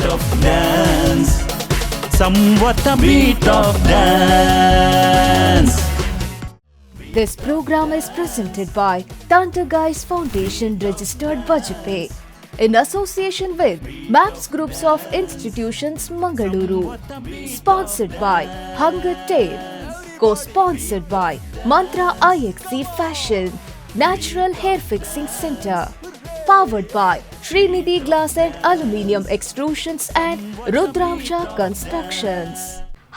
of dance. Somewhat a beat of dance. This program is presented by Thunder Guys Foundation Registered Bajpe in association with MAPS Groups of Institutions Mangaluru. Sponsored by Hunger Tale. Co-sponsored by Mantra IXC Fashion, Natural Hair Fixing Center. Powered by Srinidhi Glass and Aluminium Extrusions and Rudramsha Constructions.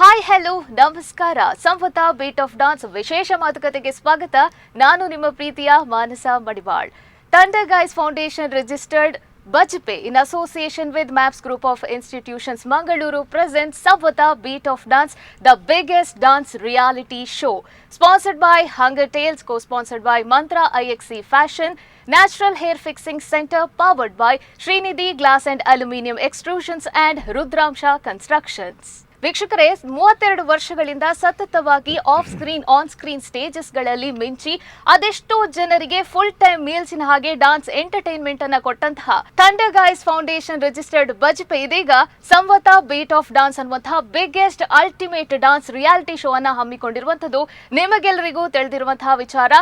Hi hello ನಮಸ್ಕಾರ. ಸಂವತ beat of dance ವಿಶೇಷ ಮಾತುಕತೆಗೆ ಸ್ವಾಗತ. ನಾನು ನಿಮ್ಮ ಪ್ರೀತಿಯ Manasa Madival. Thunder Guys Foundation registered Bajpe in association with MAPS Group of Institutions Mangaluru presents Samvata Beat of Dance, the biggest dance reality show. Sponsored by Hunger Tales, co-sponsored by Mantra IXC Fashion, Natural Hair Fixing Center, powered by Srinidhi Glass and Aluminium Extrusions and Rudramsha Constructions. ವೀಕ್ಷಕರೇ, 32 ವರ್ಷಗಳಿಂದ ಸತತವಾಗಿ off screen on screen ಸ್ಟೇಜಸ್ಗಳಲ್ಲಿ ಮಿಂಚಿ ಅದೆಷ್ಟೋ ಜನರಿಗೆ full time ಮೀಲ್ಸಿನ ಹಾಗೆ dance entertainment ಅನ್ನ ಕೊಟ್ಟಂತಹ thunder Guys Foundation registered Bajpe ಇದೀಗ ಸಂವತ beat of dance ಅನ್ನುವಂತಹ biggest ultimate dance reality show ಅನ್ನ ಹಮ್ಮಿಕೊಂಡಿರುವಂತದ್ದು ನಿಮಗೆಲ್ಲರಿಗೂ ತಿಳಿದಿರುವಂತಹ ವಿಚಾರ.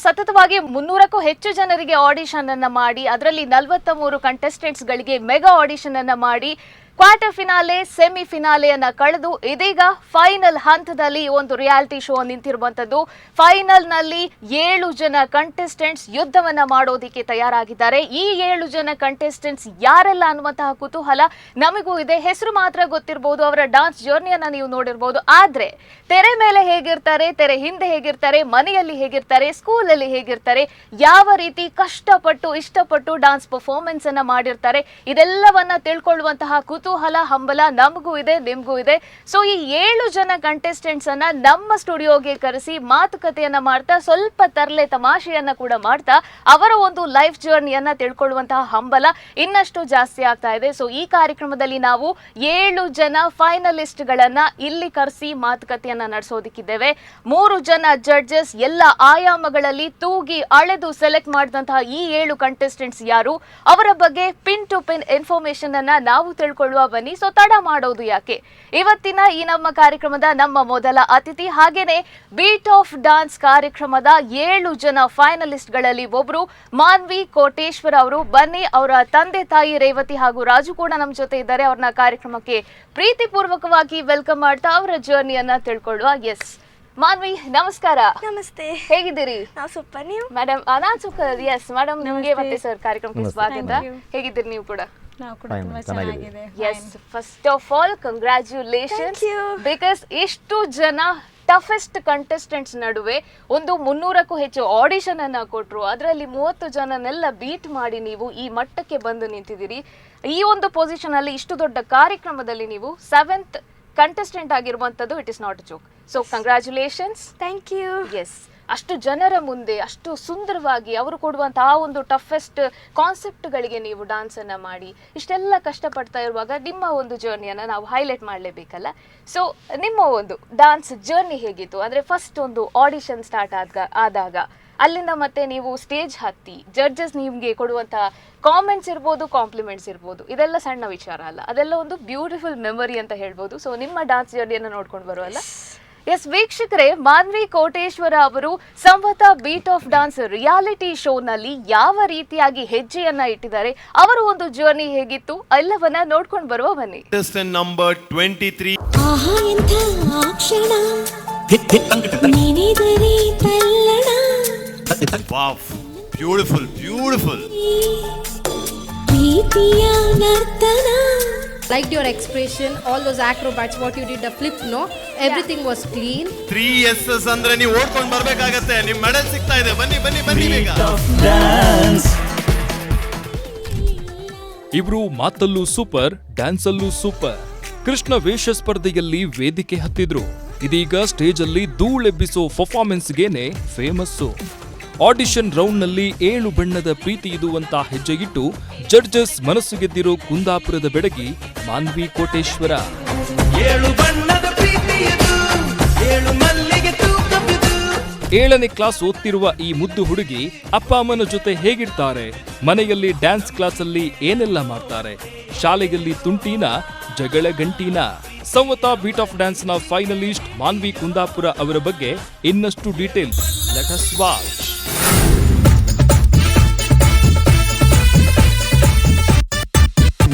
ಸತತವಾಗಿ 300ಕ್ಕೂ ಹೆಚ್ಚು ಜನರಿಗೆ ಆಡಿಷನ್ ಅನ್ನ ಮಾಡಿ ಅದರಲ್ಲಿ 43 ಕಂಟೆಸ್ಟೆಂಟ್ಸ್ ಗಳಿಗೆ ಮೆಗಾ ಆಡಿಷನ್ ಅನ್ನ ಮಾಡಿ ಕ್ವಾರ್ಟರ್ ಫಿನಾಲೆ ಸೆಮಿ ಫಿನಾಲೆಯನ್ನ ಕಳೆದು ಇದೀಗ ಫೈನಲ್ ಹಂತದಲ್ಲಿ ಒಂದು ರಿಯಾಲಿಟಿ ಶೋ ನಿಂತಿರುವಂತದ್ದು. ಫೈನಲ್ ನಲ್ಲಿ 7 ಜನ ಕಂಟೆಸ್ಟೆಂಟ್ಸ್ ಯುದ್ಧವನ್ನ ಮಾಡೋದಿಕ್ಕೆ ತಯಾರಾಗಿದ್ದಾರೆ. ಈ 7 ಜನ ಕಂಟೆಸ್ಟೆಂಟ್ಸ್ ಯಾರೆಲ್ಲ ಅನ್ನುವಂತಹ ಕುತೂಹಲ ನಮಗೂ ಇದೆ. ಹೆಸರು ಮಾತ್ರ ಗೊತ್ತಿರಬಹುದು, ಅವರ ಡಾನ್ಸ್ ಜರ್ನಿಯನ್ನ ನೀವು ನೋಡಿರಬಹುದು. ಆದ್ರೆ ತೆರೆ ಮೇಲೆ ಹೇಗಿರ್ತಾರೆ, ತೆರೆ ಹಿಂದೆ ಹೇಗಿರ್ತಾರೆ, ಮನೆಯಲ್ಲಿ ಹೇಗಿರ್ತಾರೆ, ಸ್ಕೂಲಲ್ಲಿ ಹೇಗಿರ್ತಾರೆ, ಯಾವ ರೀತಿ ಕಷ್ಟಪಟ್ಟು ಇಷ್ಟಪಟ್ಟು ಡಾನ್ಸ್ ಪರ್ಫಾರ್ಮೆನ್ಸ್ ಅನ್ನ ಮಾಡಿರ್ತಾರೆ, ಇದೆಲ್ಲವನ್ನ ತಿಳ್ಕೊಳ್ಳುವಂತಹ ಕುತೂಹಲ ಹಂಬಲ ನಮಗೂ ಇದೆ, ನಿಮ್ಗೂ ಇದೆ. ಸೊ ಈ 7 ಜನ ಕಂಟೆಸ್ಟೆಂಟ್ಸ್ ಅನ್ನ ನಮ್ಮ ಸ್ಟುಡಿಯೋಗೆ ಕರೆಸಿ ಮಾತುಕತೆಯನ್ನ ಮಾಡ್ತಾ ಸ್ವಲ್ಪ ತರಲೆ ತಮಾಷೆಯನ್ನ ಕೂಡ ಮಾಡ್ತಾ ಅವರ ಒಂದು ಲೈಫ್ ಜರ್ನಿಯನ್ನ ತಿಳ್ಕೊಳ್ಳುವಂತಹ ಹಂಬಲ ಇನ್ನಷ್ಟು ಜಾಸ್ತಿ ಆಗ್ತಾ ಇದೆ. ಸೊ ಈ ಕಾರ್ಯಕ್ರಮದಲ್ಲಿ ನಾವು 7 ಜನ ಫೈನಲಿಸ್ಟ್ ಗಳನ್ನ ಇಲ್ಲಿ ಕರೆಸಿ ಮಾತುಕತೆಯನ್ನ ನಡೆಸೋದಿಕ್ಕಿದ್ದೇವೆ. 3 ಜನ ಜಡ್ಜಸ್ ಎಲ್ಲ ಆಯಾಮಗಳಲ್ಲಿ ತೂಗಿ ಅಳೆದು ಸೆಲೆಕ್ಟ್ ಮಾಡಿದಂತಹ ಈ 7 ಕಂಟೆಸ್ಟೆಂಟ್ಸ್ ಯಾರು, ಅವರ ಬಗ್ಗೆ ಪಿನ್ ಟು ಪಿನ್ ಇನ್ಫಾರ್ಮೇಶನ್ ಅನ್ನ ನಾವು ತಿಳ್ಕೊಳ್ಳುವ ಬನ್ನಿ. ಸೊ ತಡ ಮಾಡೋದು ಯಾಕೆ, ಇವತ್ತಿನ ಈ ನಮ್ಮ ಕಾರ್ಯಕ್ರಮದ ನಮ್ಮ ಮೊದಲ ಅತಿಥಿ ಹಾಗೇನೆ ಬೀಟ್ ಆಫ್ ಡಾನ್ಸ್ ಕಾರ್ಯಕ್ರಮದ 7 ಜನ ಫೈನಲಿಸ್ಟ್ ಗಳಲ್ಲಿ ಒಬ್ರು ಮಾನ್ವಿ ಕೋಟೇಶ್ವರ ಅವರು. ಬನ್ನಿ, ಅವರ ತಂದೆ ತಾಯಿ ರೇವತಿ ಹಾಗೂ ರಾಜು ಕೂಡ ನಮ್ಮ ಜೊತೆ ಇದ್ದಾರೆ. ಅವ್ರನ್ನ ಕಾರ್ಯಕ್ರಮಕ್ಕೆ ಪ್ರೀತಿ ಪೂರ್ವಕವಾಗಿ ವೆಲ್ಕಮ್ ಮಾಡ್ತಾ ಅವರ ಜರ್ನಿಯನ್ನ ತಿಳ್ಕೊಳ್ಳುವ. ಎಸ್ ಮಾನ್ವಿ, ನಮಸ್ಕಾರ. ನಮಸ್ತೆ, ಹೇಗಿದ್ದೀರಿ? ನಾವು ಸೂಪರ್. ನೀವು? ಮೇಡಮ್ ನಾನು ಸೂಪರ್. ಎಸ್ ಮೇಡಮ್, ನಿಮ್ಗೆ ಮತ್ತೆ ಸರ್ ಕಾರ್ಯಕ್ರಮಕ್ಕೆ ಸ್ವಾಗತ. ಹೇಗಿದ್ದೀರಿ ನೀವು ಕೂಡ? Yes, first of all congratulations, because ಇಷ್ಟು ಜನ ಟಫೆಸ್ಟ್ ಕಂಟೆಸ್ಟೆಂಟ್ಸ್ ನಡುವೆ ಒಂದು 300ಕ್ಕೂ ಹೆಚ್ಚು ಆಡಿಷನ್ ಅನ್ನ ಕೊಟ್ರು. ಅದರಲ್ಲಿ 30 ಜನನೆಲ್ಲ ಬೀಟ್ ಮಾಡಿ ನೀವು ಈ ಮಟ್ಟಕ್ಕೆ ಬಂದು ನಿಂತಿದ್ದೀರಿ. ಈ ಒಂದು ಪೊಸಿಷನ್ ಅಲ್ಲಿ ಇಷ್ಟು ದೊಡ್ಡ ಕಾರ್ಯಕ್ರಮದಲ್ಲಿ ನೀವು 7th ಕಂಟೆಸ್ಟೆಂಟ್ ಆಗಿರುವಂತದ್ದು it is not a joke. So congratulations. Thank you. Yes, ಅಷ್ಟು ಜನರ ಮುಂದೆ ಅಷ್ಟು ಸುಂದರವಾಗಿ ಅವರು ಕೊಡುವಂತಹ ಒಂದು ಟಫೆಸ್ಟ್ ಕಾನ್ಸೆಪ್ಟ್ಗಳಿಗೆ ನೀವು ಡಾನ್ಸ್ ಅನ್ನ ಮಾಡಿ ಇಷ್ಟೆಲ್ಲ ಕಷ್ಟಪಡ್ತಾ ಇರುವಾಗ ನಿಮ್ಮ ಒಂದು ಜರ್ನಿಯನ್ನ ನಾವು ಹೈಲೈಟ್ ಮಾಡಲೇಬೇಕಲ್ಲ. ಸೊ ನಿಮ್ಮ ಒಂದು ಡಾನ್ಸ್ ಜರ್ನಿ ಹೇಗಿತ್ತು? ಅಂದ್ರೆ ಫಸ್ಟ್ ಒಂದು ಆಡಿಷನ್ ಸ್ಟಾರ್ಟ್ ಆದಾಗ ಅಲ್ಲಿಂದ ಮತ್ತೆ ನೀವು ಸ್ಟೇಜ್ ಹತ್ತಿ ಜಡ್ಜಸ್ ನಿಮ್ಗೆ ಕೊಡುವಂತಹ ಕಾಮೆಂಟ್ಸ್ ಇರ್ಬೋದು, ಕಾಂಪ್ಲಿಮೆಂಟ್ಸ್ ಇರ್ಬೋದು, ಇದೆಲ್ಲ ಸಣ್ಣ ವಿಚಾರ ಅಲ್ಲ, ಅದೆಲ್ಲ ಒಂದು ಬ್ಯೂಟಿಫುಲ್ ಮೆಮೊರಿ ಅಂತ ಹೇಳ್ಬೋದು. ಸೊ ನಿಮ್ಮ ಡಾನ್ಸ್ ಜರ್ನಿಯನ್ನ ನೋಡ್ಕೊಂಡು ಬರುವಲ್ಲ. ಎಸ್ ವೀಕ್ಷಕರೇ, ಮಾನ್ವಿ ಕೋಟೇಶ್ವರ ಅವರು Samvatha beat of dance reality show ನಲ್ಲಿ ಯಾವ ರೀತಿಯಾಗಿ ಹೆಜ್ಜೆಯನ್ನ ಇಟ್ಟಿದ್ದಾರೆ, ಅವರ ಒಂದು ಜರ್ನಿ ಹೇಗಿತ್ತು ಎಲ್ಲವನ್ನ ನೋಡ್ಕೊಂಡು ಬರುವ ಬನ್ನಿ. ನಂಬರ್ 23. ಆಹಾ ಎಂಥ ಕ್ಷಣ ನೆನೆದರೆ ತಲ್ಲಣ. Wow, beautiful beautiful. ಪ್ರೀತಿಯ ನರ್ತನ. Liked your expression, all those acrobats, what you did, the flip, no? Everything was clean. 3 yeses ಅಂದ್ರೆ ನೀವು ಓಡ್ಕೊಂಡು ಬರಬೇಕಾಗುತ್ತೆ. ನಿಮ್ಮ ಮೆಡಲ್ ಸಿಗ್ತಾ ಇದೆ. ಬನ್ನಿ ಬನ್ನಿ ಬನ್ನಿ ಬೇಗ. ಇಬ್ರು ಮಾತಲ್ಲೂ ಸೂಪರ್, ಡ್ಯಾನ್ಸಲ್ಲೂ ಸೂಪರ್. ಕೃಷ್ಣ ವೇಷ ಸ್ಪರ್ಧೆಯಲ್ಲಿ ವೇದಿಕೆ ಹತ್ತಿದ್ರು. ಇದೀಗ ಸ್ಟೇಜ್ ಅಲ್ಲಿ ಧೂಳೆಬ್ಬಿಸೋ ಪರ್ಫಾರ್ಮೆನ್ಸ್ಗೇನೆ ಫೇಮಸ್ಸು. ಆಡಿಷನ್ ರೌಂಡ್ನಲ್ಲಿ 7 ಬಣ್ಣದ ಪ್ರೀತಿ ಇದುವಂತ ಹೆಜ್ಜೆಯಿಟ್ಟು ಜಡ್ಜಸ್ ಮನಸ್ಸು ಗೆದ್ದಿರೋ ಕುಂದಾಪುರದ ಬೆಡಗಿ ಮಾನ್ವಿ ಕೋಟೇಶ್ವರ. 7 ಬಣ್ಣದ ಪ್ರೀತಿಯದು, 7 ಮಲ್ಲಿಗೆ ತೂಕವಿದು. 7ನೇ ಕ್ಲಾಸ್ ಓದ್ತಿರುವ ಈ ಮುದ್ದು ಹುಡುಗಿ ಅಪ್ಪ ಅಮ್ಮನ ಜೊತೆ ಹೇಗಿರ್ತಾರೆ, ಮನೆಯಲ್ಲಿ ಡ್ಯಾನ್ಸ್ ಕ್ಲಾಸ್ ಅಲ್ಲಿ ಏನೆಲ್ಲ ಮಾಡ್ತಾರೆ, ಶಾಲೆಯಲ್ಲಿ ತುಂಟೀನ ಜಗಳ ಗಂಟೀನ. ಸಂವತ ಬೀಟ್ ಆಫ್ ಡ್ಯಾನ್ಸ್ ನ ಫೈನಲಿಸ್ಟ್ ಮಾನ್ವಿ ಕುಂದಾಪುರ ಅವರ ಬಗ್ಗೆ ಇನ್ನಷ್ಟು ಡೀಟೇಲ್ಸ್. Let us watch.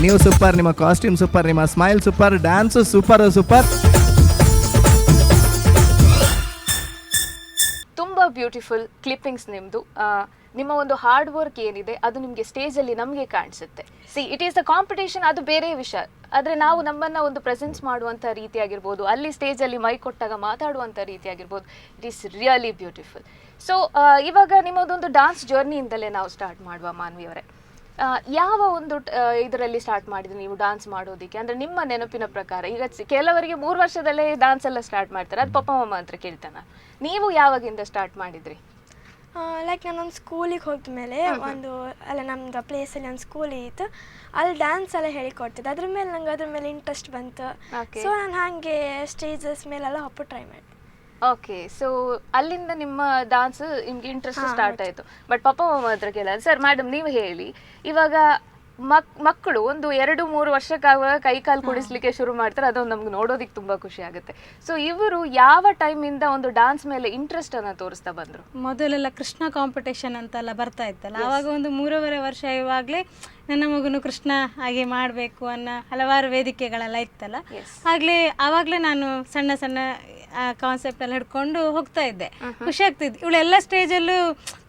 ನೀವು ಸೂಪರ್, ನಿಮ್ಮ ಕಾಸ್ಟ್ಯೂಮ್ ಸೂಪರ್, ನಿಮ್ಮ smile super, dance super super. ತುಂಬ ಬ್ಯೂಟಿಫುಲ್ ಕ್ಲಿಪ್ಪಿಂಗ್ಸ್ ನಿಮ್ಮದು. ನಿಮ್ಮ ಒಂದು ಹಾರ್ಡ್ ವರ್ಕ್ ಏನಿದೆ ಅದು ನಿಮಗೆ ಸ್ಟೇಜಲ್ಲಿ ನಮಗೆ ಕಾಣಿಸುತ್ತೆ. ಇಟ್ ಈಸ್ ದ ಕಾಂಪಿಟೇಷನ್, ಅದು ಬೇರೆ ವಿಷಯ. ಆದರೆ ನಾವು ನಮ್ಮನ್ನು ಒಂದು ಪ್ರೆಸೆನ್ಸ್ ಮಾಡುವಂಥ ರೀತಿ ಆಗಿರ್ಬೋದು, ಅಲ್ಲಿ ಸ್ಟೇಜಲ್ಲಿ ಮೈ ಕೊಟ್ಟಾಗ ಮಾತಾಡುವಂಥ ರೀತಿ ಆಗಿರ್ಬೋದು, it is really beautiful. So ಇವಾಗ ನಿಮ್ಮದೊಂದು ಡಾನ್ಸ್ ಜರ್ನಿಯಿಂದಲೇ ನಾವು ಸ್ಟಾರ್ಟ್ ಮಾಡುವ ಮಾನ್ವಿಯವರೇ. ಯಾವ ಒಂದು ಇದರಲ್ಲಿ ಸ್ಟಾರ್ಟ್ ಮಾಡಿದ್ರಿ ನೀವು ಡಾನ್ಸ್ ಮಾಡೋದಕ್ಕೆ? ಅಂದರೆ ನಿಮ್ಮ ನೆನಪಿನ ಪ್ರಕಾರ ಈಗ ಕೆಲವರಿಗೆ 3 ವರ್ಷದಲ್ಲೇ ಡಾನ್ಸ್ ಎಲ್ಲ ಸ್ಟಾರ್ಟ್ ಮಾಡ್ತಾರೆ, ಅದು ಪಪ್ಪ ಮಮ್ಮ ಅಂತ ಕೇಳ್ತಾನೆ. ನೀವು ಯಾವಾಗಿಂದ ಸ್ಟಾರ್ಟ್ ಮಾಡಿದ್ರಿ? ಲೈಕ್ ನಾನೊಂದು ಸ್ಕೂಲಿಗೆ ಹೋದ ಮೇಲೆ ಒಂದು ಅಲ್ಲ ನಮ್ಮದು ಪ್ಲೇಸಲ್ಲಿ ಒಂದು ಸ್ಕೂಲ್ ಇತ್ತು, ಅಲ್ಲಿ ಡ್ಯಾನ್ಸ್ ಎಲ್ಲ ಹೇಳಿಕೊಡ್ತಿದ್ದೆ. ಅದ್ರ ಮೇಲೆ ನಂಗೆ ಅದ್ರ ಮೇಲೆ ಇಂಟ್ರೆಸ್ಟ್ ಬಂತು. ಸೊ ನಾನು ಹಾಗೆ ಸ್ಟೇಜಸ್ ಮೇಲೆಲ್ಲ ಹಪ್ಪು ಟ್ರೈ ಮಾಡಿದೆ. ಓಕೆ, ಸೊ ಅಲ್ಲಿಂದ ನಿಮ್ಮ ಡಾನ್ಸ್ ನಿಮ್ಗೆ ಇಂಟ್ರೆಸ್ಟ್ ಸ್ಟಾರ್ಟ್ ಆಯಿತು. ಬಟ್ ಪಪ್ಪ ಮಮ್ಮ ಹತ್ರ ಕೇಳ, ಸರ್ ಮೇಡಮ್ ನೀವು ಹೇಳಿ, ಇವಾಗ ಮಕ್ಕಳು ಒಂದು 2-3 ವರ್ಷಕ್ಕಾಗುವಾಗ ಕೈ ಕಾಲು ಕುಡಿಸ್ಲಿಕ್ಕೆ ಶುರು ಮಾಡ್ತಾರೆ, ಅದೊಂದು ನಮ್ಗೆ ನೋಡೋದಕ್ಕೆ ತುಂಬ ಖುಷಿ ಆಗುತ್ತೆ. ಸೊ ಇವರು ಯಾವ ಟೈಮಿಂದ ಒಂದು ಡಾನ್ಸ್ ಮೇಲೆ ಇಂಟ್ರೆಸ್ಟ್ ಅನ್ನು ತೋರಿಸ್ತಾ ಬಂದರು? ಮೊದಲೆಲ್ಲ ಕೃಷ್ಣ ಕಾಂಪಿಟೇಷನ್ ಅಂತೆಲ್ಲ ಬರ್ತಾ ಇತ್ತಲ್ಲ, ಆವಾಗ ಒಂದು 3.5 ವರ್ಷ ಇವಾಗಲೇ ನನ್ನ ಮಗನು ಕೃಷ್ಣ ಹಾಗೆ ಮಾಡಬೇಕು ಅನ್ನೋ ಹಲವಾರು ವೇದಿಕೆಗಳೆಲ್ಲ ಇತ್ತಲ್ಲ, ಆವಾಗಲೇ ನಾನು ಸಣ್ಣ ಸಣ್ಣ ಕಾನ್ಸೆಪ್ಟ್ ಎಲ್ಲ ಹಿಡ್ಕೊಂಡು ಹೋಗ್ತಾ ಇದ್ದೆ. ಖುಷಿ ಆಗ್ತಿದ್ದೆ. ಇವಳೆಲ್ಲ ಸ್ಟೇಜಲ್ಲೂ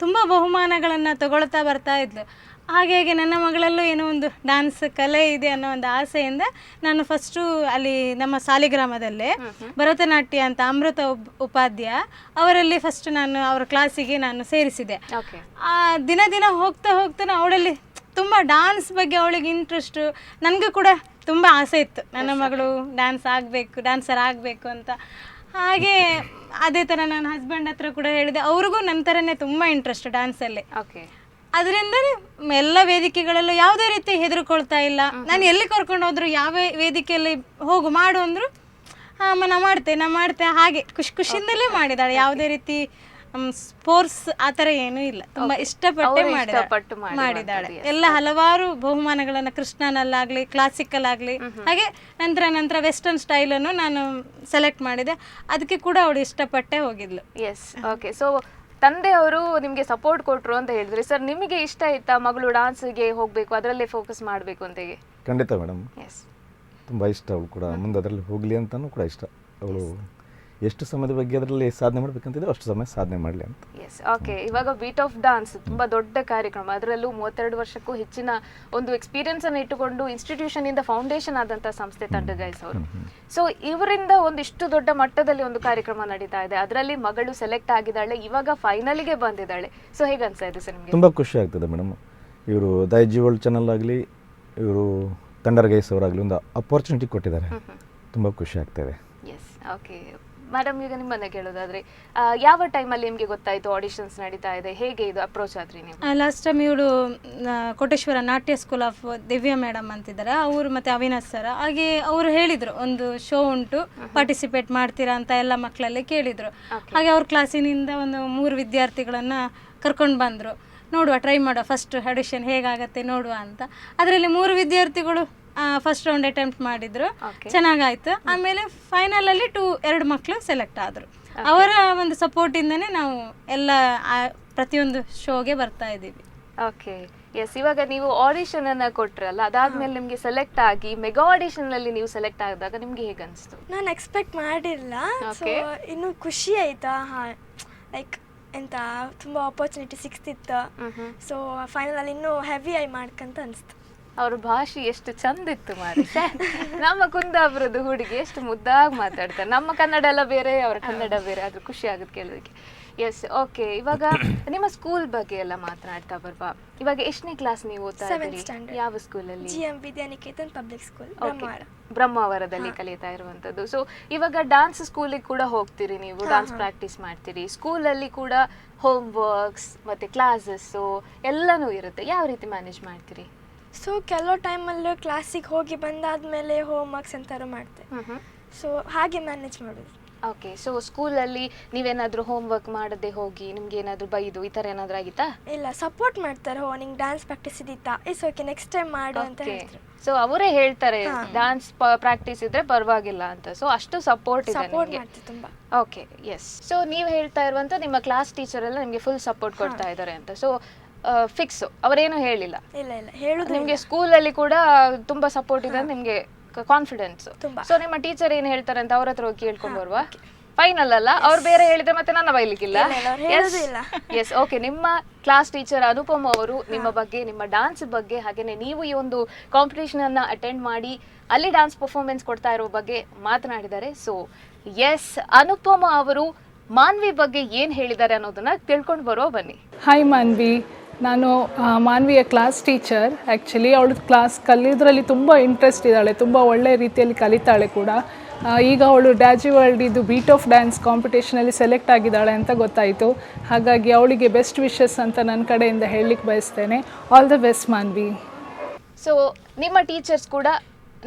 ತುಂಬ ಬಹುಮಾನಗಳನ್ನು ತಗೊಳ್ತಾ ಬರ್ತಾ ಇದ್ಲು. ಹಾಗೆ ನನ್ನ ಮಗಳಲ್ಲೂ ಏನೋ ಒಂದು ಡಾನ್ಸ್ ಕಲೆ ಇದೆ ಅನ್ನೋ ಒಂದು ಆಸೆಯಿಂದ ನಾನು ಫಸ್ಟು ಅಲ್ಲಿ ನಮ್ಮ ಸಾಲಿಗ್ರಾಮದಲ್ಲೇ ಭರತನಾಟ್ಯ ಅಂತ ಅಮೃತ ಉಪಾಧ್ಯ ಅವರಲ್ಲಿ ಫಸ್ಟ್ ನಾನು ಅವರ ಕ್ಲಾಸಿಗೆ ನಾನು ಸೇರಿಸಿದೆ. ದಿನ ದಿನ ಹೋಗ್ತಾ ಅವಳಲ್ಲಿ ತುಂಬ ಡಾನ್ಸ್ ಬಗ್ಗೆ ಅವಳಿಗೆ ಇಂಟ್ರೆಸ್ಟು, ನನಗೂ ಕೂಡ ತುಂಬ ಆಸೆ ಇತ್ತು ನನ್ನ ಮಗಳು ಡ್ಯಾನ್ಸರ್ ಆಗಬೇಕು ಅಂತ. ಹಾಗೆ ಅದೇ ಥರ ನಾನು ಹಸ್ಬೆಂಡ್ ಹತ್ರ ಕೂಡ ಹೇಳಿದೆ, ಅವ್ರಿಗೂ ನನ್ನ ಥರನೇ ತುಂಬ ಇಂಟ್ರೆಸ್ಟ್ ಡ್ಯಾನ್ಸಲ್ಲಿ. ಅದರಿಂದ ಎಲ್ಲ ವೇದಿಕೆಗಳಲ್ಲೂ ಯಾವುದೇ ರೀತಿ ಹೆದರ್ಕೊಳ್ತಾ ಇಲ್ಲ. ನಾನು ಎಲ್ಲಿ ಕರ್ಕೊಂಡು ಹೋದ್ರು, ಯಾವ ವೇದಿಕೆಯಲ್ಲಿ ಹೋಗು ಮಾಡು ಅಂದರು ನಾ ಮಾಡ್ತೆ ಹಾಗೆ ಖುಷಿಯಿಂದಲೇ ಮಾಡಿದಾಳೆ. ಯಾವುದೇ ರೀತಿ ಸ್ಪೋರ್ಟ್ಸ್ ಆ ಥರ ಏನೂ ಇಲ್ಲ, ತುಂಬ ಇಷ್ಟಪಟ್ಟೆ ಮಾಡಿದಾಳೆ. ಎಲ್ಲ ಹಲವಾರು ಬಹುಮಾನಗಳನ್ನು ಕೃಷ್ಣನಲ್ಲಾಗಲಿ ಕ್ಲಾಸಿಕಲ್ ಆಗಲಿ ಹಾಗೆ ನಂತರ ವೆಸ್ಟರ್ನ್ ಸ್ಟೈಲನ್ನು ನಾನು ಸೆಲೆಕ್ಟ್ ಮಾಡಿದೆ. ಅದಕ್ಕೆ ಕೂಡ ಅವಳು ಇಷ್ಟಪಟ್ಟೆ ಹೋಗಿದ್ಲು. Yes, okay. ಸೊ ತಂದೆಯವರು ನಿಮಗೆ ಸಪೋರ್ಟ್ ಕೊಟ್ಟರು ಅಂತ ಹೇಳಿದ್ರಿ. ಸರ್ ನಿಮಗೆ ಇಷ್ಟ ಆಯ್ತಾ ಮಗಳು ಡಾನ್ಸ್ಗೆ ಹೋಗಬೇಕು, ಅದರಲ್ಲೇ ಫೋಕಸ್ ಮಾಡಬೇಕು ಅಂತ? ಖಂಡಿತ ಮೇಡಮ್, ತುಂಬ ಇಷ್ಟ. ಅವಳು ಕೂಡ ಮುಂದೆ ಅದರಲ್ಲಿ ಹೋಗಲಿ ಅಂತಲೂ ಕೂಡ ಇಷ್ಟ. ಅವಳು ಎಷ್ಟು ಸಮಯದ ಬಗ್ಗೆ ಅದರಲ್ಲಿ ಸಾಧನೆ ಮಾಡಬೇಕಂತಿದೆ ಅಷ್ಟು ಸಮಯ ಸಾಧನೆ ಮಾಡಲಿ ಅಂತ. Yes, okay. ಇವಾಗ ಬೀಟ್ ಆಫ್ ಡಾನ್ಸ್ ತುಂಬ ದೊಡ್ಡ ಕಾರ್ಯಕ್ರಮ, ಅದರಲ್ಲೂ 32 ವರ್ಷಕ್ಕೂ ಹೆಚ್ಚಿನ ಒಂದು ಎಕ್ಸ್ಪೀರಿಯನ್ಸನ್ನು ಇಟ್ಟುಕೊಂಡು ಇನ್ಸ್ಟಿಟ್ಯೂಷನಿಂದ ಫೌಂಡೇಶನ್ ಆದಂಥ ಸಂಸ್ಥೆ ತಂಡ ಗೈಸ್ ಅವರು. ಸೊ ಇವರಿಂದ ಒಂದಿಷ್ಟು ದೊಡ್ಡ ಮಟ್ಟದಲ್ಲಿ ಒಂದು ಕಾರ್ಯಕ್ರಮ ನಡೀತಾ ಇದೆ, ಅದರಲ್ಲಿ ಮಗಳು ಸೆಲೆಕ್ಟ್ ಆಗಿದ್ದಾಳೆ, ಇವಾಗ ಫೈನಲಿಗೆ ಬಂದಿದ್ದಾಳೆ. ಸೊ ಹೇಗೆ ಅನ್ಸ್ತಾ ಇದೆ ಸರ್ ನಿಮಗೆ? ತುಂಬ ಖುಷಿ ಆಗ್ತದೆ ಮೇಡಮ್. ಇವರು ದೈಜಿ ವರ್ಲ್ಡ್ ಚಾನಲ್ ಆಗಲಿ, ಇವರು ತಂಡರ್ ಗೈಸ್ ಅವರಾಗಲಿ ಒಂದು ಅಪರ್ಚುನಿಟಿ ಕೊಟ್ಟಿದ್ದಾರೆ, ತುಂಬ ಖುಷಿ ಆಗ್ತದೆ. S, okay. ಮೇಡಮ್, ಈಗ ನಿಮ್ಮನ್ನ ಕೇಳೋದಾದ್ರೆ ಯಾವ ಟೈಮಲ್ಲಿ ನಿಮಗೆ ಗೊತ್ತಾಯಿತು ಆಡಿಷನ್ಸ್ ನಡೀತಾ ಇದೆ, ಹೇಗೆ ಇದು ಅಪ್ರೋಚ್ ಆದ್ರಿ ನೀವು? ಲಾಸ್ಟ್ ಟೈಮ್ ಇವಳು ಕೋಟೇಶ್ವರ ನಾಟ್ಯ ಸ್ಕೂಲ್ ಆಫ್ ದಿವ್ಯಾ ಮೇಡಮ್ ಅಂತಿದ್ದಾರೆ, ಅವರು ಮತ್ತು ಅವಿನಾಶ್ ಸರ್, ಹಾಗೆ ಅವರು ಹೇಳಿದರು ಒಂದು ಶೋ ಉಂಟು, ಪಾರ್ಟಿಸಿಪೇಟ್ ಮಾಡ್ತೀರಾ ಅಂತ ಎಲ್ಲ ಮಕ್ಕಳಲ್ಲಿ ಕೇಳಿದರು. ಹಾಗೆ ಅವ್ರ ಕ್ಲಾಸಿನಿಂದ ಒಂದು 3 ವಿದ್ಯಾರ್ಥಿಗಳನ್ನು ಕರ್ಕೊಂಡು ಬಂದರು. ನೋಡುವ, ಟ್ರೈ ಮಾಡುವ, ಫಸ್ಟ್ ಆಡಿಷನ್ ಹೇಗಾಗತ್ತೆ ನೋಡುವ ಅಂತ. ಅದರಲ್ಲಿ 3 ವಿದ್ಯಾರ್ಥಿಗಳು ಫಸ್ಟ್ ರೌಂಡ್ ಅಟೆಂಪ್ಟ್ ಮಾಡಿದ್ರು, ಚೆನ್ನಾಗಾಯ್ತು. ಆಮೇಲೆ ಫೈನಲ್ ಅಲ್ಲಿ 2 ಮಕ್ಕಳು ಸೆಲೆಕ್ಟ್ ಆದರು. ಅವರ ಒಂದು ಸಪೋರ್ಟ್ ಇಂದನೇ ನಾವು ಎಲ್ಲ ಪ್ರತಿಯೊಂದು ಶೋಗೆ ಬರ್ತಾ ಇದ್ದೀವಿ. Okay, yes. ಇವಾಗ ನೀವು ಆಡಿಷನ್ ಅನ್ನ ಕೊಟ್ರಲ್ಲ, ಅದಾದ್ಮೇಲೆ ನಿಮ್ಗೆ ಸೆಲೆಕ್ಟ್ ಆಗಿ ಮೆಗಾ ಆಡಿಷನ್ ಅಲ್ಲಿ ನೀವು ಸೆಲೆಕ್ಟ್ ಆದಾಗ ನಿಮ್ಗೆ ಹೇಗೆ ಅನಿಸ್ತು? ನಾನು ಎಕ್ಸ್ಪೆಕ್ಟ್ ಮಾಡಿಲ್ಲ, ಇನ್ನು ಖುಷಿ ಆಯ್ತಾ. ಲೈಕ್ ಎಂತ ತುಂಬ ಆಪರ್ಚುನಿಟಿ ಸಿಕ್ತಿತ್ತು. ಸೊ ಫೈನಲ್ ಅಲ್ಲಿ ಇನ್ನೂ ಹೆವಿ ಆಗಿ ಮಾಡ್ಕಂತ ಅನಿಸ್ತು. ಅವ್ರ ಭಾಷೆ ಎಷ್ಟು ಚಂದ ಇತ್ತು ಮಾರಿ. ನಮ್ಮ ಕುಂದಾಪುರದ ಹುಡುಗಿ ಎಷ್ಟು ಮುದ್ದಾಗಿ ಮಾತಾಡ್ತಾರೆ. ನಮ್ಮ ಕನ್ನಡ ಎಲ್ಲ ಬೇರೆ, ಅವ್ರ ಕನ್ನಡ ಬೇರೆ, ಆದ್ರೂ ಖುಷಿ ಆಗುತ್ತೆ ಕೇಳೋದಕ್ಕೆ. Yes, okay. ಇವಾಗ ನಿಮ್ಮ ಸ್ಕೂಲ್ ಬಗ್ಗೆ ಎಲ್ಲ ಮಾತನಾಡ್ತಾ ಬರ್ಬಾ. ಇವಾಗ ಎಷ್ಟನೇ ಕ್ಲಾಸ್ ನೀವು ಓದ್ತಾ ಇದ್ದೀರಿ? ಯಾವ ಸ್ಕೂಲಲ್ಲಿ? GM ವಿದ್ಯಾನಿಕೇತನ್ ಪಬ್ಲಿಕ್ ಸ್ಕೂಲ್, ಬ್ರಹ್ಮಾವರದಲ್ಲಿ ಕಲಿತಾ ಇರುವಂತದ್ದು. ಸೊ ಇವಾಗ ಡಾನ್ಸ್ ಸ್ಕೂಲಿಗೆ ಕೂಡ ಹೋಗ್ತೀರಿ ನೀವು, ಡಾನ್ಸ್ ಪ್ರಾಕ್ಟೀಸ್ ಮಾಡ್ತೀರಿ, ಸ್ಕೂಲಲ್ಲಿ ಕೂಡ ಹೋಮ್ ವರ್ಕ್ಸ್ ಮತ್ತೆ ಕ್ಲಾಸಸ್ಸು ಎಲ್ಲನೂ ಇರುತ್ತೆ. ಯಾವ ರೀತಿ ಮ್ಯಾನೇಜ್ ಮಾಡ್ತೀರಿ? ಸೊ ಕೆಲವು ಟೈಮಲ್ಲೂ ಕ್ಲಾಸಿಗೆ ಹೋಗಿ ಬಂದಾದ್ಮೇಲೆ ಹೋಮ್ ವರ್ಕ್ಸ್ ಎಂತಾರು ಮಾಡ್ತೆ. ಸೊ ಹಾಗೆ ಮ್ಯಾನೇಜ್ ಮಾಡೋದು. ಓಕೆ, ಸೊ ಸ್ಕೂಲಲ್ಲಿ ನೀವೇನಾದರೂ ಹೋಮ್ವರ್ಕ್ ಮಾಡದೆ ಹೋಗಿ ನಿಮ್ಗೆ ಏನಾದರೂ ಬೈದು ಈ ಥರ ಏನಾದರೂ ಆಗಿತ್ತಾ? ಇಲ್ಲ, ಸಪೋರ್ಟ್ ಮಾಡ್ತಾರೆ. ನಿಂಗೆ ಡ್ಯಾನ್ಸ್ ಪ್ರಾಕ್ಟೀಸ್ ಇದ್ದಿತ್ತಾ, ಇಟ್ಸ್ ಓಕೆ, ನೆಕ್ಸ್ಟ್ ಟೈಮ್ ಮಾಡು ಅಂತ ಹೇಳ್ತಾರೆ. ಸೊ ಅವರೇ ಹೇಳ್ತಾರೆ ಡ್ಯಾನ್ಸ್ ಪ್ರಾಕ್ಟೀಸ್ ಇದ್ರೆ ಪರವಾಗಿಲ್ಲ ಅಂತ. ಸೊ ಅಷ್ಟು ಸಪೋರ್ಟ್ ಇದೆ ನಿಮಗೆ. ತುಂಬಾ. Okay, yes. ಸೊ ನೀವು ಹೇಳ್ತಾ ಇರುವಂತ ನಿಮ್ಮ ಕ್ಲಾಸ್ ಟೀಚರ್ ಎಲ್ಲ ನಿಮಗೆ ಫುಲ್ ಸಪೋರ್ಟ್ ಕೊಡ್ತಾ ಇದ್ದಾರೆ ಅಂತ. ಸೊ ಫಿಕ್ಸ್, ಅವರೇನು ಹೇಳಿಲ್ಲ? ಇಲ್ಲ ಇಲ್ಲ, ಹೇಳುದು ನಿಮಗೆ ಸ್ಕೂಲಲ್ಲಿ ಕೂಡ ತುಂಬಾ ಸಪೋರ್ಟ್ ಇದೆ ಅಂತ ನಿಮಗೆ ಕಾನ್ಫಿಡೆನ್ಸ್. ಸೊ ನಿಮ್ಮ ಟೀಚರ್ ಏನ್ ಹೇಳ್ತಾರೆ ಅಂತ ಅವ್ರ ಹತ್ರ ಹೋಗಿ ಕೇಳ್ಕೊಂಡ್ ಬರುವ. ಫೈನಲ್ ಅಲ್ಲ, ಅವ್ರು ಬೇರೆ ಹೇಳಿದ್ರೆ ಮತ್ತೆ ನನ್ನ ಬೈಲಿಕ್ಕಿಲ್ಲ. Yes, okay. ನಿಮ್ಮ ಕ್ಲಾಸ್ ಟೀಚರ್ ಅನುಪಮ ಅವರು ನಿಮ್ಮ ಬಗ್ಗೆ, ನಿಮ್ಮ ಡಾನ್ಸ್ ಬಗ್ಗೆ, ಹಾಗೇನೆ ನೀವು ಈ ಒಂದು ಕಾಂಪಿಟೇಷನ್ ಅನ್ನ ಅಟೆಂಡ್ ಮಾಡಿ ಅಲ್ಲಿ ಡಾನ್ಸ್ ಪರ್ಫಾರ್ಮೆನ್ಸ್ ಕೊಡ್ತಾ ಇರೋ ಬಗ್ಗೆ ಮಾತನಾಡಿದ್ದಾರೆ. ಸೊ ಎಸ್, ಅನುಪಮ ಅವರು ಮಾನ್ವಿ ಬಗ್ಗೆ ಏನ್ ಹೇಳಿದ್ದಾರೆ ಅನ್ನೋದನ್ನ ತಿಳ್ಕೊಂಡು ಬರೋ ಬನ್ನಿ. ಹಾಯ್ ಮಾನ್ವಿ, ನಾನು ಮಾನ್ವಿಯ ಕ್ಲಾಸ್ ಟೀಚರ್. ಆ್ಯಕ್ಚುಲಿ ಅವಳು ಕ್ಲಾಸ್ ಕಲಿಯೋದ್ರಲ್ಲಿ ತುಂಬ ಇಂಟ್ರೆಸ್ಟ್ ಇದ್ದಾಳೆ, ತುಂಬ ಒಳ್ಳೆ ರೀತಿಯಲ್ಲಿ ಕಲಿತಾಳೆ ಕೂಡ. ಈಗ ಅವಳು ಡ್ಯಾಜಿ ವರ್ಲ್ಡ್ ಇದು ಬೀಟ್ ಆಫ್ ಡ್ಯಾನ್ಸ್ ಕಾಂಪಿಟೇಷನಲ್ಲಿ ಸೆಲೆಕ್ಟ್ ಆಗಿದ್ದಾಳೆ ಅಂತ ಗೊತ್ತಾಯಿತು. ಹಾಗಾಗಿ ಅವಳಿಗೆ ಬೆಸ್ಟ್ ವಿಶಸ್ ಅಂತ ನನ್ನ ಕಡೆಯಿಂದ ಹೇಳಲಿಕ್ಕೆ ಬಯಸ್ತೇನೆ. All the best Manvi. So ನಿಮ್ಮ ಟೀಚರ್ಸ್ ಕೂಡ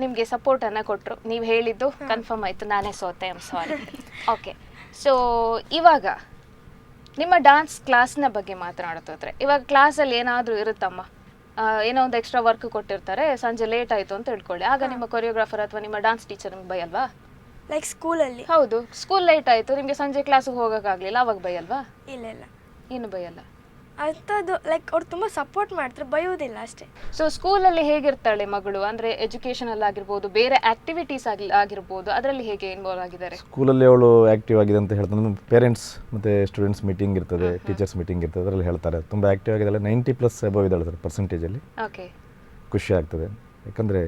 ನಿಮಗೆ ಸಪೋರ್ಟನ್ನು ಕೊಟ್ಟರು, ನೀವು ಹೇಳಿದ್ದು ಕನ್ಫರ್ಮ್ ಆಯಿತು, ನಾನೇ ಸೋತೆ, I am sorry. Okay, so ಇವಾಗ ನಿಮ್ಮ ಡಾನ್ಸ್ ಕ್ಲಾಸ್ನ ಬಗ್ಗೆ ಮಾತನಾಡ್ತಿದ್ರೆ, ಇವಾಗ ಕ್ಲಾಸಲ್ಲಿ ಏನಾದರೂ ಇರುತ್ತಮ್ಮ, ಏನೋ ಒಂದು ಎಕ್ಸ್ಟ್ರಾ ವರ್ಕ್ ಕೊಟ್ಟಿರ್ತಾರೆ, ಸಂಜೆ ಲೇಟ್ ಆಯಿತು ಅಂತ ಹೇಳ್ಕೊಳ್ಳಿ, ಆಗ ನಿಮ್ಮ ಕೊರಿಯೋಗ್ರಾಫರ್ ಅಥವಾ ನಿಮ್ಮ ಡಾನ್ಸ್ ಟೀಚರ್ ನಿಮ್ಗೆ ಬೈಯಲ್ವಾ? ಲೈಕ್ ಸ್ಕೂಲಲ್ಲಿ? ಹೌದು, ಸ್ಕೂಲ್ ಲೇಟ್ ಆಯಿತು, ನಿಮಗೆ ಸಂಜೆ ಕ್ಲಾಸಿಗೆ ಹೋಗೋಕ್ಕಾಗಲಿಲ್ಲ, ಅವಾಗ ಬೈಯಲ್ವಾ? ಇಲ್ಲ ಇಲ್ಲ, ಏನು ಬೈಯಲ್ಲ. ಅಂಥದ್ದು ಲೈಕ್ ಅವ್ರು ತುಂಬ ಸಪೋರ್ಟ್ ಮಾಡ್ತಾರೆ, ಬೈಯೋದಿಲ್ಲ ಅಷ್ಟೇ. ಸೊ ಸ್ಕೂಲಲ್ಲಿ ಹೇಗಿರ್ತಾಳೆ ಮಗಳು, ಅಂದರೆ ಎಜುಕೇಷನಲ್ಲಿ ಆಗಿರ್ಬೋದು, ಬೇರೆ ಆಕ್ಟಿವಿಟೀಸ್ ಆಗಿರ್ಬೋದು, ಅದರಲ್ಲಿ ಹೇಗೆ ಇನ್ವಾಲ್ವ್ ಆಗಿದ್ದಾರೆ? ಸ್ಕೂಲಲ್ಲಿ ಅವಳು ಆ್ಯಕ್ಟಿವ್ ಆಗಿದೆ ಅಂತ ಹೇಳ್ತಾರೆ. ಪೇರೆಂಟ್ಸ್ ಮತ್ತು ಸ್ಟೂಡೆಂಟ್ಸ್ ಮೀಟಿಂಗ್ ಇರ್ತದೆ, ಟೀಚರ್ಸ್ ಮೀಟಿಂಗ್ ಇರ್ತದೆ, ಅದರಲ್ಲಿ ಹೇಳ್ತಾರೆ ತುಂಬ ಆ್ಯಕ್ಟಿವ್ ಆಗಿದ್ದಾಳೆ. 90+ ಅಬವ್ ಇದ್ದಾಳೆ ಸರ್ ಪರ್ಸೆಂಟೇಜಲ್ಲಿ. ಓಕೆ, ಖುಷಿ ಆಗ್ತದೆ, ಯಾಕಂದರೆ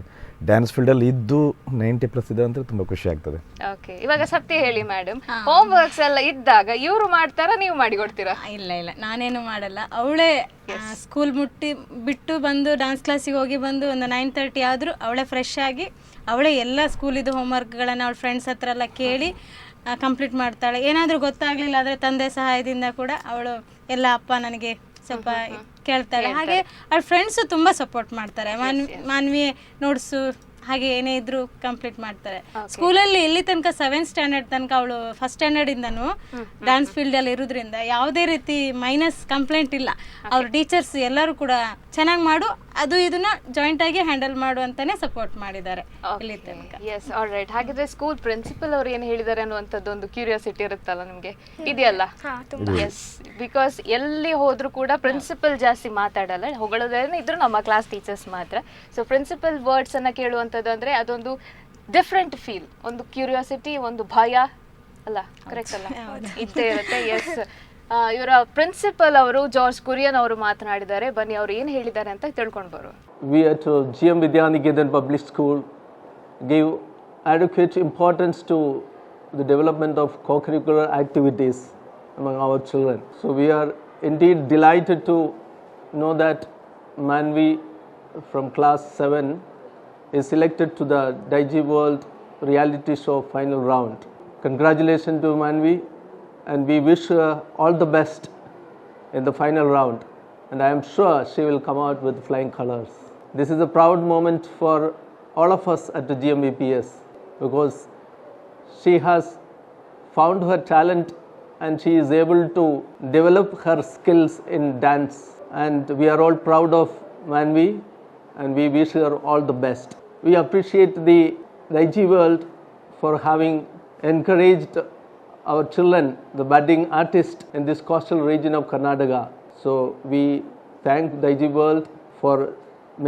ಡ್ಯಾನ್ಸ್ ಫೀಲ್ಡಲ್ಲಿ ಇದ್ದು 90+ ಇದೆ ಅಂತ ತುಂಬ ಖುಷಿ ಆಗ್ತದೆ. ಓಕೆ, ಇವಾಗ ಸತ್ಯ ಹೇಳಿ ಮೇಡಮ್, ಹೋಮ್ ವರ್ಕ್ಸ್ ಎಲ್ಲ ಇದ್ದಾಗ ಇವರು ಮಾಡ್ತಾರಾ, ನೀವು ಮಾಡಿ ಕೊಡ್ತೀರಾ? ಇಲ್ಲ ಇಲ್ಲ, ನಾನೇನು ಮಾಡಲ್ಲ. ಅವಳೇ ಸ್ಕೂಲ್ ಬಿಟ್ಟು ಬಂದು ಡಾನ್ಸ್ ಕ್ಲಾಸಿಗೆ ಹೋಗಿ ಬಂದು ಒಂದು 9:30 ಆದರೂ ಅವಳೇ ಫ್ರೆಶ್ ಆಗಿ ಅವಳೇ ಎಲ್ಲ ಸ್ಕೂಲಿದ್ದು ಹೋಮ್ವರ್ಕ್ಗಳನ್ನು ಅವಳ ಫ್ರೆಂಡ್ಸ್ ಹತ್ರ ಎಲ್ಲ ಕೇಳಿ ಕಂಪ್ಲೀಟ್ ಮಾಡ್ತಾಳೆ. ಏನಾದರೂ ಗೊತ್ತಾಗಲಿಲ್ಲ ಆದರೆ ತಂದೆ ಸಹಾಯದಿಂದ ಕೂಡ ಅವಳು ಎಲ್ಲ ಅಪ್ಪ ನನಗೆ ಸ್ವಲ್ಪ ಕೇಳ್ತಾಳೆ. ಹಾಗೆ ಅವಳ ಫ್ರೆಂಡ್ಸು ತುಂಬ ಸಪೋರ್ಟ್ ಮಾಡ್ತಾರೆ. ಮಾನ್ವಿ ನೋಟ್ಸು ಹಾಗೆ ಏನೇ ಇದ್ರು ಕಂಪ್ಲೀಟ್ ಮಾಡ್ತಾರೆ. ಸ್ಕೂಲಲ್ಲಿ ಇಲ್ಲಿ ತನಕ 7th ಸ್ಟ್ಯಾಂಡರ್ಡ್ ತನಕ ಅವಳು ಫಸ್ಟ್ ಸ್ಟ್ಯಾಂಡರ್ಡಿಂದನೂ ಡ್ಯಾನ್ಸ್ ಫೀಲ್ಡಲ್ಲಿ ಇರೋದ್ರಿಂದ ಯಾವುದೇ ರೀತಿ ಮೈನಸ್ ಕಂಪ್ಲೇಂಟ್ ಇಲ್ಲ. ಅವ್ರ ಟೀಚರ್ಸ್ ಎಲ್ಲರೂ ಕೂಡ ಚೆನ್ನಾಗಿ ಮಾಡು, ಅದು ಇದನ್ನ ಜಾಯಿಂಟ್ ಆಗಿ ಹ್ಯಾಂಡಲ್ ಮಾಡು ಅಂತಾನೆ ಸಪೋರ್ಟ್ ಮಾಡಿದ್ದಾರೆ ಇಲ್ಲಿ ತನಕ. Yes, all right. ಹಾಗಿದ್ರೆ ಸ್ಕೂಲ್ ಪ್ರಿನ್ಸಿಪಲ್ ಅವ್ರು ಏನು ಹೇಳಿದ್ದಾರೆ ಅನ್ನುವಂಥದ್ದು ಒಂದು ಕ್ಯೂರಿಯಾಸಿಟಿ ಇರುತ್ತಲ್ಲ ನಿಮಗೆ, ಇದೆಯಲ್ಲ? ಎಸ್, ಬಿಕಾಸ್ ಎಲ್ಲಿ ಹೋದ್ರೂ ಕೂಡ ಪ್ರಿನ್ಸಿಪಲ್ ಜಾಸ್ತಿ ಮಾತಾಡಲ್ಲ, ಹೊಗಳೋದೇನೆ ಇದ್ರು ನಮ್ಮ ಕ್ಲಾಸ್ ಟೀಚರ್ಸ್ ಮಾತ್ರ. ಸೊ ಪ್ರಿನ್ಸಿಪಲ್ ವರ್ಡ್ಸ್ ಅನ್ನ ಕೇಳುವಂಥದ್ದು ಅಂದ್ರೆ ಅದೊಂದು ಡಿಫ್ರೆಂಟ್ ಫೀಲ್, ಒಂದು ಕ್ಯೂರಿಯಾಸಿಟಿ, ಒಂದು ಭಯ ಅಲ್ಲ, ಕರೆಕ್ಟ್ ಅಲ್ಲ, ಇದ್ದೇ ಇರುತ್ತೆ. ಎಸ್, ಇವರ ಪ್ರಿನ್ಸಿಪಲ್ ಅವರು ಜಾರ್ಜ್ ಕುರಿಯನ್ ಅವರು ಮಾತನಾಡಿದ್ದಾರೆ. ಬನ್ನಿ ಅವರು ಏನು ಹೇಳಿದ್ದಾರೆ ಅಂತ ತಿಳ್ಕೊಂಡು ಬರುವ. We at GM Vidyaniketan Public School give adequate importance to the development of co-curricular activities among our children. So we are indeed delighted to know that Manvi from class 7 is selected to the Digi World reality show final round. Congratulations to Manvi, and we wish her all the best in the final round, and I am sure she will come out with flying colors. This is a proud moment for all of us at the GMVPS because she has found her talent and she is able to develop her skills in dance, and we are all proud of Manvi and we wish her all the best. We appreciate the Digi World for having encouraged our children, the budding artists in this coastal region of Karnataka. So we thank Digi World for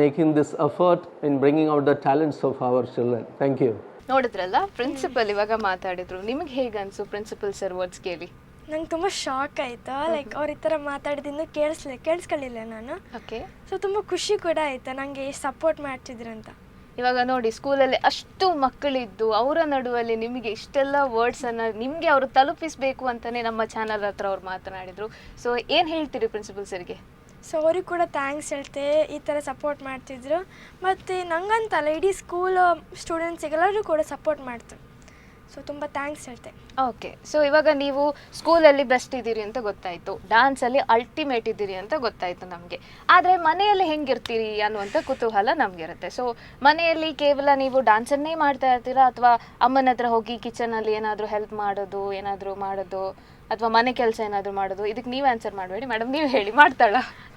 making this effort in bringing out the talents of our children. Thank you. ನೋಡಿದ್ರಲ್ಲ, principal ಇವಾಗ ಮಾತಾಡಿದ್ರು. ನಿಮಗೆ ಹೇಗೆ ಅನ್ಸು principal sir words ಕೇಳಿ? ನಂಗೆ ತುಂಬ shock ಆಯಿತು. Like ಅವ್ರು ಈ ಥರ ಮಾತಾಡಿದ್ದು ಕೇಳಿಸ್ಕೊಳ್ಳಿಲ್ಲ ನಾನು. ಓಕೆ, ಸೊ ತುಂಬ ಖುಷಿ ಕೂಡ ಆಯಿತು ನನಗೆ ಸಪೋರ್ಟ್ ಮಾಡ್ತಿದ್ರಂತ. ಇವಾಗ ನೋಡಿ, ಸ್ಕೂಲಲ್ಲಿ ಅಷ್ಟು ಮಕ್ಕಳಿದ್ದು ಅವರ ನಡುವಲ್ಲಿ ನಿಮಗೆ ಇಷ್ಟೆಲ್ಲ ವರ್ಡ್ಸನ್ನು ನಿಮಗೆ ಅವರು ತಲುಪಿಸಬೇಕು ಅಂತಲೇ ನಮ್ಮ ಚಾನಲ್ ಹತ್ರ ಅವ್ರು ಮಾತನಾಡಿದರು. ಸೊ ಏನು ಹೇಳ್ತೀರಿ ಪ್ರಿನ್ಸಿಪಲ್ ಸರ್ಗೆ? ಸೊ ಅವ್ರಿಗೆ ಕೂಡ ಥ್ಯಾಂಕ್ಸ್ ಹೇಳ್ತೆ, ಈ ಥರ ಸಪೋರ್ಟ್ ಮಾಡ್ತಿದ್ರು. ಮತ್ತು ನಂಗಂತಲ್ಲ, ಇಡೀ ಸ್ಕೂಲ್ ಸ್ಟೂಡೆಂಟ್ಸಿಗೆಲ್ಲರೂ ಕೂಡ ಸಪೋರ್ಟ್ ಮಾಡ್ತಾರೆ. ಸೊ ತುಂಬ ಥ್ಯಾಂಕ್ಸ್ ಹೇಳ್ತೆ. ಓಕೆ, ಸೊ ಇವಾಗ ನೀವು ಸ್ಕೂಲಲ್ಲಿ ಬೆಸ್ಟ್ ಇದ್ದೀರಿ ಅಂತ ಗೊತ್ತಾಯಿತು, ಡ್ಯಾನ್ಸಲ್ಲಿ ಅಲ್ಟಿಮೇಟ್ ಇದ್ದೀರಿ ಅಂತ ಗೊತ್ತಾಯಿತು ನಮಗೆ. ಆದರೆ ಮನೆಯಲ್ಲಿ ಹೆಂಗಿರ್ತೀರಿ ಅನ್ನುವಂಥ ಕುತೂಹಲ ನಮಗಿರುತ್ತೆ. ಸೊ ಮನೆಯಲ್ಲಿ ಕೇವಲ ನೀವು ಡ್ಯಾನ್ಸನ್ನೇ ಮಾಡ್ತಾ ಇರ್ತೀರಾ ಅಥವಾ ಅಮ್ಮನ ಹತ್ರ ಹೋಗಿ ಕಿಚನಲ್ಲಿ ಏನಾದರೂ ಹೆಲ್ಪ್ ಮಾಡೋದು, ಏನಾದರೂ ಮಾಡೋದು, ಅಥವಾ ಮನೆ ಕೆಲಸ ಏನಾದರೂ ಮಾಡೋದು? ಇದಕ್ಕೆ ನೀವು ಆನ್ಸರ್ ಮಾಡಬೇಡಿ ಮೇಡಮ್, ನೀವು ಹೇಳಿ. ಮಾಡ್ತಾಳ?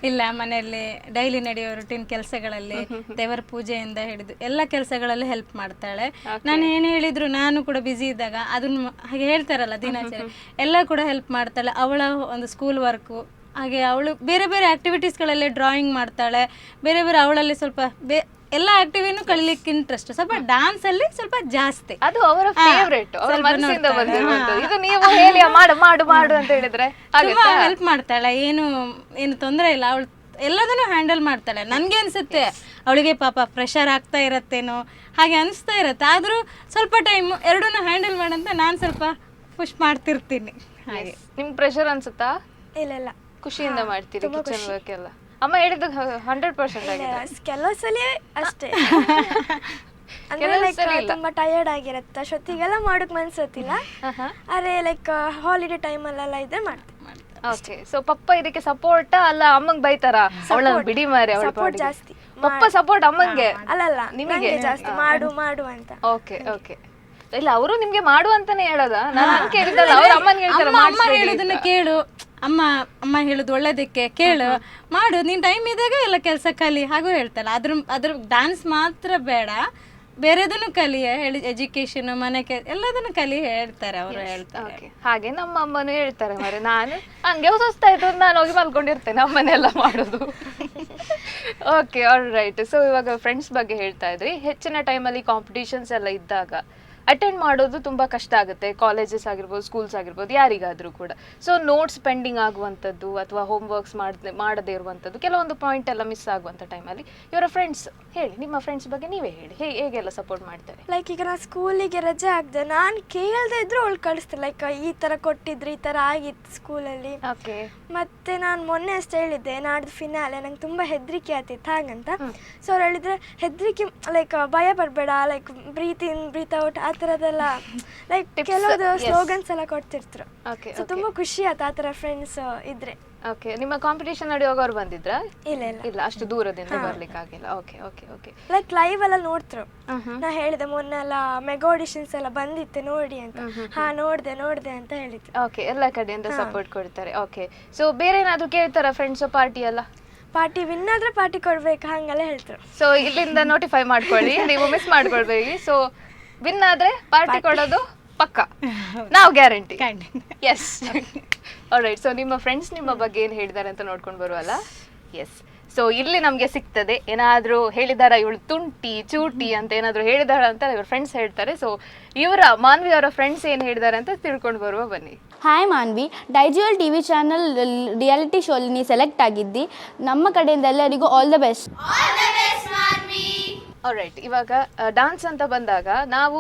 ಇಲ್ಲ, ಮನೆಯಲ್ಲಿ ಡೈಲಿ ನಡೆಯೋ ರುಟೀನ್ ಕೆಲಸಗಳಲ್ಲಿ ದೇವರ ಪೂಜೆಯಿಂದ ಹಿಡಿದು ಎಲ್ಲ ಕೆಲಸಗಳಲ್ಲಿ ಹೆಲ್ಪ್ ಮಾಡ್ತಾಳೆ. ನಾನು ಏನು ಹೇಳಿದ್ರು ನಾನು ಕೂಡ ಬ್ಯುಸಿ ಇದ್ದಾಗ ಅದನ್ನ ಹಾಗೆ ಹೇಳ್ತಾರಲ್ಲ ದಿನಾಚರಣೆ ಎಲ್ಲ ಕೂಡ ಹೆಲ್ಪ್ ಮಾಡ್ತಾಳೆ. ಅವಳ ಒಂದು ಸ್ಕೂಲ್ ವರ್ಕು, ಹಾಗೆ ಅವಳು ಬೇರೆ ಬೇರೆ ಆ್ಯಕ್ಟಿವಿಟೀಸ್ಗಳಲ್ಲಿ ಡ್ರಾಯಿಂಗ್ ಮಾಡ್ತಾಳೆ. ಬೇರೆ ಬೇರೆ ಅವಳಲ್ಲಿ ಸ್ವಲ್ಪ ಎಲ್ಲ ಆಕ್ಟಿವಿಟಿನೂ ಕಲಿಲಿಕ್ಕೆ ಇಂಟ್ರೆಸ್ಟ್, ಸ್ವಲ್ಪ ಡ್ಯಾನ್ಸ್ ಅಲ್ಲಿ ಸ್ವಲ್ಪ ಜಾಸ್ತಿ. ಅದು ಅವರ ಫೇವರೇಟ್, ಅವರ ಮನಸ್ಸಿಂದ ಬಂದಿರುವಂತದ್ದು. ಇದು ನೀವು ಹೇಳಿ ಮಾಡು ಮಾಡು ಮಾಡು ಅಂತ ಹೇಳಿದ್ರೆ ಹೆಲ್ಪ್ ಮಾಡ್ತಾಳೆ. ಏನು ತೊಂದರೆ ಇಲ್ಲ, ಅವಳು ಎಲ್ಲದನ್ನು ಹ್ಯಾಂಡಲ್ ಮಾಡ್ತಾಳೆ. ನನಗೆ ಅನ್ಸುತ್ತೆ ಅವಳಿಗೆ ಪಾಪ ಪ್ರೆಷರ್ ಆಗ್ತಾ ಇರತ್ತೇನೋ ಹಾಗೆ ಅನಿಸ್ತಾ ಇರತ್ತೆ, ಆದರೂ ಸ್ವಲ್ಪ ಟೈಮ್ ಎರಡನ್ನೂ ಹ್ಯಾಂಡಲ್ ಮಾಡಂತ ನಾನು ಸ್ವಲ್ಪ ಪುಷ್ ಮಾಡ್ತಿರ್ತೀನಿ. ಹಾಗೆ ನಿಮ್ಗೆ ಪ್ರೆಷರ್ ಅನ್ಸುತ್ತಾ? ಇಲ್ಲ, ಖುಷಿಯಿಂದ ಮಾಡ್ತೀರಿ ಕಿಚನ್ ವರ್ಕ್ ಎಲ್ಲ? ಅಮ್ಮ ಹೇಳಿದ್ದು 100% ಆಗಿದೆ. ಕೆಲವು ಸಲ ಅಷ್ಟೇ, ಅಂದ್ರೆ ಲೈಕ್ ತುಂಬಾ ಟಯರ್ಡ್ ಆಗಿರತ್ತೆ, ಅಷ್ಟೊತ್ತಿಗೆಲ್ಲ ಮಾಡೋಕ್ ಮನ್ಸತ್ತಿಲ್ಲ. ಅರೆ ಲೈಕ್ ಹಾಲಿಡೇ ಟೈಮಲ್ಲೆಲ್ಲ ಇದ್ರೆ ಮಾಡ್ತೀನಿ. ಓಕೆ, ಸೊ ಪಪ್ಪ ಇದಕ್ಕೆ ಸಪೋರ್ಟ್ ಅಲ್ಲ ಅಮ್ಮಂಗ್ ಬೈತಾರ? ಅವಳ ಬಿಡಿ ಮಾರೆ, ಅವಳ ಸಪೋರ್ಟ್ ಜಾಸ್ತಿ. ಪಪ್ಪ ಸಪೋರ್ಟ್ ಅಮ್ಮಂಗೆ? ಅಲ್ಲಲ್ಲ, ನಿಮಗೆ ಜಾಸ್ತಿ ಮಾಡು ಮಾಡು ಅಂತ. ಓಕೆ ಓಕೆ, ಇಲ್ಲ ಅವರು ನಿಮ್ಗೆ ಮಾಡು ಅಂತಾನೆ ಹೇಳೋದ? ನಾನು ಕೇಳಿದಲ್ಲ, ಅವ್ರ ಅಮ್ಮನ್ ಹೇಳ್ತಾರೆ ಅಮ್ಮ ಹೇಳೋದನ್ನ ಕೇಳು, ಅಮ್ಮ ಹೇಳೋದು ಒಳ್ಳೇದಕ್ಕೆ ಕೇಳು, ಮಾಡು, ನೀನ್ ಟೈಮ್ ಇದ್ದಾಗ ಎಲ್ಲ ಕೆಲಸ ಕಲಿ ಹಾಗೂ ಹೇಳ್ತಾಳೆ. ಅದ್ರ ಡ್ಯಾನ್ಸ್ ಮಾತ್ರ ಬೇಡ, ಬೇರೆದನ್ನು ಕಲಿ ಹೇಳಿ, ಎಜುಕೇಶನ್, ಮನೆ ಎಲ್ಲದನ್ನು ಕಲಿ ಹೇಳ್ತಾರೆ ಅವರು, ಹೇಳ್ತಾರೆ. ಹಾಗೆ ನಮ್ಮ ಅಮ್ಮನೂ ಹೇಳ್ತಾರೆ ಮರೆ. ನಾನು ಹಂಗೆ ಹೊಸ್ತಾಯ್ತು ನಾನು ಹೋಗಿ ಮಲ್ಕೊಂಡಿರ್ತೇನೆ, ಅಮ್ಮನೆಲ್ಲ ಮಾಡೋದು. Okay, all right. ಸೊ ಇವಾಗ ಫ್ರೆಂಡ್ಸ್ ಬಗ್ಗೆ ಹೇಳ್ತಾ ಇದ್ರಿ. ಹೆಚ್ಚಿನ ಟೈಮಲ್ಲಿ ಕಾಂಪಿಟೇಷನ್ಸ್ ಎಲ್ಲ ಇದ್ದಾಗ ಅಟೆಂಡ್ ಮಾಡೋದು ತುಂಬ ಕಷ್ಟ ಆಗುತ್ತೆ, ಕಾಲೇಜಸ್ ಆಗಿರ್ಬೋದು, ಸ್ಕೂಲ್ಸ್ ಆಗಿರ್ಬೋದು, ಯಾರಿಗಾದರೂ ಕೂಡ. ಸೊ ನೋಟ್ಸ್ ಪೆಂಡಿಂಗ್ ಆಗುವಂಥದ್ದು ಅಥವಾ ಹೋಮ್ ವರ್ಕ್ಸ್ ಮಾಡದೇ ಇರುವಂಥದ್ದು, ಕೆಲವೊಂದು ಪಾಯಿಂಟ್ ಎಲ್ಲ ಮಿಸ್ ಆಗುವಂಥ ಟೈಮಲ್ಲಿ ಇವರ ಫ್ರೆಂಡ್ಸ್, ಹೇಳಿ ನಿಮ್ಮ ಫ್ರೆಂಡ್ಸ್ ಬಗ್ಗೆ ನೀವೇ ಹೇಳಿ, ಹೇಗೆಲ್ಲ ಸಪೋರ್ಟ್ ಮಾಡ್ತಾರೆ? ಲೈಕ್ ಈಗ ನಾನು ಸ್ಕೂಲಿಗೆ ರಜೆ ಆಗದೆ ನಾನು ಕೇಳದೆ ಇದ್ರು ಅವಳು ಕಳಿಸ್ತಾರೆ, ಲೈಕ್ ಈ ಥರ ಕೊಟ್ಟಿದ್ರು, ಈ ಥರ ಆಗಿತ್ತು ಸ್ಕೂಲಲ್ಲಿ. ಓಕೆ, ಮತ್ತು ನಾನು ಮೊನ್ನೆ ಅಷ್ಟೇ ಹೇಳಿದ್ದೆ, ನಾಡ್ದು ಫಿನಾಲೆ ನಂಗೆ ತುಂಬ ಹೆದರಿಕೆ ಆಗ್ತಿತ್ತು ಹಾಗಂತ. ಸೊ ಅವ್ರು ಹೇಳಿದ್ರೆ ಹೆದರಿಕೆ ಲೈಕ್ ಭಯ ಪಡಬೇಡ, ಲೈಕ್ ಬ್ರೀತ್ ಇನ್ ಬ್ರೀತ್ ಔಟ್ ಆ ಥರದ್ದೆಲ್ಲ ಲೈಕ್ ಕೆಲವೊಂದು ಸ್ಲೋಗನ್ಸ್ ಎಲ್ಲ ಕೊಡ್ತಿರ್ತಾರೆ. ಸೊ ತುಂಬ ಖುಷಿ ಆಯ್ತು ಆ ಥರ ಫ್ರೆಂಡ್ಸ್ ಇದ್ರೆ. ಓಕೆ, ನಿಮ್ಮ ಕಾಂಪಿಟೇಷನ್ ನಡೆಯುವಾಗ ಅವ್ರು ಬಂದಿದ್ರಾ? ಇಲ್ಲ, ಅಷ್ಟು ದೂರದಿಂದ ಬರ್ಲಿಕ್ಕೆ ಆಗಿಲ್ಲ. Okay okay okay, like live ಎಲ್ಲ ನೋಡ್ತರು. ನಾ ಹೇಳಿದೆ ಮೊನ್ನೆ ಎಲ್ಲ ಮೆಗಾ ಆಡಿಷನ್ಸ್ ಎಲ್ಲ ಬಂದಿತ್ತು ನೋಡಿ ಅಂತ. ನೋಡ್ದೆ ಅಂತ ಹೇಳಿದ್ರು. ಓಕೆ, ಎಲ್ಲ ಕಡೆಯಿಂದ ಸಪೋರ್ಟ್ ಕೊಡ್ತಾರೆ. ಓಕೆ, ಸೊ ಬೇರೆ ಏನಾದ್ರು ಕೇಳ್ತಾರ ಫ್ರೆಂಡ್ಸ್? ಪಾರ್ಟಿ ಎಲ್ಲ? ಪಾರ್ಟಿ ವಿನ್ ಆದ್ರೆ ಪಾರ್ಟಿ ಕೊಡ್ಬೇಕು ಹಂಗೆಲ್ಲ ಹೇಳ್ತಾರೆ. ಸೊ ಇಲ್ಲಿಂದ ನೋಟಿಫೈ ಮಾಡ್ಕೊಳ್ಳಿ, ನೀವು ಮಿಸ್ ಮಾಡ್ಕೊಳ್ಬೇಡಿ. ಸೊ ವಿನ್ ಆದ್ರೆ ಪಾರ್ಟಿ ಕೊಡೋದು ಪಕ್ಕ, ನಾವು ಗ್ಯಾರಂಟಿ. Yes, alright. ಸೊ ನಿಮ್ಮ ಫ್ರೆಂಡ್ಸ್ ನಿಮ್ಮ ಬಗ್ಗೆ ಏನು ಹೇಳಿದ್ದಾರೆ ಅಂತ ನೋಡ್ಕೊಂಡು ಬರುವಲ್ಲ? ಎಸ್. ಸೊ ಇಲ್ಲಿ ನಮಗೆ ಸಿಗ್ತದೆ, ಏನಾದರೂ ಹೇಳಿದಾರ ಇವಳು ತುಂಟಿ ಚೂಟಿ ಅಂತ ಏನಾದರೂ ಹೇಳಿದಾರ ಅಂತ ಇವ್ರ ಫ್ರೆಂಡ್ಸ್ ಹೇಳ್ತಾರೆ. ಸೊ ಇವರ ಮಾನ್ವಿ ಅವರ ಫ್ರೆಂಡ್ಸ್ ಏನು ಹೇಳಿದ್ದಾರೆ ಅಂತ ತಿಳ್ಕೊಂಡು ಬರುವ, ಬನ್ನಿ. Hi Manvi, Daijiworld T V channel reality ಶೋಲಿ ನೀ ಸೆಲೆಕ್ಟ್ ಆಗಿದ್ದಿ. ನಮ್ಮ ಕಡೆಯಿಂದ ಎಲ್ಲರಿಗೂ ಆಲ್ ದ ಬೆಸ್ಟ್. ಆಲ್ರೈಟ್, ಇವಾಗ ಡಾನ್ಸ್ ಅಂತ ಬಂದಾಗ ನಾವು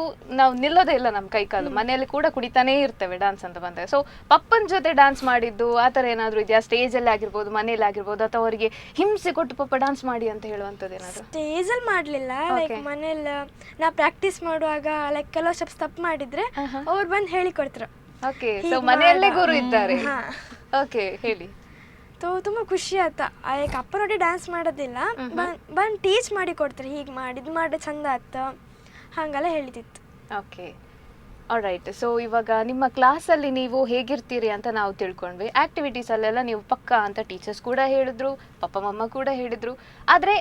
ನಿಲ್ಲೋದೇ ಇಲ್ಲ, ನಮ್ಮ ಕೈಕಾಲು ಮನೆಯಲ್ಲಿ ಕೂಡ ಕುಡಿತಾನೇ ಇರ್ತೇವೆ ಡಾನ್ಸ್ ಅಂತ ಬಂದಾಗ. ಸೊ ಪಪ್ಪನ ಜೊತೆ ಡಾನ್ಸ್ ಮಾಡಿದ್ದು ಆ ಥರ ಏನಾದರೂ ಇದೆಯಾ? ಸ್ಟೇಜಲ್ಲಿ ಆಗಿರ್ಬೋದು, ಮನೆಯಲ್ಲಿ ಆಗಿರ್ಬೋದು, ಅಥವಾ ಅವರಿಗೆ ಹಿಂಸೆ ಕೊಟ್ಟು ಪಪ್ಪ ಡಾನ್ಸ್ ಮಾಡಿ ಅಂತ ಹೇಳುವಂಥದ್ದು ಏನಾದರೂ? ಸ್ಟೇಜಲ್ಲಿ ಮಾಡಲಿಲ್ಲ, ಲೈಕ್ ಮನೇಲಿ ನಾ ಪ್ರಾಕ್ಟೀಸ್ ಮಾಡುವಾಗ ಲೈಕ್ ಕೆಲವು ಸ್ಟೆಪ್ಸ್ ತಪ್ಪು ಮಾಡಿದ್ರೆ ಅವ್ರು ಬಂದು ಹೇಳಿಕೊಡ್ತಾರೆ. ಓಕೆ, ಸೊ ಮನೆಯಲ್ಲೇ ಗುರು ಇದ್ದಾರೆ. ಓಕೆ, ಹೇಳಿ. ತುಂಬ ಖುಷಿ ಆಯ್ತಾ, ಲೈಕ್ ಅಪ್ಪ ನೋಡಿ ಡ್ಯಾನ್ಸ್ ಮಾಡೋದಿಲ್ಲ, ಬಂದು ಟೀಚ್ ಮಾಡಿ ಕೊಡ್ತಾರೆ, ಹೀಗೆ ಮಾಡಿ ಇದು ಮಾಡಿ ಚಂದ ಆಯ್ತು ಹಾಗೆಲ್ಲ ಹೇಳಿದಿತ್ತು. Okay, all right. ಸೊ ಇವಾಗ ನಿಮ್ಮ ಕ್ಲಾಸಲ್ಲಿ ನೀವು ಹೇಗಿರ್ತೀರಿ ಅಂತ ನಾವು ತಿಳ್ಕೊಂಡ್ವಿ. ಆ್ಯಕ್ಟಿವಿಟೀಸಲ್ಲೆಲ್ಲ ನೀವು ಪಕ್ಕ ಅಂತ ಟೀಚರ್ಸ್ ಕೂಡ ಹೇಳಿದ್ರು, ಪಪ್ಪ ಮಮ್ಮ ಕೂಡ ಹೇಳಿದರು. ಆದರೆ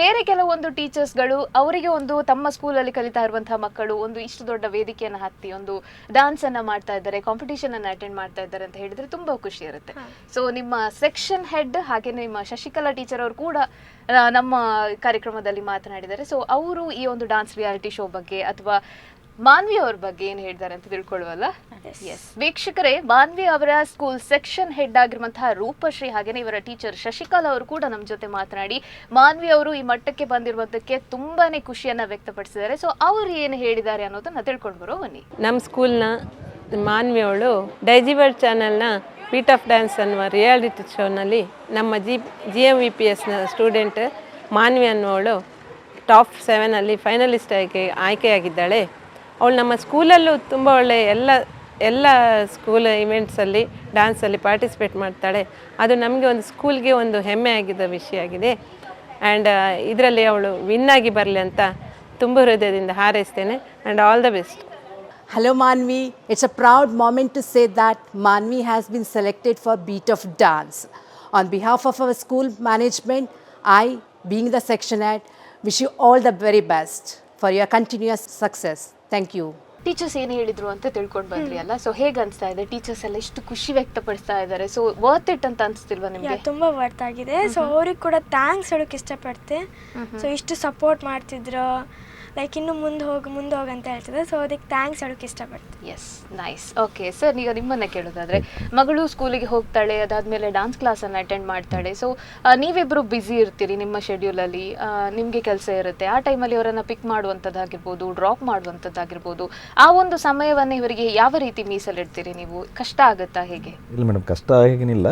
ಬೇರೆ ಕೆಲವೊಂದು ಟೀಚರ್ಸ್ಗಳು ಅವರಿಗೆ ಒಂದು ತಮ್ಮ ಸ್ಕೂಲಲ್ಲಿ ಕಲಿತಾ ಇರುವಂತಹ ಮಕ್ಕಳು ಒಂದು ಇಷ್ಟು ದೊಡ್ಡ ವೇದಿಕೆಯನ್ನು ಹತ್ತಿ ಒಂದು ಡ್ಯಾನ್ಸನ್ನು ಮಾಡ್ತಾ ಇದ್ದಾರೆ, ಕಾಂಪಿಟೇಷನನ್ನು ಅಟೆಂಡ್ ಮಾಡ್ತಾ ಇದ್ದಾರೆ ಅಂತ ಹೇಳಿದರೆ ತುಂಬ ಖುಷಿ ಇರುತ್ತೆ. ಸೊ ನಿಮ್ಮ ಸೆಕ್ಷನ್ ಹೆಡ್ ಹಾಗೆ ನಿಮ್ಮ ಶಶಿಕಲಾ ಟೀಚರ್ ಅವರು ಕೂಡ ನಮ್ಮ ಕಾರ್ಯಕ್ರಮದಲ್ಲಿ ಮಾತನಾಡಿದ್ದಾರೆ. ಸೊ ಅವರು ಈ ಒಂದು ಡಾನ್ಸ್ ರಿಯಾಲಿಟಿ ಶೋ ಬಗ್ಗೆ ಅಥವಾ ಮಾನ್ವಿ ಅವ್ರ ಬಗ್ಗೆ ಏನು ಹೇಳ್ತಾರೆ ಅಂತ ತಿಳ್ಕೊಳ್ಳುವಲ್ಲ? ಎಸ್ ವೀಕ್ಷಕರೇ, ಮಾನ್ವಿ ಅವರ ಸ್ಕೂಲ್ ಸೆಕ್ಷನ್ ಹೆಡ್ ಆಗಿರುವಂತಹ ರೂಪಶ್ರೀ ಹಾಗೇನೆ ಇವರ ಟೀಚರ್ ಶಶಿಕಲಾ ಅವರು ಕೂಡ ನಮ್ಮ ಜೊತೆ ಮಾತನಾಡಿ ಮಾನ್ವಿ ಅವರು ಈ ಮಟ್ಟಕ್ಕೆ ಬಂದಿರುವುದಕ್ಕೆ ತುಂಬಾನೇ ಖುಷಿಯನ್ನ ವ್ಯಕ್ತಪಡಿಸಿದ್ದಾರೆ. ಸೊ ಅವರು ಏನು ಹೇಳಿದ್ದಾರೆ ಅನ್ನೋದನ್ನ ತಿಳ್ಕೊಂಡು ಬರೋ, ಬನ್ನಿ. ನಮ್ಮ ಸ್ಕೂಲ್ನ ಮಾನ್ವಿ ಅವಳು ಡೈಜಿವರ್ಡ್ ಚಾನಲ್ನ ಬೀಟ್ ಆಫ್ ಡ್ಯಾನ್ಸ್ ಅನ್ನುವ ರಿಯಾಲಿಟಿ ಶೋನಲ್ಲಿ ನಮ್ಮ GMVPSನ ಸ್ಟೂಡೆಂಟ್ ಮಾನ್ವಿ ಅನ್ನುವಳು ಟಾಪ್ 7 ಫೈನಲಿಸ್ಟ್ ಆಗಿ ಆಯ್ಕೆಯಾಗಿದ್ದಾಳೆ. ಅವಳು ನಮ್ಮ ಸ್ಕೂಲಲ್ಲೂ ತುಂಬ ಒಳ್ಳೆ ಎಲ್ಲ ಸ್ಕೂಲ್ ಇವೆಂಟ್ಸಲ್ಲಿ ಡ್ಯಾನ್ಸಲ್ಲಿ ಪಾರ್ಟಿಸಿಪೇಟ್ ಮಾಡ್ತಾಳೆ. ಅದು ನಮಗೆ ಒಂದು ಸ್ಕೂಲ್ಗೆ ಒಂದು ಹೆಮ್ಮೆ ಆಗಿದ್ದ ವಿಷಯ ಆಗಿದೆ. ಆ್ಯಂಡ್ ಇದರಲ್ಲಿ ಅವಳು ವಿನ್ ಆಗಿ ಬರಲಿ ಅಂತ ತುಂಬ ಹೃದಯದಿಂದ ಹಾರೈಸ್ತೇನೆ. And all the best. Hello Manvi, it's a proud moment to say that Manvi has been selected for Beat of Dance. On behalf of our school management, I, being the section head, wish you all the very best for your continuous success. Thank you. Teachers ಏನು ಹೇಳಿದ್ರು ಅಂತ ತಿಳ್ಕೊಂಡು ಬಂದ್ರಿ ಅಲ್ಲ, so ಹೇಗೆ ಅನಿಸ್ತಾ ಇದೆ? Teachers ಎಲ್ಲ ಇಷ್ಟು ಖುಷಿ ವ್ಯಕ್ತಪಡಿಸ್ತಾ ಇದ್ದಾರೆ, ಸೊ ವರ್ತ್ ಇಟ್ ಅಂತ ಅನಿಸ್ತಿಲ್ವಾ ನಿಮಗೆ? ತುಂಬ ವರ್ತ್ ಆಗಿದೆ. ಸೊ ಅವ್ರಿಗೆ ಕೂಡ ಥ್ಯಾಂಕ್ಸ್ ಹೇಳೋಕೆ ಇಷ್ಟಪಡ್ತೆ. ಸೊ ಇಷ್ಟು ಸಪೋರ್ಟ್ ಮಾಡ್ತಿದ್ರು, ಲೈಕ್ ಇನ್ನು ಮುಂದೆ ಹೋಗಿ ಅಂತ ಹೇಳ್ತಿದ್ದೆ. ಸೊ ಅದಕ್ಕೆ ಥ್ಯಾಂಕ್ಸ್ ಹೇಳೋಕೆ ಇಷ್ಟಪಡ್ತೀನಿ. S, nice. ಓಕೆ ಸರ್, ಈಗ ನಿಮ್ಮನ್ನು ಕೇಳೋದಾದರೆ, ಮಗಳು ಸ್ಕೂಲಿಗೆ ಹೋಗ್ತಾಳೆ, ಅದಾದಮೇಲೆ ಡ್ಯಾನ್ಸ್ ಕ್ಲಾಸನ್ನು ಅಟೆಂಡ್ ಮಾಡ್ತಾಳೆ. ಸೊ ನೀವಿಬ್ಬರು ಬ್ಯುಸಿ ಇರ್ತೀರಿ ನಿಮ್ಮ ಶೆಡ್ಯೂಲಲ್ಲಿ, ನಿಮಗೆ ಕೆಲಸ ಇರುತ್ತೆ. ಆ ಟೈಮಲ್ಲಿ ಅವರನ್ನು ಪಿಕ್ ಮಾಡುವಂಥದ್ದಾಗಿರ್ಬೋದು, ಡ್ರಾಪ್ ಮಾಡುವಂಥದ್ದಾಗಿರ್ಬೋದು, ಆ ಒಂದು ಸಮಯವನ್ನು ಇವರಿಗೆ ಯಾವ ರೀತಿ ಮೀಸಲಿಡ್ತೀರಿ ನೀವು? ಕಷ್ಟ ಆಗುತ್ತಾ ಹೇಗೆ? ಇಲ್ಲ ಮೇಡಮ್, ಕಷ್ಟ ಹೇಗೇನಿಲ್ಲ.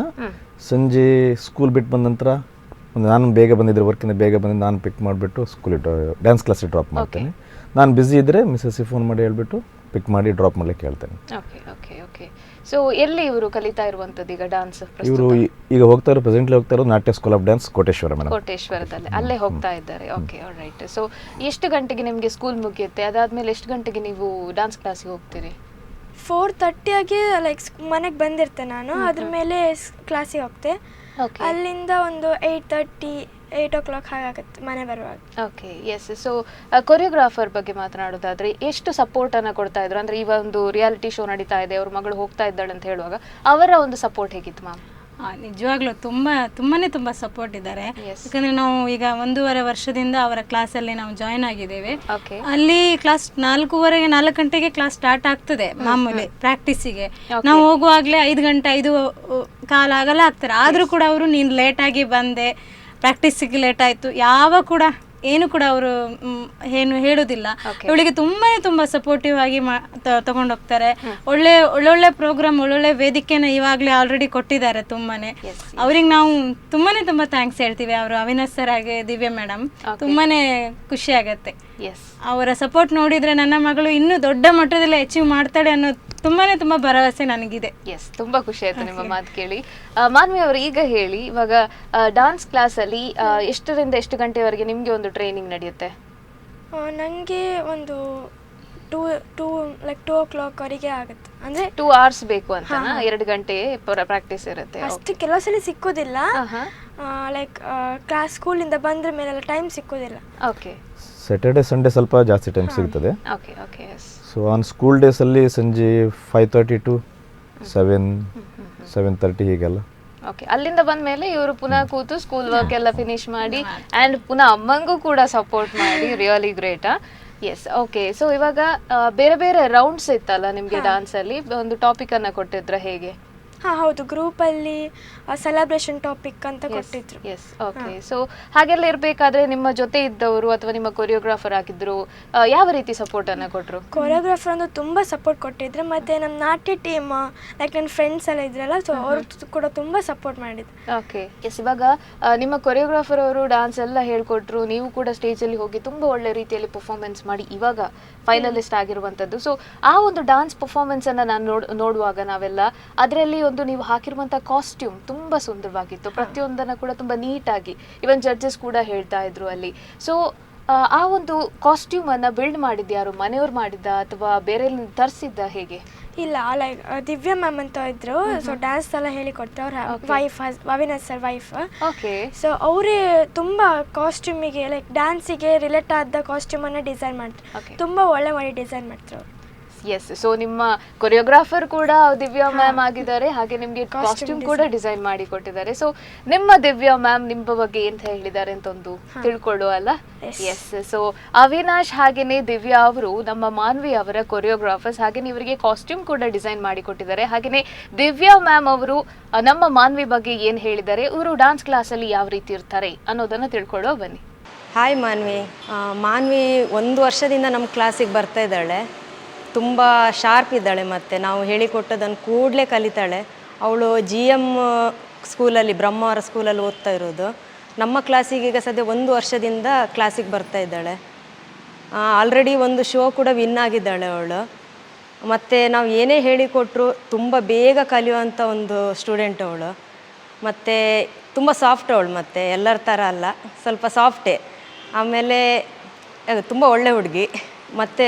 ಸಂಜೆ ಸ್ಕೂಲ್ ಬಿಟ್ಟು ಬಂದ ನಂತರ ನಾನು ಬೇಗ ಬಂದಿದ್ದರೆ, ವರ್ಕಿಂದ ಬೇಗ ಬಂದಿದ್ದು ನಾನು ಪಿಕ್ ಮಾಡಿಬಿಟ್ಟು ಸ್ಕೂಲಿಗೆ ಡ್ಯಾನ್ಸ್ ಕ್ಲಾಸಿಗೆ ಡ್ರಾಪ್ ಮಾಡ್ತೇನೆ. ನಾನು ಬ್ಯುಸಿ ಇದ್ದರೆ ಮಿಸ್ಸಸ್ಸಿಗೆ ಫೋನ್ ಮಾಡಿ ಹೇಳ್ಬಿಟ್ಟು ಪಿಕ್ ಮಾಡಿ ಡ್ರಾಪ್ ಮಾಡಲಿಕ್ಕೆ ಹೇಳ್ತೇನೆ. Okay okay okay. ಸೊ ಎಲ್ಲಿ ಇವರು ಕಲಿತಾ ಇರುವಂಥದ್ದು ಈಗ ಡ್ಯಾನ್ಸ್? ಇವರು ಈಗ ಹೋಗ್ತಾ ಇರೋ ಪ್ರೆಸೆಂಟ್ಲಿ ಹೋಗ್ತಾ ಇರೋದು Natya school of dance Koteshwara madam. ಕೋಟೇಶ್ವರದಲ್ಲಿ ಅಲ್ಲೇ ಹೋಗ್ತಾ ಇದ್ದಾರೆ. Okay, right. ಸೊ ಎಷ್ಟು ಗಂಟೆಗೆ ನಿಮಗೆ ಸ್ಕೂಲ್ ಮುಗಿಯುತ್ತೆ? ಅದಾದಮೇಲೆ ಎಷ್ಟು ಗಂಟೆಗೆ ನೀವು ಡ್ಯಾನ್ಸ್ ಕ್ಲಾಸಿಗೆ ಹೋಗ್ತೀರಿ? 4:30 ಆಗಿ ಲೈಕ್ ಮನೆಗೆ ಬಂದಿರ್ತೆ ನಾನು. ಅದ್ರ ಮೇಲೆ ಕ್ಲಾಸಿಗೆ ಹೋಗ್ತೆ. ಅಲ್ಲಿಂದ ಒಂದು 8:30 8 o'clock ಹಾಗಾಗುತ್ತೆ ಮನೆ ಬರುವಾಗ. Okay, yes. ಸೊ ಕೊರಿಯೋಗ್ರಾಫರ್ ಬಗ್ಗೆ ಮಾತನಾಡೋದಾದ್ರೆ, ಎಷ್ಟು ಸಪೋರ್ಟನ್ನು ಕೊಡ್ತಾ ಇದ್ರು? ಅಂದರೆ ಈ ಒಂದು ರಿಯಾಲಿಟಿ ಶೋ ನಡೀತಾ ಇದೆ, ಅವ್ರ ಮಗಳು ಹೋಗ್ತಾ ಇದ್ದಾಳೆ ಅಂತ ಹೇಳುವಾಗ ಅವರ ಒಂದು ಸಪೋರ್ಟ್ ಹೇಗಿತ್ತು ಮ್ಯಾಮ್? ನಿಜವಾಗ್ಲೂ ತುಂಬಾ ಸಪೋರ್ಟ್ ಇದ್ದಾರೆ. ಯಾಕಂದರೆ ನಾವು ಈಗ 1.5 ವರ್ಷದಿಂದ ಅವರ ಕ್ಲಾಸಲ್ಲಿ ನಾವು ಜಾಯ್ನ್ ಆಗಿದ್ದೇವೆ. ಅಲ್ಲಿ ಕ್ಲಾಸ್ 4 ಗಂಟೆಗೆ ಕ್ಲಾಸ್ ಸ್ಟಾರ್ಟ್ ಆಗ್ತದೆ ಮಾಮೂಲಿ ಪ್ರಾಕ್ಟೀಸಿಗೆ. ನಾವು ಹೋಗುವಾಗಲೇ 5 ಗಂಟೆ 5:15 ಆಗಲ್ಲ ಆಗ್ತಾರೆ. ಆದರೂ ಕೂಡ ಅವರು ನೀನು ಲೇಟಾಗಿ ಬಂದೆ, ಪ್ರಾಕ್ಟೀಸಿಗೆ ಲೇಟ್ ಆಯಿತು, ಏನು ಕೂಡ ಅವರು ಏನು ಹೇಳೋದಿಲ್ಲ. ಇವಳಿಗೆ ತುಂಬ ಸಪೋರ್ಟಿವ್ ಆಗಿ ತಗೊಂಡೋಗ್ತಾರೆ. ಒಳ್ಳೊಳ್ಳೆ ಪ್ರೋಗ್ರಾಮ್, ಒಳ್ಳೊಳ್ಳೆ ವೇದಿಕೆನ ಇವಾಗಲೇ ಆಲ್ರೆಡಿ ಕೊಟ್ಟಿದ್ದಾರೆ. ಅವ್ರಿಗೆ ನಾವು ತುಂಬಾ ಥ್ಯಾಂಕ್ಸ್ ಹೇಳ್ತೀವಿ. ಅವರು ಅವಿನಾಶ್ ಸರ್ ಹಾಗೆ ದಿವ್ಯಾ ಮೇಡಮ್, ತುಂಬಾನೇ ಖುಷಿ ಆಗತ್ತೆ. ಅವರ ಸಪೋರ್ಟ್ ನೋಡಿದ್ರೆ ನನ್ನ ಮಗಳು ಇನ್ನೂ ದೊಡ್ಡ ಮಟ್ಟದಲ್ಲಿ ಅಚೀವ್ ಮಾಡ್ತಾಳೆ ಅನ್ನೋ ತುಂಬಾ ಭರವಸೆ ನನಗಿದೆ. ಎಸ್, ತುಂಬಾ ಖುಷಿ ಆಯ್ತು ನಿಮ್ಮ ಮಾತು ಕೇಳಿ. ಮಾನ್ವಿ ಅವರು, ಈಗ ಹೇಳಿ, ಇವಾಗ ಡಾನ್ಸ್ ಕ್ಲಾಸಲ್ಲಿ ಎಷ್ಟರಿಂದ ಎಷ್ಟು ಗಂಟೆವರೆಗೆ ನಿಮಗೆ ಒಂದು ಟ್ರೈನಿಂಗ್ ನಡೆಯುತ್ತೆ? ನನಗೆ ಒಂದು 2 o'clock ವರೆಗೆ ಆಗುತ್ತೆ. ಅಂದರೆ 2 hours ಬೇಕು ಅಂತ? 2 ಗಂಟೆ ಪ್ರಾಕ್ಟೀಸ್ ಇರುತ್ತೆ. ಅಷ್ಟು ಕೆಲವು ಸಲ ಸಿಕ್ಕೋದಿಲ್ಲ. ಲೈಕ್ ಕ್ಲಾಸ್ ಸ್ಕೂಲಿಂದ ಬಂದ್ರ ಮೇಲೆಲ್ಲ ಟೈಮ್ ಸಿಕ್ಕೋದಿಲ್ಲ. ಓಕೆ. ಸ್ಯಾಟರ್ಡೆ ಸಂಡೇ ಸ್ವಲ್ಪ ಜಾಸ್ತಿ ಟೈಮ್ ಸಿಗ್ತದೆ. Okay okay. Yes. So on school ಡೇಸಲ್ಲಿ ಸಂಜೆ 5:30 to 7:30 ಹೀಗೆಲ್ಲ. ಓಕೆ. ಅಲ್ಲಿಂದ ಬಂದ ಮೇಲೆ ಇವರು ಪುನಃ ಕೂತು ಸ್ಕೂಲ್ ವರ್ಕ್ ಎಲ್ಲ ಫಿನಿಶ್ ಮಾಡಿ ಆ್ಯಂಡ್ ಪುನಃ ಅಮ್ಮಂಗೂ ಕೂಡ ಸಪೋರ್ಟ್ ಮಾಡಿ. Really great. Yes. Okay. So ಇವಾಗ ಬೇರೆ ಬೇರೆ ರೌಂಡ್ಸ್ ಇತ್ತಲ್ಲ ನಿಮಗೆ ಡ್ಯಾನ್ಸಲ್ಲಿ, ಒಂದು ಟಾಪಿಕನ್ನು ಕೊಟ್ಟಿದ್ರ ಹೇಗೆ? ಹೌದು, ಗ್ರೂಪಲ್ಲಿ ಸೆಲೆಬ್ರೇಷನ್ ಟಾಪಿಕ್ ಅಂತ ಕೊಟ್ಟಿದ್ರು. ಎಸ್. ಓಕೆ. ಸೊ ಹಾಗೆಲ್ಲ ಇರಬೇಕಾದ್ರೆ ನಿಮ್ಮ ಜೊತೆ ಇದ್ದವರು ಅಥವಾ ನಿಮ್ಮ ಕೊರಿಯೋಗ್ರಾಫರ್ ಆಗಿದ್ರು ಯಾವ ರೀತಿ ಸಪೋರ್ಟನ್ನು ಕೊಟ್ಟರು? ಕೊರಿಯೋಗ್ರಾಫರ್ ಒಂದು ತುಂಬ ಸಪೋರ್ಟ್ ಕೊಟ್ಟಿದ್ರು. ಮತ್ತು ನಮ್ಮ ನಾಟ್ಯ ಟೀಮ್ ಲೈಕ್ ನನ್ನ ಫ್ರೆಂಡ್ಸ್ ಎಲ್ಲ ಇದ್ರಲ್ಲ, ಸೊ ಅವರು ಕೂಡ ತುಂಬ ಸಪೋರ್ಟ್ ಮಾಡಿದ್ರು. ಓಕೆ. ಎಸ್. ಇವಾಗ ನಿಮ್ಮ ಕೊರಿಯೋಗ್ರಾಫರ್ ಅವರು ಡ್ಯಾನ್ಸ್ ಎಲ್ಲ ಹೇಳ್ಕೊಟ್ರು, ನೀವು ಕೂಡ ಸ್ಟೇಜಲ್ಲಿ ಹೋಗಿ ತುಂಬ ಒಳ್ಳೆ ರೀತಿಯಲ್ಲಿ ಪರ್ಫಾರ್ಮೆನ್ಸ್ ಮಾಡಿ ಇವಾಗ ಫೈನಲಿಸ್ಟ್ ಆಗಿರುವಂಥದ್ದು. ಸೊ ಆ ಒಂದು ಡ್ಯಾನ್ಸ್ ಪರ್ಫಾರ್ಮೆನ್ಸನ್ನು ನಾನು ನೋಡುವಾಗ ನಾವೆಲ್ಲ ಅದರಲ್ಲಿ ಒಂದು ನೀವು ಹಾಕಿರುವಂಥ ಕಾಸ್ಟ್ಯೂಮ್ ತುಂಬ ಸುಂದರವಾಗಿತ್ತು. ಪ್ರತಿಯೊಂದನ್ನು ಕೂಡ ತುಂಬ ನೀಟಾಗಿ ಇವನ್ ಜಡ್ಜಸ್ ಕೂಡ ಹೇಳ್ತಾ ಇದ್ರು ಅಲ್ಲಿ. ಸೊ ಆ ಒಂದು ಕಾಸ್ಟ್ಯೂಮನ್ನು ಬಿಲ್ಡ್ ಮಾಡಿದ್ದು ಯಾರು? ಮನೆಯವ್ರು ಮಾಡಿದ್ದ ಅಥವಾ ಬೇರೆ ತರಿಸಿದ್ದ ಹೇಗೆ? ಇಲ್ಲ, ಲೈಕ್ ದಿವ್ಯಾ ಮ್ಯಾಮ್ ಅಂತ ಇದ್ರು. ಸೊ ಡ್ಯಾನ್ಸ್ ಎಲ್ಲ ಹೇಳಿಕೊಡ್ತಾರೆ. ಅವ್ರ wife, Avinash sir wife. Okay. So ಅವರೇ ತುಂಬ ಕಾಸ್ಟ್ಯೂಮಿಗೆ ಲೈಕ್ ಡ್ಯಾನ್ಸಿಗೆ ರಿಲೇಟ್ ಆದ ಕಾಸ್ಟ್ಯೂಮನ್ನು ಡಿಸೈನ್ ಮಾಡ್ತಾರೆ. ತುಂಬ ಒಳ್ಳೆ ಮಾಡಿ ಡಿಸೈನ್ ಮಾಡ್ತಾರೆ ಅವರು. ಎಸ್. ಸೊ ನಿಮ್ಮ ಕೊರಿಯೋಗ್ರಾಫರ್ ಕೂಡ ದಿವ್ಯಾ ಮ್ಯಾಮ್ ಆಗಿದ್ದಾರೆ, ಹಾಗೆ ನಿಮಗೆ ಕಾಸ್ಟ್ಯೂಮ್ ಕೂಡ ಡಿಸೈನ್ ಮಾಡಿ ಕೊಟ್ಟಿದ್ದಾರೆ. ಸೊ ನಿಮ್ಮ ದಿವ್ಯಾ ಮ್ಯಾಮ್ ನಿಮ್ಮ ಬಗ್ಗೆ ಎಂತ ಹೇಳಿದ್ದಾರೆ ಅಂತ ಒಂದು ತಿಳ್ಕೊಳ್ಳುವ ಅಲ್ಲ? ಎಸ್. ಸೊ ಅವಿನಾಶ್ ಹಾಗೇನೆ ದಿವ್ಯಾ ಅವರು ನಮ್ಮ ಮಾನ್ವಿ ಅವರ ಕೊರಿಯೋಗ್ರಾಫರ್ಸ್, ಹಾಗೇನೆ ಇವರಿಗೆ ಕಾಸ್ಟ್ಯೂಮ್ ಕೂಡ ಡಿಸೈನ್ ಮಾಡಿ ಕೊಟ್ಟಿದ್ದಾರೆ. ಹಾಗೇನೆ ದಿವ್ಯಾ ಮ್ಯಾಮ್ ಅವರು ನಮ್ಮ ಮಾನ್ವಿ ಬಗ್ಗೆ ಏನು ಹೇಳಿದ್ದಾರೆ, ಇವರು ಡಾನ್ಸ್ ಕ್ಲಾಸಲ್ಲಿ ಯಾವ ರೀತಿ ಇರ್ತಾರೆ ಅನ್ನೋದನ್ನು ತಿಳ್ಕೊಳ್ಳೋ ಬನ್ನಿ. ಹಾಯ್ ಮಾನ್ವಿ. ಮಾನ್ವಿ 1 ವರ್ಷದಿಂದ ನಮ್ಮ ಕ್ಲಾಸಿಗೆ ಬರ್ತಾ ಇದ್ದಾಳೆ. ತುಂಬ ಶಾರ್ಪ್ ಇದ್ದಾಳೆ, ಮತ್ತು ನಾವು ಹೇಳಿಕೊಟ್ಟದನ್ನು ಕೂಡಲೇ ಕಲಿತಾಳೆ. ಅವಳು GM ಸ್ಕೂಲಲ್ಲಿ, ಬ್ರಹ್ಮಾವರ ಸ್ಕೂಲಲ್ಲಿ ಓದ್ತಾ ಇರೋದು. ನಮ್ಮ ಕ್ಲಾಸಿಗೆ ಈಗ ಸದ್ಯ 1 ವರ್ಷದಿಂದ ಕ್ಲಾಸಿಗೆ ಬರ್ತಾ ಇದ್ದಾಳೆ. ಆಲ್ರೆಡಿ ಒಂದು ಶೋ ಕೂಡ ವಿನ್ ಆಗಿದ್ದಾಳೆ ಅವಳು. ಮತ್ತು ನಾವು ಏನೇ ಹೇಳಿಕೊಟ್ರು ತುಂಬ ಬೇಗ ಕಲಿಯುವಂಥ ಒಂದು ಸ್ಟೂಡೆಂಟ್ ಅವಳು. ಮತ್ತು ತುಂಬ ಸಾಫ್ಟ್ ಅವಳು, ಮತ್ತು ಎಲ್ಲರ ಥರ ಅಲ್ಲ, ಸ್ವಲ್ಪ ಸಾಫ್ಟೇ. ಆಮೇಲೆ ತುಂಬ ಒಳ್ಳೆ ಹುಡುಗಿ. ಮತ್ತು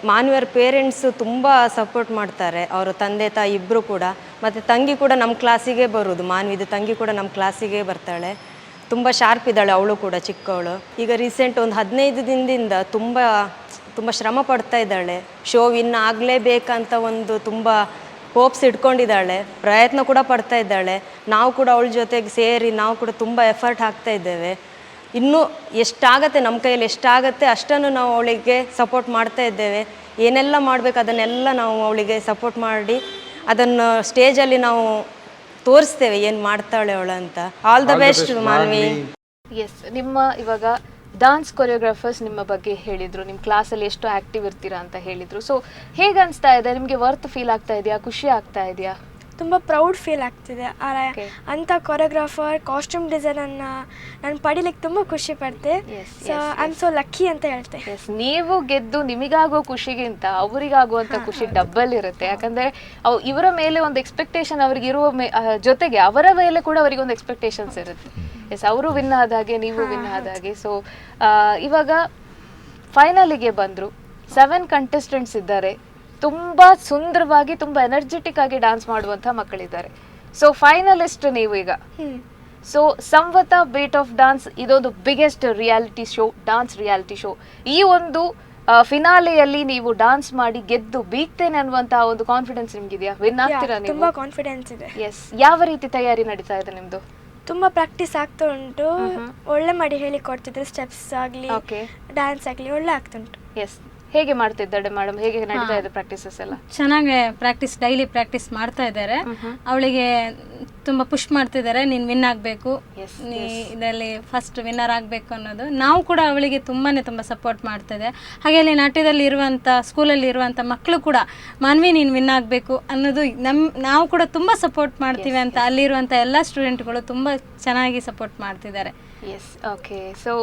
ಮಾನ್ವಿಯವ್ರ ಪೇರೆಂಟ್ಸು ತುಂಬ ಸಪೋರ್ಟ್ ಮಾಡ್ತಾರೆ, ಅವರು ತಂದೆ ತಾಯಿ ಇಬ್ಬರು ಕೂಡ. ಮತ್ತು ತಂಗಿ ಕೂಡ ನಮ್ಮ ಕ್ಲಾಸಿಗೆ ಬರೋದು, ಮಾನ್ವಿದು ತಂಗಿ ಕೂಡ ನಮ್ಮ ಕ್ಲಾಸಿಗೆ ಬರ್ತಾಳೆ. ತುಂಬ ಶಾರ್ಪ್ ಇದ್ದಾಳೆ ಅವಳು ಕೂಡ, ಚಿಕ್ಕವಳು. ಈಗ ರೀಸೆಂಟ್ ಒಂದು 15 ದಿನದಿಂದ ತುಂಬ ಶ್ರಮ ಪಡ್ತಾ ಇದ್ದಾಳೆ. ಶೋ ವಿನ್ ಆಗಲೇಬೇಕಂತ ಒಂದು ತುಂಬ ಹೋಪ್ಸ್ ಇಟ್ಕೊಂಡಿದ್ದಾಳೆ, ಪ್ರಯತ್ನ ಕೂಡ ಪಡ್ತಾ ಇದ್ದಾಳೆ. ನಾವು ಕೂಡ ಅವಳ ಜೊತೆಗೆ ಸೇರಿ ನಾವು ಕೂಡ ತುಂಬ ಎಫರ್ಟ್ ಹಾಕ್ತಾ ಇದ್ದೇವೆ. ಇನ್ನೂ ಎಷ್ಟಾಗತ್ತೆ, ನಮ್ಮ ಕೈಯಲ್ಲಿ ಎಷ್ಟಾಗತ್ತೆ ಅಷ್ಟನ್ನು ನಾವು ಅವಳಿಗೆ ಸಪೋರ್ಟ್ ಮಾಡ್ತಾ ಇದ್ದೇವೆ. ಏನೆಲ್ಲ ಮಾಡಬೇಕು ಅದನ್ನೆಲ್ಲ ನಾವು ಅವಳಿಗೆ ಸಪೋರ್ಟ್ ಮಾಡಿ ಅದನ್ನು ಸ್ಟೇಜಲ್ಲಿ ನಾವು ತೋರಿಸ್ತೇವೆ ಏನು ಮಾಡ್ತಾಳೆ ಅವಳು ಅಂತ. All the best Manvi. Yes, ನಿಮ್ಮ ಇವಾಗ ಡಾನ್ಸ್ ಕೊರಿಯೋಗ್ರಾಫರ್ಸ್ ನಿಮ್ಮ ಬಗ್ಗೆ ಹೇಳಿದ್ರು, ನಿಮ್ಮ ಕ್ಲಾಸಲ್ಲಿ ಎಷ್ಟು ಆಕ್ಟಿವ್ ಇರ್ತೀರಾ ಅಂತ ಹೇಳಿದ್ರು. ಸೊ ಹೇಗೆ ಅನಿಸ್ತಾ ಇದೆ ನಿಮಗೆ? ವರ್ತ್ ಫೀಲ್ ಆಗ್ತಾ ಇದೆಯಾ? ಖುಷಿ ಆಗ್ತಾ ಇದೆಯಾ? ತುಂಬ ಪ್ರೌಡ್ ಫೀಲ್ ಆಗ್ತಿದೆ. ಅಂಥ ಕೊರಿಯೋಗ್ರಾಫರ್, ಕಾಸ್ಟ್ಯೂಮ್ ಡಿಸೈನನ್ನು ನಾನು ಪಡಿಲಿಕ್ಕೆ ತುಂಬ ಖುಷಿ ಪಡ್ತೆ. So I am so lucky ಅಂತ ಹೇಳ್ತೆ. ನೀವು ಗೆದ್ದು ನಿಮಗಾಗೋ ಖುಷಿಗಿಂತ ಅವರಿಗಾಗುವಂಥ ಖುಷಿ ಡಬ್ಬಲ್ ಇರುತ್ತೆ. ಯಾಕಂದರೆ ಇವರ ಮೇಲೆ ಒಂದು ಎಕ್ಸ್ಪೆಕ್ಟೇಷನ್ ಅವ್ರಿಗೆ ಇರುವ ಜೊತೆಗೆ ಅವರ ಮೇಲೆ ಕೂಡ ಅವರಿಗೆ ಒಂದು ಎಕ್ಸ್ಪೆಕ್ಟೇಷನ್ಸ್ ಇರುತ್ತೆ. ಎಸ್, ಅವರು ವಿನ್ ಆದ ಹಾಗೆ ನೀವು ವಿನ್ ಆದ ಹಾಗೆ. ಸೊ ಇವಾಗ ಫೈನಲಿಗೆ ಬಂದರು. 7 ಕಂಟೆಸ್ಟೆಂಟ್ಸ್ ಇದ್ದಾರೆ. ತುಂಬ ಸುಂದರವಾಗಿ, ತುಂಬ ಎನರ್ಜೆಟಿಕ್ ಆಗಿ ಡ್ಯಾನ್ಸ್ ಮಾಡುವಂಥ ಮಕ್ಕಳಿದ್ದಾರೆ. ಸೊ ಫೈನಲಿಸ್ಟ್ ನೀವು ಈಗ. ಸೊ ಸಂವತ ಬೇಟ್ ಆಫ್ ಡಾನ್ಸ್ ಇದೊಂದು biggest reality show, dance reality show. ಈ ಒಂದು ಫಿನಾಲೆಯಲ್ಲಿ ನೀವು ಡಾನ್ಸ್ ಮಾಡಿ ಗೆದ್ದು ಬೀಗ್ತೇನೆ ಅನ್ನುವಂಥ ಒಂದು ಕಾನ್ಫಿಡೆನ್ಸ್ ನಿಮ್ಗಿದೆಯಾ? ವಿನ್ ಆಗ್ತೀರಾ ನೀವು? ತುಂಬ ಕಾನ್ಫಿಡೆನ್ಸ್ ಇದೆ. ಎಸ್, ಯಾವ ರೀತಿ ತಯಾರಿ ನಡೀತಾ ಇದೆ ನಿಮ್ಮದು? ತುಂಬ ಪ್ರಾಕ್ಟೀಸ್ ಆಗ್ತಾ ಉಂಟು. ಒಳ್ಳೆ ಮಾಡಿ ಹೇಳಿ ಕೊಡ್ತಿದ್ರು, ಸ್ಟೆಪ್ಸ್ ಆಗಲಿ ಡ್ಯಾನ್ಸ್ ಆಗಲಿ ಒಳ್ಳೆ ಆಗ್ತುಂಟು. ಎಸ್, ಹೇಗೆ ಮಾಡ್ತಿದ್ದಾಳೆ ಮೇಡಮ್? ಹೇಗೆ ನಡೀತಾ ಇದೆ ಪ್ರಾಕ್ಟೀಸಸ್ ಎಲ್ಲ? ಚೆನ್ನಾಗಿ ಪ್ರಾಕ್ಟೀಸ್, ಡೈಲಿ ಪ್ರಾಕ್ಟೀಸ್ ಮಾಡ್ತಾ ಇದ್ದಾರೆ. ಅವಳಿಗೆ ತುಂಬ ಪುಷ್ ಮಾಡ್ತಿದ್ದಾರೆ, ನೀನು ವಿನ್ ಆಗಬೇಕು, ಇದರಲ್ಲಿ ಫಸ್ಟ್ ವಿನ್ನರ್ ಆಗಬೇಕು ಅನ್ನೋದು. ನಾವು ಕೂಡ ಅವಳಿಗೆ ತುಂಬ ಸಪೋರ್ಟ್ ಮಾಡ್ತಿದ್ದೆ. ಹಾಗೆ ಅಲ್ಲಿ ನಾಟ್ಯದಲ್ಲಿ ಇರುವಂಥ, ಸ್ಕೂಲಲ್ಲಿ ಇರುವಂಥ ಮಕ್ಕಳು ಕೂಡ ಮಾನ್ವಿ ನೀನು ವಿನ್ ಆಗಬೇಕು ಅನ್ನೋದು ನಾವು ಕೂಡ ತುಂಬ ಸಪೋರ್ಟ್ ಮಾಡ್ತೀವಿ ಅಂತ ಅಲ್ಲಿರುವಂಥ ಎಲ್ಲ ಸ್ಟೂಡೆಂಟ್ಗಳು ತುಂಬ ಚೆನ್ನಾಗಿ ಸಪೋರ್ಟ್ ಮಾಡ್ತಿದ್ದಾರೆ. S, okay. ಸೊ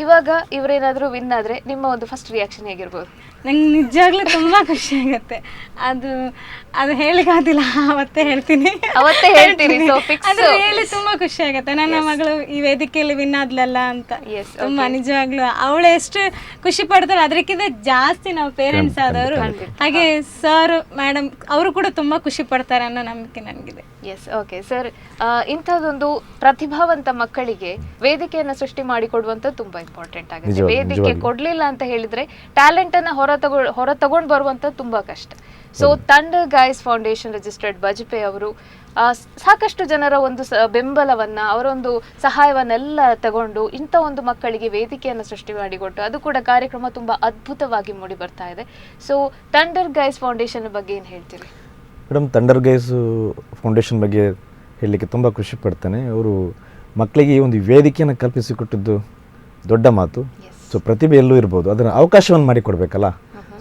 ಇವಾಗ ಇವರೇನಾದರೂ ವಿನ್ ಆದರೆ ನಿಮ್ಮ ಒಂದು ಫಸ್ಟ್ ರಿಯಾಕ್ಷನ್ ಹೇಗಿರ್ಬೋದು? ನಂಗೆ ನಿಜವಾಗ್ಲೂ ತುಂಬ ಖುಷಿ ಆಗುತ್ತೆ. ಅದು ಹೇಳಿಕಾದಿಲ್ಲ, ಅವತ್ತೇ ಹೇಳ್ತೀನಿ. ಅವತ್ತೇ ಹೇಳ್ತೀನಿ. ಅದು ಹೇಳಿ ತುಂಬ ಖುಷಿ ಆಗುತ್ತೆ. ನನ್ನ ಮಗಳು ಈ ವೇದಿಕೆಯಲ್ಲಿ ವಿನ್ ಆದ್ಲಲ್ಲ ಅಂತ ತುಂಬ ನಿಜವಾಗ್ಲೂ ಅವಳು ಎಷ್ಟು ಖುಷಿ ಪಡ್ತಾರೆ ಅದಕ್ಕಿಂತ ಜಾಸ್ತಿ ನಾವು ಪೇರೆಂಟ್ಸ್ ಆದವರು, ಹಾಗೆ ಸರ್ ಮೇಡಮ್ ಅವರು ಕೂಡ ತುಂಬ ಖುಷಿ ಪಡ್ತಾರೆ ಅನ್ನೋ ನಂಬಿಕೆ ನನಗಿದೆ. Yes, okay sir. ಇಂಥದ್ದೊಂದು ಪ್ರತಿಭಾವಂತ ಮಕ್ಕಳಿಗೆ ವೇದಿಕೆಯನ್ನು ಸೃಷ್ಟಿ ಮಾಡಿಕೊಡುವಂತ ತುಂಬಾ ಇಂಪಾರ್ಟೆಂಟ್ ಆಗುತ್ತೆ. ವೇದಿಕೆ ಕೊಡ್ಲಿಲ್ಲ ಅಂತ ಹೇಳಿದ್ರೆ ಟ್ಯಾಲೆಂಟ್ ಅನ್ನ ಹೊರ ತಗೊಂಡು ಬರುವಂತ ತುಂಬಾ ಕಷ್ಟ. So thunder Guys Foundation registered Bajpe ಅವರು ಸಾಕಷ್ಟು ಜನರ ಒಂದು ಬೆಂಬಲವನ್ನ, ಅವರೊಂದು ಸಹಾಯವನ್ನೆಲ್ಲ ತಗೊಂಡು ಇಂಥ ಒಂದು ಮಕ್ಕಳಿಗೆ ವೇದಿಕೆಯನ್ನು ಸೃಷ್ಟಿ ಮಾಡಿಕೊಟ್ಟು ಅದು ಕೂಡ ಕಾರ್ಯಕ್ರಮ ತುಂಬಾ ಅದ್ಭುತವಾಗಿ ಮೂಡಿ ಬರ್ತಾ ಇದೆ. ಸೊ ಥಂಡರ್ ಗೈಸ್ ಫೌಂಡೇಶನ್ ಬಗ್ಗೆ ಏನು ಹೇಳ್ತೀರಿ ಮೇಡಮ್? ಥಂಡರ್ ಗೈಸ್ ಫೌಂಡೇಶನ್ ಬಗ್ಗೆ ಹೇಳಲಿಕ್ಕೆ ತುಂಬ ಖುಷಿ ಪಡ್ತೇನೆ. ಅವರು ಮಕ್ಕಳಿಗೆ ಈ ಒಂದು ವೇದಿಕೆಯನ್ನು ಕಲ್ಪಿಸಿಕೊಟ್ಟಿದ್ದು ದೊಡ್ಡ ಮಾತು. ಸೊ ಪ್ರತಿಭೆ ಎಲ್ಲೂ ಇರ್ಬೋದು, ಅದನ್ನು ಅವಕಾಶವನ್ನು ಮಾಡಿಕೊಡ್ಬೇಕಲ್ಲ.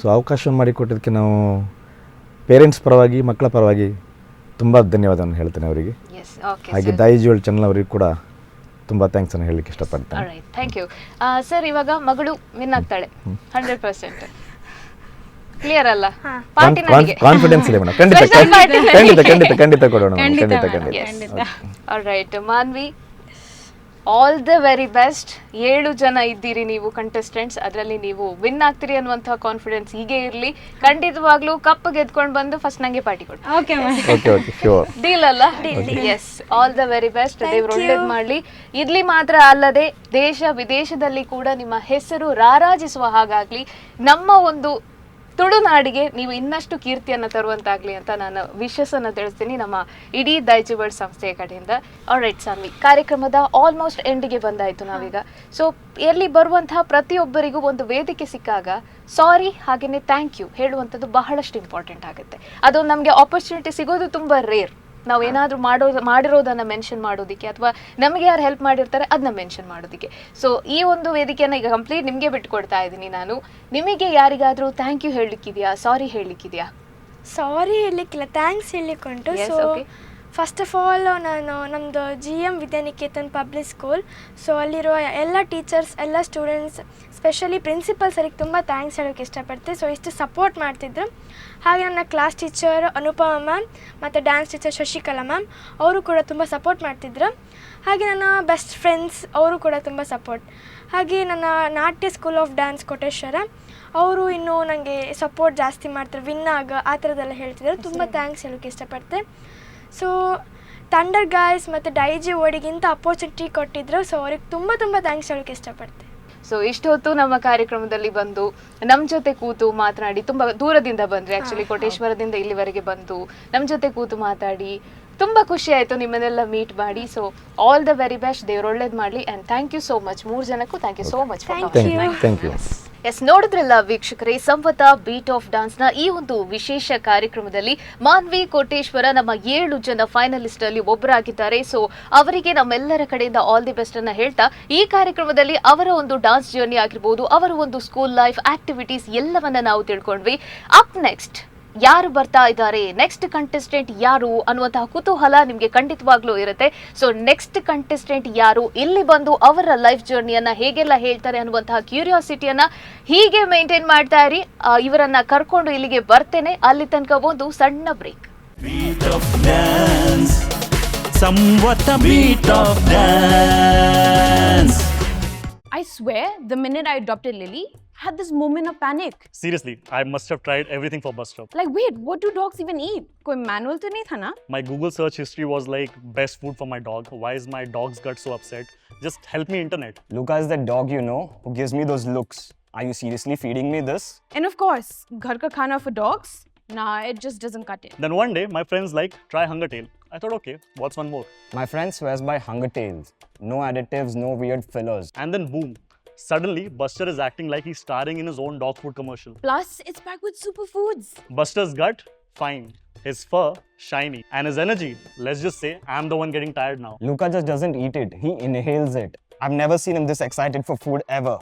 ಸೊ ಅವಕಾಶವನ್ನು ಮಾಡಿಕೊಟ್ಟಿದ್ದಕ್ಕೆ ನಾವು ಪೇರೆಂಟ್ಸ್ ಪರವಾಗಿ, ಮಕ್ಕಳ ಪರವಾಗಿ ತುಂಬ ಧನ್ಯವಾದವನ್ನು ಹೇಳ್ತೇನೆ ಅವರಿಗೆ. ಹಾಗೆ ದೈಜಿವಲ್ ಚಾನಲ್ ಅವರಿಗೆ ಕೂಡ ತುಂಬ ಥ್ಯಾಂಕ್ಸ್ ಅನ್ನು ಹೇಳಲಿಕ್ಕೆ ಇಷ್ಟಪಡ್ತೇನೆ. Thank you sir. ಇವಾಗ ಮಗಳು ವಿನ್ ಆಗ್ತಾಳೆ 100%. ಕ್ಲಿಯರ್ ಅಲ್ಲ? ಕಾನ್ಫಿಡೆನ್ಸ್ ಇದೆ ಮೇಡಮ್. ಖಂಡಿತ ಕೊಡೋಣ. All right Manvi, all the very best. 7 ಜನ ಇದ್ದೀರಿ ನೀವು ಕಂಟೆಸ್ಟೆಂಟ್ಸ್, ಅದರಲ್ಲಿ ನೀವು ವಿನ್ ಆಗ್ತೀರಿ ಅನ್ನುವಂತಹ ಕಾನ್ಫಿಡೆನ್ಸ್ ಹೀಗೆ ಇರಲಿ. ಖಂಡಿತವಾಗ್ಲೂ ಕಪ್ ಗೆದ್ಕೊಂಡು ಬಂದು ಫಸ್ಟ್ ನಂಗೆ ಪಾರ್ಟಿ ಕೊಡಿ. ಡೀಲ್ ಅಲ್ಲ? Yes, all the very best. ದೇವ್ರು ಒಳ್ಳೇದು ಮಾಡಲಿ. ಇಲ್ಲಿ ಮಾತ್ರ ಅಲ್ಲದೆ ದೇಶ ವಿದೇಶದಲ್ಲಿ ಕೂಡ ನಿಮ್ಮ ಹೆಸರು ರಾರಾಜಿಸುವ ಹಾಗಾಗ್ಲಿ, ನಮ್ಮ ಒಂದು ತುಳುನಾಡಿಗೆ ನೀವು ಇನ್ನಷ್ಟು ಕೀರ್ತಿಯನ್ನು ತರುವಂತಾಗಲಿ ಅಂತ ನಾನು ವಿಶಸ್ಸನ್ನು ತಿಳಿಸ್ತೀನಿ ನಮ್ಮ ಇಡೀ ದೈಜಿವಲ್ ಸಂಸ್ಥೆಯ ಕಡೆಯಿಂದ. ಆಲ್ರೈಟ್ ಸಾನ್ವಿ, ಕಾರ್ಯಕ್ರಮದ ಆಲ್ಮೋಸ್ಟ್ ಎಂಡಿಗೆ ಬಂದಾಯಿತು ನಾವೀಗ. ಸೊ ಎಲ್ಲಿ ಬರುವಂತಹ ಪ್ರತಿಯೊಬ್ಬರಿಗೂ ಒಂದು ವೇದಿಕೆ ಸಿಕ್ಕಾಗ ಸಾರಿ ಹಾಗೆಯೇ ಥ್ಯಾಂಕ್ ಯು ಹೇಳುವಂಥದ್ದು ಬಹಳಷ್ಟು ಇಂಪಾರ್ಟೆಂಟ್ ಆಗುತ್ತೆ. ಅದು ನಮಗೆ ಆಪರ್ಚುನಿಟಿ ಸಿಗೋದು ತುಂಬ ರೇರ್. ನಾವು ಏನಾದರೂ ಮಾಡಿರೋದನ್ನು ಮೆನ್ಷನ್ ಮಾಡೋದಕ್ಕೆ ಅಥವಾ ನಮಗೆ ಯಾರು ಹೆಲ್ಪ್ ಮಾಡಿರ್ತಾರೆ ಅದನ್ನ ಮೆನ್ಷನ್ ಮಾಡೋದಕ್ಕೆ. ಸೊ ಈ ಒಂದು ವೇದಿಕೆಯನ್ನು ಈಗ ಕಂಪ್ಲೀಟ್ ನಿಮಗೆ ಬಿಟ್ಟುಕೊಡ್ತಾ ಇದ್ದೀನಿ ನಾನು. ನಿಮಗೆ ಯಾರಿಗಾದರೂ ಥ್ಯಾಂಕ್ ಯು ಹೇಳಲಿಕ್ಕಿದೆಯಾ, ಸಾರಿ ಹೇಳಲಿಕ್ಕಿದೆಯಾ? ಸಾರಿ ಹೇಳಲಿಕ್ಕಿಲ್ಲ, ಥ್ಯಾಂಕ್ಸ್ ಹೇಳಲಿಕ್ಕುಂಟು. ಸೊ ಫಸ್ಟ್ ಆಫ್ ಆಲ್ ನಾನು ನಮ್ಮದು GM Vidyaniketan public school. So ಅಲ್ಲಿರುವ ಎಲ್ಲ ಟೀಚರ್ಸ್, ಎಲ್ಲ ಸ್ಟೂಡೆಂಟ್ಸ್, ಸ್ಪೆಷಲಿ ಪ್ರಿನ್ಸಿಪಲ್ ಸರಿಗೆ ತುಂಬ ಥ್ಯಾಂಕ್ಸ್ ಹೇಳೋಕ್ಕೆ ಇಷ್ಟಪಡ್ತೀನಿ. ಸೊ ಇಷ್ಟು ಸಪೋರ್ಟ್ ಮಾಡ್ತಿದ್ರು. ಹಾಗೆ ನನ್ನ ಕ್ಲಾಸ್ ಟೀಚರ್ ಅನುಪಮ ಮ್ಯಾಮ್ ಮತ್ತು ಡ್ಯಾನ್ಸ್ ಟೀಚರ್ ಶಶಿಕಲಾ ಮ್ಯಾಮ್, ಅವರು ಕೂಡ ತುಂಬ ಸಪೋರ್ಟ್ ಮಾಡ್ತಿದ್ರು. ಹಾಗೆ ನನ್ನ ಬೆಸ್ಟ್ ಫ್ರೆಂಡ್ಸ್, ಅವರು ಕೂಡ ತುಂಬ ಸಪೋರ್ಟ್. ಹಾಗೆ ನನ್ನ ನಾಟ್ಯ ಸ್ಕೂಲ್ ಆಫ್ ಡ್ಯಾನ್ಸ್ ಕೋಟೇಶ್ವರ, ಅವರು ಇನ್ನೂ ನನಗೆ ಸಪೋರ್ಟ್ ಜಾಸ್ತಿ ಮಾಡ್ತಾರೆ, ವಿನ್ ಆ ಥರದ್ದೆಲ್ಲ ಹೇಳ್ತಿದ್ದಾರೆ. ತುಂಬ ಥ್ಯಾಂಕ್ಸ್ ಹೇಳೋಕ್ಕೆ ಇಷ್ಟಪಡ್ತೆ. ಸೊ ಥಂಡರ್ ಗಾಯ್ಸ್ ಮತ್ತು ಡೈಜಿ ಓಡಿಗಿಂತ ಅಪರ್ಚುನಿಟಿ ಕೊಟ್ಟಿದ್ರು. ಸೊ ಅವ್ರಿಗೆ ತುಂಬ ತುಂಬ ಥ್ಯಾಂಕ್ಸ್ ಹೇಳೋಕ್ಕೆ ಇಷ್ಟಪಡ್ತೆ. ಸೊ ಇಷ್ಟೊತ್ತು ನಮ್ಮ ಕಾರ್ಯಕ್ರಮದಲ್ಲಿ ಬಂದು ನಮ್ಮ ಜೊತೆ ಕೂತು ಮಾತನಾಡಿ, ತುಂಬ ದೂರದಿಂದ ಬಂದ್ರಿ ಆ್ಯಕ್ಚುಲಿ, ಕೋಟೇಶ್ವರದಿಂದ ಇಲ್ಲಿವರೆಗೆ ಬಂದು ನಮ್ಮ ಜೊತೆ ಕೂತು ಮಾತಾಡಿ ತುಂಬ ಖುಷಿ ಆಯಿತು ನಿಮ್ಮನ್ನೆಲ್ಲ ಮೀಟ್ ಮಾಡಿ. So all the very best, ದೇವ್ರು ಒಳ್ಳೇದು ಮಾಡಲಿ. And thank you so much, 3 ಜನಕ್ಕೂ thank you so much. Thank you. Yes, ನೋಡಿದ್ರಲ್ಲ ವೀಕ್ಷಕರೇ, ಸಂವತ ಬೀಟ್ ಆಫ್ ಡಾನ್ಸ್ನ ಈ ಒಂದು ವಿಶೇಷ ಕಾರ್ಯಕ್ರಮದಲ್ಲಿ ಮಾನ್ವಿ ಕೋಟೇಶ್ವರ ನಮ್ಮ 7 ಜನ ಫೈನಲಿಸ್ಟ್ ಅಲ್ಲಿ ಒಬ್ಬರಾಗಿದ್ದಾರೆ. ಸೊ ಅವರಿಗೆ ನಮ್ಮೆಲ್ಲರ ಕಡೆಯಿಂದ ಆಲ್ ದಿ ಬೆಸ್ಟ್ ಅನ್ನ ಹೇಳ್ತಾ, ಈ ಕಾರ್ಯಕ್ರಮದಲ್ಲಿ ಅವರ ಒಂದು ಡಾನ್ಸ್ ಜರ್ನಿ ಆಗಿರ್ಬೋದು, ಅವರ ಒಂದು ಸ್ಕೂಲ್ ಲೈಫ್ ಆಕ್ಟಿವಿಟೀಸ್ ಎಲ್ಲವನ್ನ ನಾವು ತಿಳ್ಕೊಂಡ್ವಿ. ಅಪ್ ನೆಕ್ಸ್ಟ್ ಯಾರು ಬರ್ತಾ ಇದ್ದಾರೆ, ನೆಕ್ಸ್ಟ್ ಕಂಟೆಸ್ಟೆಂಟ್ ಯಾರು ಅನ್ನುವಂತಹ ಕುತೂಹಲ ನಿಮಗೆ ಖಂಡಿತವಾಗ್ಲೂ ಇರುತ್ತೆ. ಸೊ ನೆಕ್ಸ್ಟ್ ಕಂಟೆಸ್ಟೆಂಟ್ ಯಾರು, ಇಲ್ಲಿ ಬಂದು ಅವರ ಲೈಫ್ ಜರ್ನಿಯನ್ನ ಹೇಗೆಲ್ಲ ಹೇಳ್ತಾರೆ ಅನ್ನುವಂತಹ ಕ್ಯೂರಿಯಾಸಿಟಿಯನ್ನ ಹೀಗೆ ಮೇಂಟೈನ್ ಮಾಡ್ತಾ ಇರಿ. ಇವರನ್ನ ಕರ್ಕೊಂಡು ಇಲ್ಲಿಗೆ ಬರ್ತೇನೆ. ಅಲ್ಲಿ ತನಕ ಒಂದು ಸಣ್ಣ break. Samvatha beat of dance. I swear, the minute I adopted Lily, I had this moment of panic. Seriously, I must have tried everything for bus stop. Like, wait, what do dogs even eat? Koi manual to nahi tha na? My Google search history was like, best food for my dog. Why is my dog's gut so upset? Just help me, internet. Luca is that dog you know who gives me those looks. Are you seriously feeding me this? And of course, ghar ka khana for dogs? Nah, it just doesn't cut it. Then one day, my friends like, try Hunger Tail. I thought, okay, what's one more? My friend swears by Hunger Tales. No additives, no weird fillers. And then boom. Suddenly, Buster is acting like he's starring in his own dog food commercial. Plus, it's packed with superfoods. Buster's gut, fine. His fur, shiny. And his energy, let's just say, I'm the one getting tired now. Luca just doesn't eat it. He inhales it. I've never seen him this excited for food ever.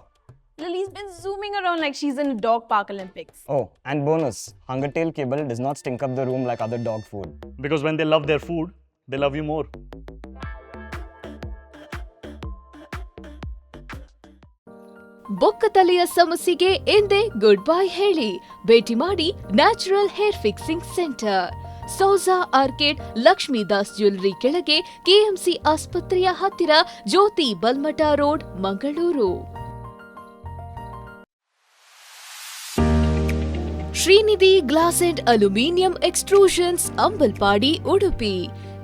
Lily's been zooming around like she's in a dog park Olympics. Oh, and bonus, Hunger Tail kibble does not stink up the room like other dog food. Because when they love their food, they love you more. ಬೊಕ್ಕ ತಲೆಯ ಸಮಸ್ಯೆಗೆ ಎಂದೇ good bye ಹೇಳಿ ಭೇಟಿ ಮಾಡಿ natural hair fixing centre, Souza Orchid, Lakshmidas jewellery ಕೆಳಗೆ, KMC ಆಸ್ಪತ್ರೆಯ ಹತ್ತಿರ, Jyothi Balmatta road, Mangaluru. Srinidhi glass and aluminium extrusions, Ambalpadi, Udupi.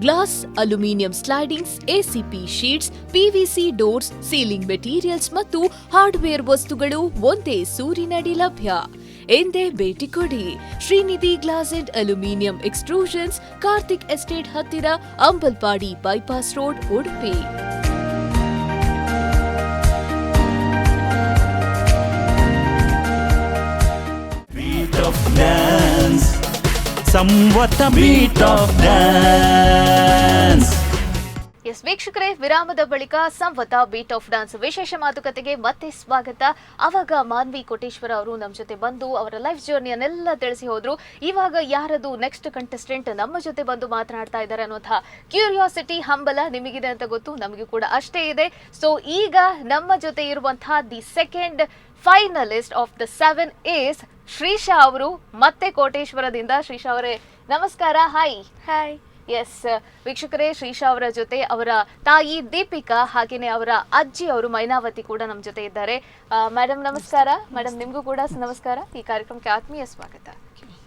Glass, aluminium slidings, ACP sheets, PVC doors, ceiling materials ಮತ್ತು ಹಾರ್ಡ್ವೇರ್ ವಸ್ತುಗಳು ಒಂದೇ ಸೂರಿನಡಿ ಲಭ್ಯ. ಎಂದೇ ಭೇಟಿ ಕೊಡಿ. Srinidhi glass and aluminium extrusions, Karthik estate ಹತ್ತಿರ, Ambalpadi bypass road, Udupi. Dance. Samvatha beat of dance. Yes ವೀಕ್ಷಕರೇ, ವಿರಾಮದ ಬಳಿಕ ಸಂವತ ಬೀಟ್ ಆಫ್ ಡಾನ್ಸ್ ವಿಶೇಷ ಮಾತುಕತೆಗೆ ಮತ್ತೆ ಸ್ವಾಗತ. ಅವಾಗ ಮಾನ್ವಿ ಕೋಟೇಶ್ವರ ಅವರು ನಮ್ಮ ಜೊತೆ ಬಂದು ಅವರ ಲೈಫ್ ಜರ್ನಿಯನ್ನೆಲ್ಲ ತಿಳಿಸಿ ಹೋದ್ರು. ಇವಾಗ ಯಾರದು ನೆಕ್ಸ್ಟ್ ಕಂಟೆಸ್ಟೆಂಟ್ ನಮ್ಮ ಜೊತೆ ಬಂದು ಮಾತನಾಡ್ತಾ ಇದ್ದಾರೆ ಅನ್ನುವಂತಹ ಕ್ಯೂರಿಯಾಸಿಟಿ, ಹಂಬಲ ನಿಮಗಿದೆ ಅಂತ ಗೊತ್ತು, ನಮಗೂ ಕೂಡ ಅಷ್ಟೇ ಇದೆ. ಸೊ ಈಗ ನಮ್ಮ ಜೊತೆ ಇರುವಂತಹ the second finalist of the 7 A's Shreesha ಅವರು, ಮತ್ತೆ ಕೋಟೇಶ್ವರದಿಂದ. ಶ್ರೀಶಾ ಅವರೇ ನಮಸ್ಕಾರ. ಹಾಯ್. ಹಾಯ್. ಎಸ್ ವೀಕ್ಷಕರೇ, ಶ್ರೀಶಾ ಅವರ ಜೊತೆ ಅವರ ತಾಯಿ ದೀಪಿಕಾ, ಹಾಗೇನೆ ಅವರ ಅಜ್ಜಿ ಅವರು ಮೈನಾವತಿ ಕೂಡ ನಮ್ಮ ಜೊತೆ ಇದ್ದಾರೆ. ಮೇಡಮ್ ನಮಸ್ಕಾರ. ಮೇಡಮ್ ನಿಮಗೂ ಕೂಡ ನಮಸ್ಕಾರ. ಈ ಕಾರ್ಯಕ್ರಮಕ್ಕೆ ಆತ್ಮೀಯ ಸ್ವಾಗತ.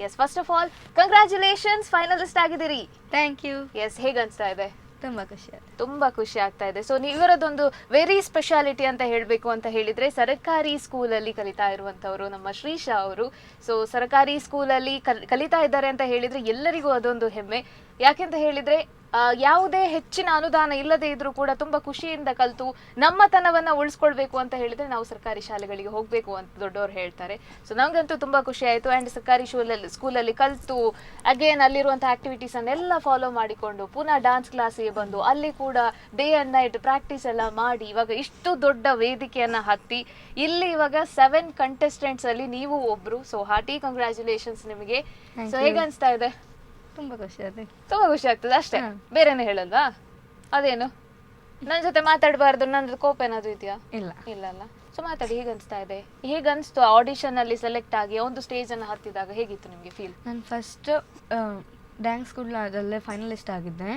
Yes, first of all congratulations, finalist ಆಗಿದ್ದೀರಿ. Thank you. ಎಸ್, ಹೇಗೆ ಅನಿಸ್ತಾ ಇದೆ? ತುಂಬಾ ಖುಷಿ ಆಗ್ತಾ ಇದೆ. ಸೊ ಇವರದೊಂದು ವೆರಿ ಸ್ಪೆಷಾಲಿಟಿ ಅಂತ ಹೇಳಬೇಕು ಅಂತ ಹೇಳಿದ್ರೆ, ಸರ್ಕಾರಿ ಸ್ಕೂಲಲ್ಲಿ ಕಲಿತಾ ಇರುವಂತವರು ನಮ್ಮ ಶ್ರೀಶಾ ಅವರು. ಸೊ ಸರ್ಕಾರಿ ಸ್ಕೂಲಲ್ಲಿ ಕಲಿತಾ ಇದ್ದಾರೆ ಅಂತ ಹೇಳಿದ್ರೆ ಎಲ್ಲರಿಗೂ ಅದೊಂದು ಹೆಮ್ಮೆ. ಯಾಕೆಂತ ಹೇಳಿದ್ರೆ ಯಾವುದೇ ಹೆಚ್ಚಿನ ಅನುದಾನ ಇಲ್ಲದೆ ಇದ್ರೂ ಕೂಡ ತುಂಬಾ ಖುಷಿಯಿಂದ ಕಲಿತು ನಮ್ಮತನವನ್ನ ಉಳಿಸ್ಕೊಳ್ಬೇಕು ಅಂತ ಹೇಳಿದ್ರೆ ನಾವು ಸರ್ಕಾರಿ ಶಾಲೆಗಳಿಗೆ ಹೋಗ್ಬೇಕು ಅಂತ ದೊಡ್ಡವರು ಹೇಳ್ತಾರೆ. ಸೊ ನಮ್ಗಂತೂ ತುಂಬಾ ಖುಷಿ ಆಯ್ತು. ಅಂಡ್ ಸರ್ಕಾರಿ ಸ್ಕೂಲಲ್ಲಿ ಕಲಿತು ಅಗೇನ್ ಅಲ್ಲಿರುವಂತಹ ಆಕ್ಟಿವಿಟೀಸ್ ಅನ್ನೆಲ್ಲ ಫಾಲೋ ಮಾಡಿಕೊಂಡು ಪುನಃ ಡಾನ್ಸ್ ಕ್ಲಾಸಿಗೆ ಬಂದು ಅಲ್ಲಿ ಕೂಡ ಡೇ ಅಂಡ್ ನೈಟ್ ಪ್ರಾಕ್ಟೀಸ್ ಎಲ್ಲ ಮಾಡಿ ಇವಾಗ ಇಷ್ಟು ದೊಡ್ಡ ವೇದಿಕೆಯನ್ನ ಹತ್ತಿ ಇಲ್ಲಿ ಇವಾಗ 7 ಕಂಟೆಸ್ಟೆಂಟ್ಸ್ ಅಲ್ಲಿ ನೀವು ಒಬ್ರು. ಸೊ ಹಾರ್ಟಿ ಕಂಗ್ರ್ಯಾಚುಲೇಷನ್ಸ್ ನಿಮಗೆ. ಸೊ ಹೇಗೆ ಅನಿಸ್ತಾ ಇದೆ? ತುಂಬಾ ಖುಷಿ ಆಗ್ತದೆ ಅಷ್ಟೇ, ಬೇರೆನೇ ಹೇಳಲ್ವಾ? ಅದೇನು ನನ್ನ ಜೊತೆ ಮಾತಾಡಬಾರ್ದು, ನನ್ನ ಕೋಪ ಏನಾದ್ರು ಇದೆಯಾ? ಇಲ್ಲ. ಸೊ ಮಾತಾಡಿ, ಹೇಗನ್ಸ್ತಾ ಇದೆ? ಹೇಗನ್ಸ್ತು ಆಡಿಷನ್ ಅಲ್ಲಿ ಸೆಲೆಕ್ಟ್ ಆಗಿ ಒಂದು ಸ್ಟೇಜ್ ಅನ್ನು ಹತ್ತಿದಾಗ ಹೇಗಿತ್ತು ನಿಮ್ಗೆ ಫೀಲ್? ನಾನು ಫಸ್ಟ್ ಡ್ಯಾನ್ಸ್ ಸ್ಕೂಲ್ ಅದರಲ್ಲೇ ಫೈನಲಿಸ್ಟ್ ಆಗಿದ್ದೆ.